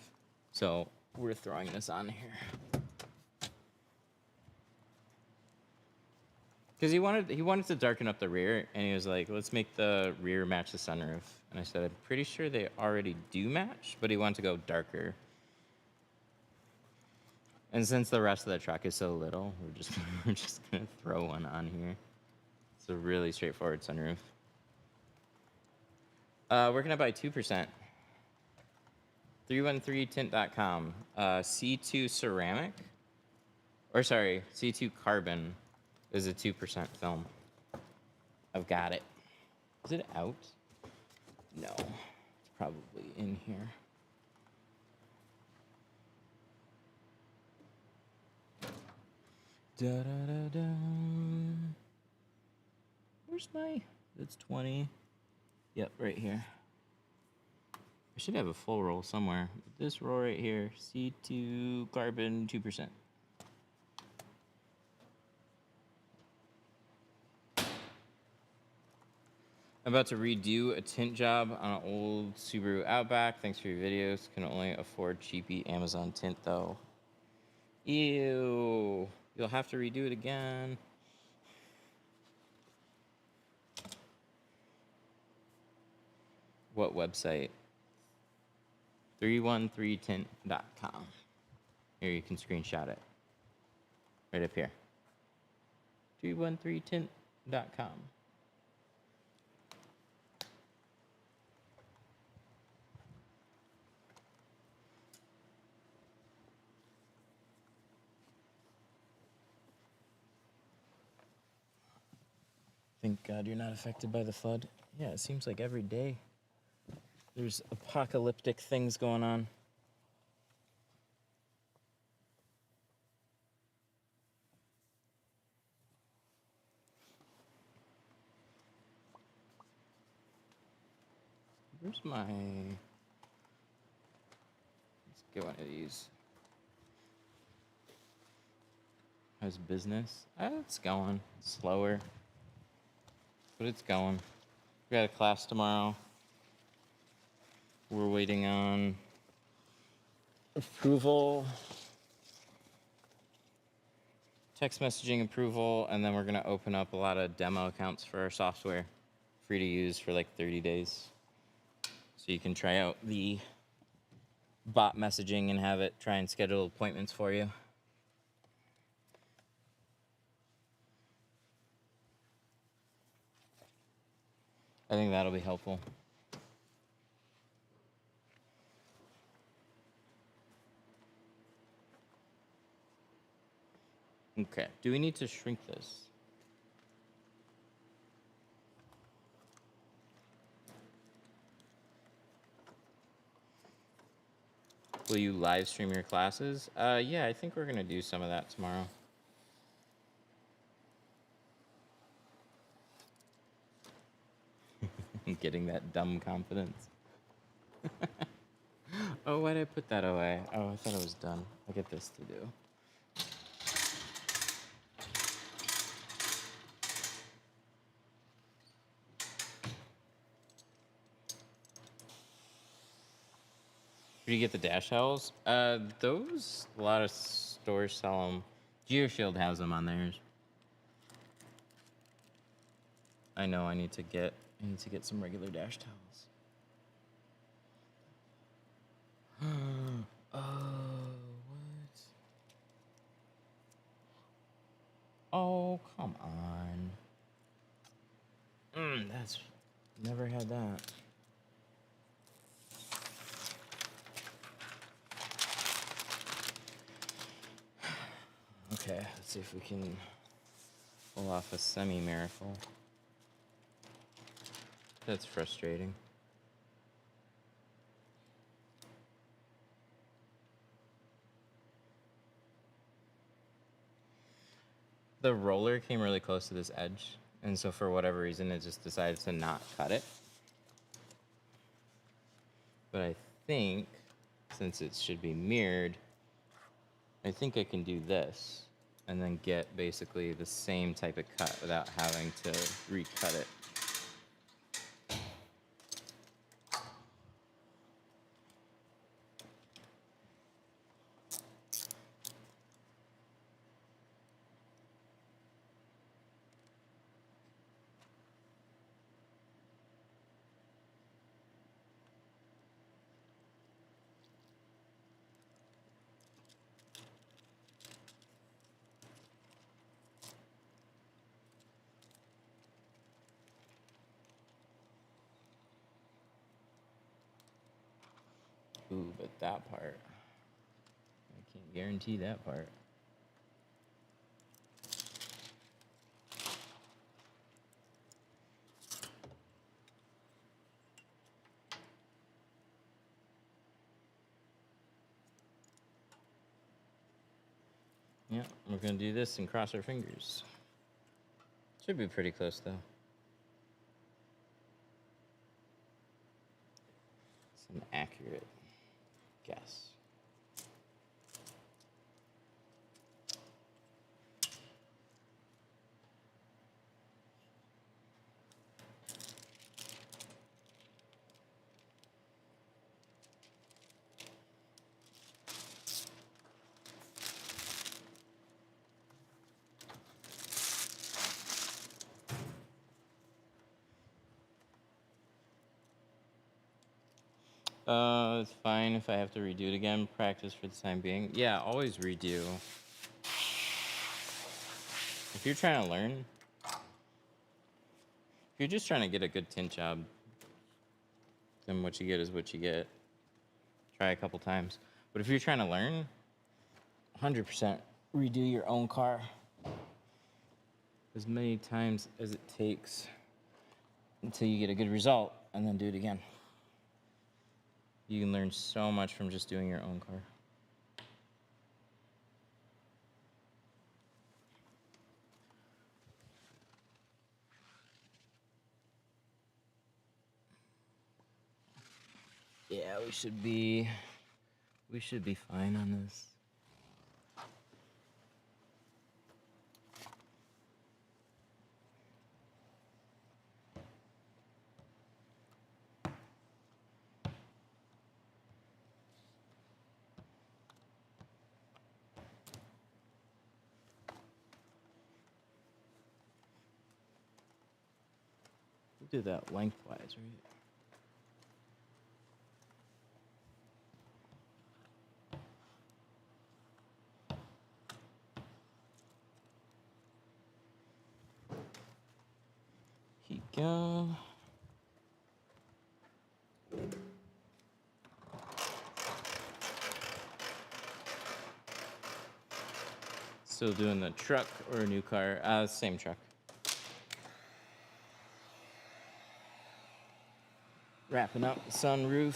So we're throwing this on here. Because he wanted to darken up the rear, and he was like, let's make the rear match the sunroof. And I said, I'm pretty sure they already do match, but he wanted to go darker. And since the rest of the truck is so little, we're just gonna throw one on here. It's a really straightforward sunroof. Where can I buy 2%? 313tint.com. C2 ceramic, or sorry, C2 carbon is a 2% film. I've got it. Is it out? No, it's probably in here. Da da da da. Where's my? It's 20. Yep, right here. I should have a full roll somewhere. This roll right here, C2 carbon 2%. I'm about to redo a tint job on an old Subaru Outback. Thanks for your videos. Can only afford cheapy Amazon tint though. Ew. You'll have to redo it again. What website? 313tint.com. Here, you can screenshot it. Right up here. 313tint.com. Thank God you're not affected by the flood. Yeah, it seems like every day there's apocalyptic things going on. Where's my... Let's get one of these. How's business? It's going. Slower. But it's going. We got a class tomorrow. We're waiting on approval, text messaging approval, and then we're going to open up a lot of demo accounts for our software, free to use for like 30 days. So you can try out the bot messaging and have it try and schedule appointments for you. I think that'll be helpful. Okay, do we need to shrink this? Will you live stream your classes? Yeah, I think we're gonna do some of that tomorrow. Getting that dumb confidence. Oh, why'd I put that away? Oh, I thought it was done. I get this to do. Where do you get the dash towels? Those, a lot of stores sell them. GeoShield has them on theirs. I know I need to get some regular dash towels. Oh, what? Oh, come on. That's never had that. Okay, let's see if we can pull off a semi-miracle. That's frustrating. The roller came really close to this edge, and so for whatever reason, it just decided to not cut it. But I think, since it should be mirrored, I think I can do this, and then get basically the same type of cut without having to recut it. Ooh, but that part, I can't guarantee that part. Yeah, we're gonna do this and cross our fingers. Should be pretty close though. It's an accurate guess. It's fine if I have to redo it again. Practice for the time being. Yeah, always redo. If you're trying to learn, if you're just trying to get a good tint job, then what you get is what you get. Try a couple times. But if you're trying to learn, 100% redo your own car as many times as it takes until you get a good result, and then do it again. You can learn so much from just doing your own car. Yeah, we should be fine on this. We'll do that lengthwise, right? Here you go. Still doing the truck or a new car? Same truck. Wrapping up the sunroof.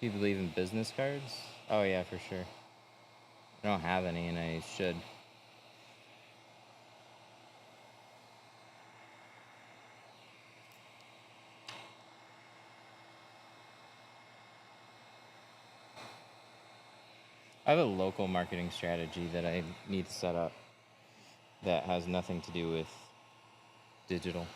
Do you believe in business cards? Oh yeah, for sure. I don't have any, and I should. I have a local marketing strategy that I need to set up that has nothing to do with digital.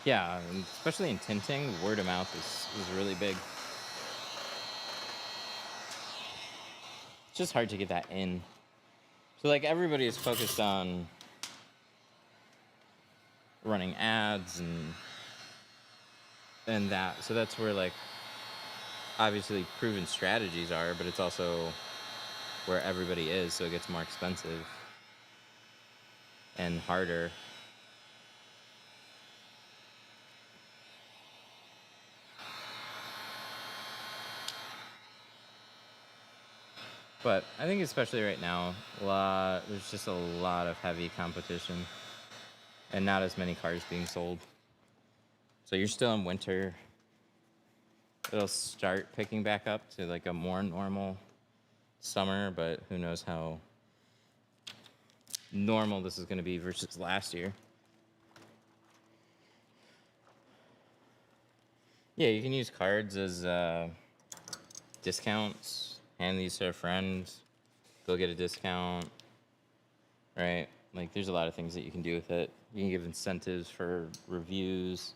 Yeah, and especially in tinting, word of mouth is really big. It's just hard to get that in. So like everybody is focused on running ads and that. So that's where like obviously proven strategies are, but it's also where everybody is, so it gets more expensive and harder. But I think especially right now, there's just a lot of heavy competition and not as many cars being sold. So you're still in winter. It'll start picking back up to like a more normal summer, but who knows how normal this is going to be versus last year. Yeah, you can use cards as discounts. Hand these to a friend. Go get a discount. Right? Like, there's a lot of things that you can do with it. You can give incentives for reviews.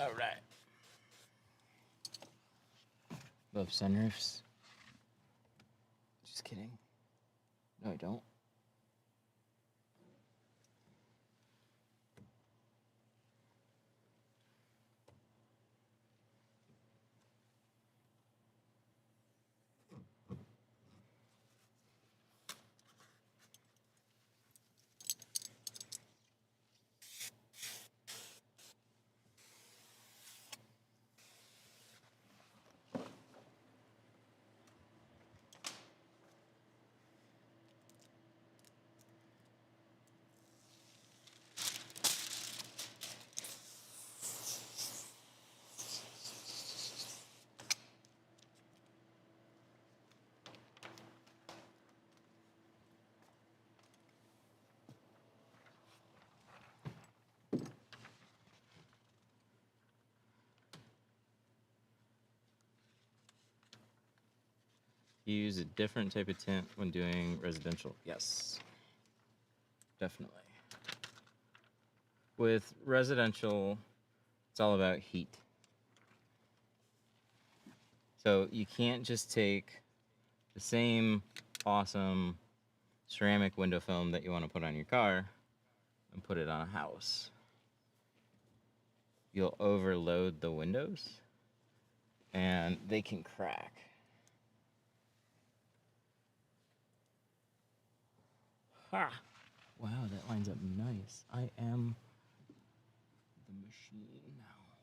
All right. Love sunroofs. Just kidding. No, I don't. You use a different type of tint when doing residential. Yes, definitely. With residential, it's all about heat. So you can't just take the same awesome ceramic window film that you want to put on your car and put it on a house. You'll overload the windows and they can crack. Ha! Wow, that lines up nice. I am the machine now.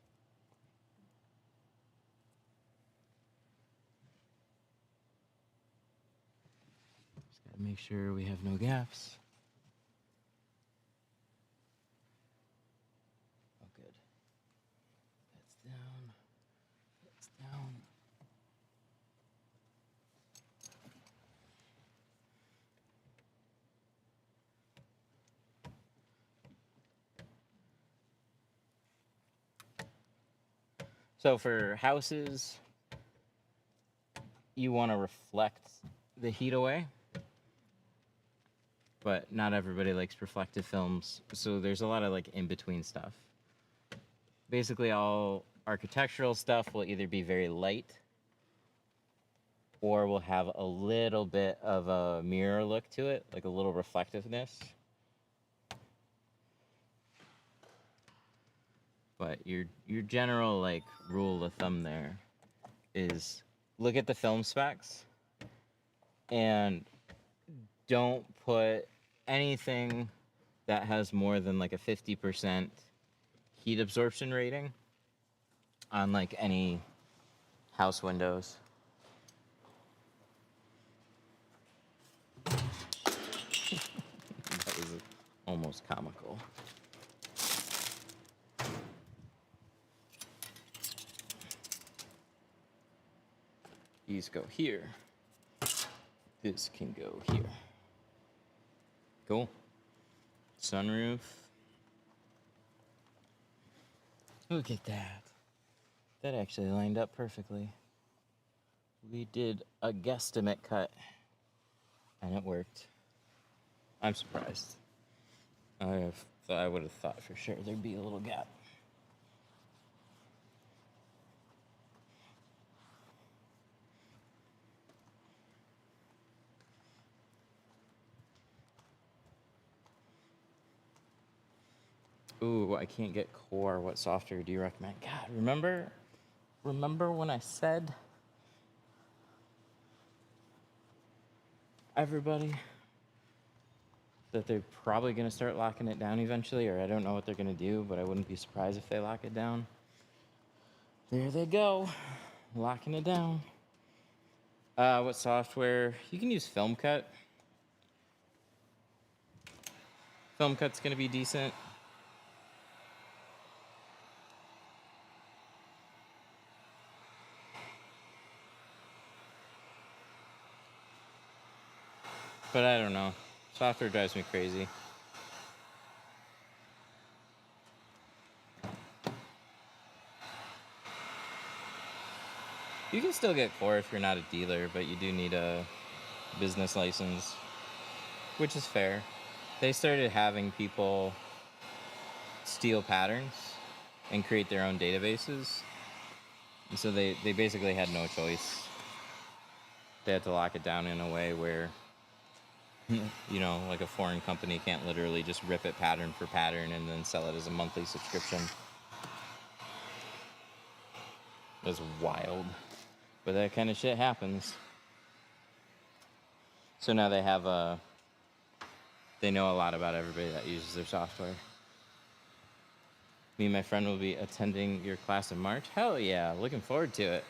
Just gotta make sure we have no gaps. Oh, good. That's down. That's down. So for houses, you want to reflect the heat away, but not everybody likes reflective films, so there's a lot of like in-between stuff. Basically, all architectural stuff will either be very light or will have a little bit of a mirror look to it, like a little reflectiveness. But your general like rule of thumb there is look at the film specs and don't put anything that has more than like a 50% heat absorption rating on like any house windows. That was almost comical. These go here. This can go here. Cool. Sunroof. Look at that. That actually lined up perfectly. We did a guesstimate cut, and it worked. I'm surprised. I would have thought for sure there'd be a little gap. Ooh, I can't get core. What software do you recommend? God, remember when I said everybody that they're probably going to start locking it down eventually, or I don't know what they're going to do, but I wouldn't be surprised if they lock it down. There they go, locking it down. What software? You can use Film Cut. Film Cut's going to be decent. But I don't know. Software drives me crazy. You can still get core if you're not a dealer, but you do need a business license, which is fair. They started having people steal patterns and create their own databases. And so they basically had no choice. They had to lock it down in a way where, you know, like a foreign company can't literally just rip it pattern for pattern and then sell it as a monthly subscription. That's wild. But that kind of shit happens. So now they have they know a lot about everybody that uses their software. Me and my friend will be attending your class in March. Hell yeah, looking forward to it.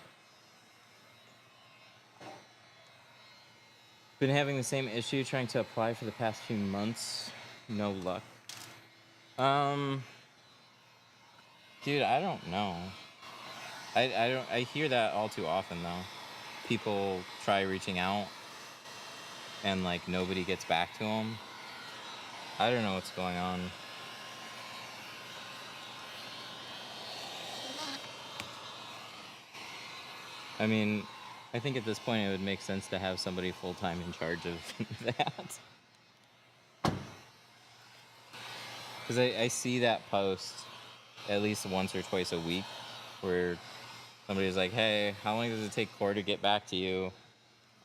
Been having the same issue trying to apply for the past few months. No luck. Dude, I don't know. I hear that all too often though. People try reaching out and like nobody gets back to them. I don't know what's going on. I mean, I think at this point it would make sense to have somebody full-time in charge of that. Because I see that post at least once or twice a week where somebody's like, hey, how long does it take Core to get back to you?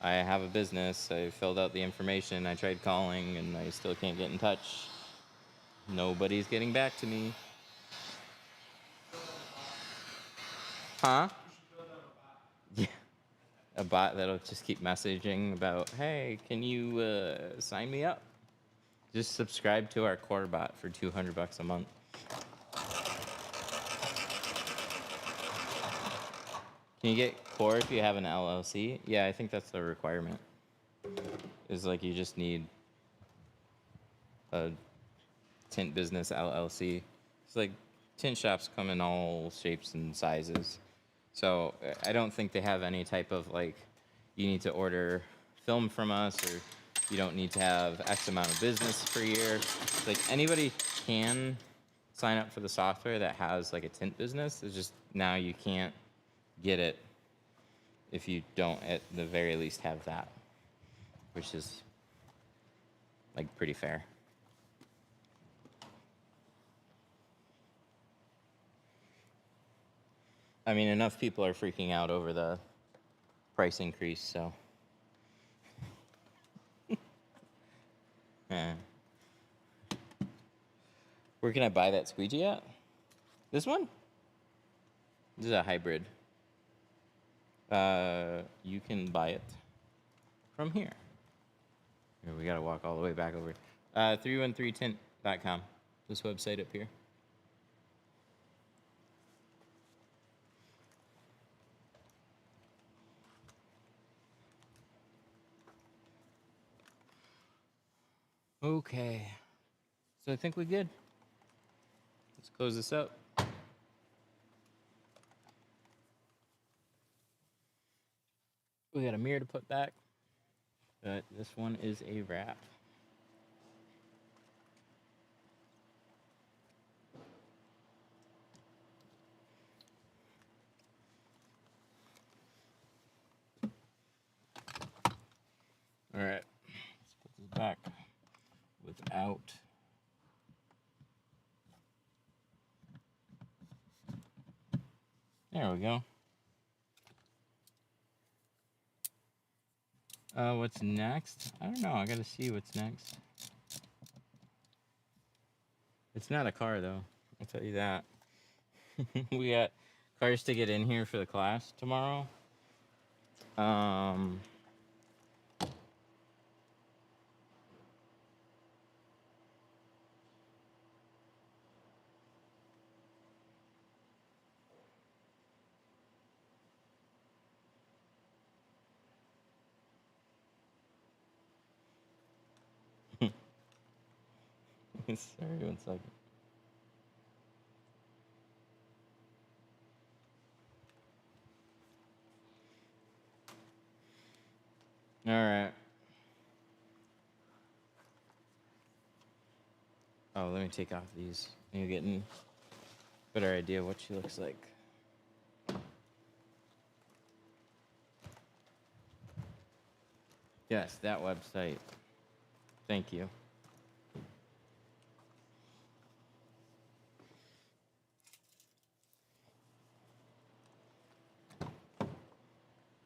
I have a business. I filled out the information. I tried calling and I still can't get in touch. Nobody's getting back to me. Huh? Yeah. A bot that'll just keep messaging about, hey, can you sign me up? Just subscribe to our Core bot for $200 a month. Can you get Core if you have an LLC? Yeah, I think that's the requirement. Is like you just need a tint business LLC. It's like tint shops come in all shapes and sizes. So I don't think they have any type of like, you need to order film from us or you don't need to have X amount of business per year. Like anybody can sign up for the software that has like a tint business. It's just now you can't get it if you don't at the very least have that, which is like pretty fair. I mean, enough people are freaking out over the price increase, so. Yeah. Where can I buy that squeegee at? This one? This is a hybrid. You can buy it from here. Here, we gotta walk all the way back over. 313tint.com. This website up here. Okay. So I think we're good. Let's close this up. We got a mirror to put back, but this one is a wrap. All right, let's put this back without. There we go. What's next? I don't know. I gotta see what's next. It's not a car, though. I'll tell you that. We got cars to get in here for the class tomorrow. Sorry, 1 second. All right. Oh, let me take off these. You're getting a better idea what she looks like. Yes, that website. Thank you.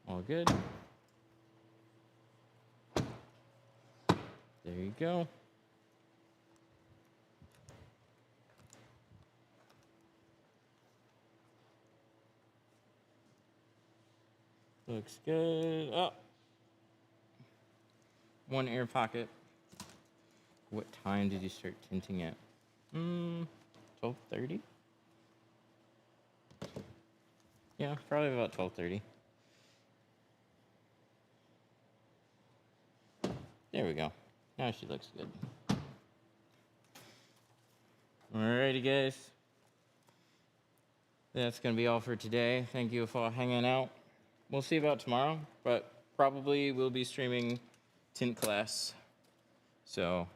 All good. There you go. Looks good. Oh. One air pocket. What time did you start tinting at? 12:30? Yeah, probably about 12:30. There we go. Now she looks good. Alrighty, guys. That's going to be all for today. Thank you for hanging out. We'll see about tomorrow, but probably we'll be streaming tint class. So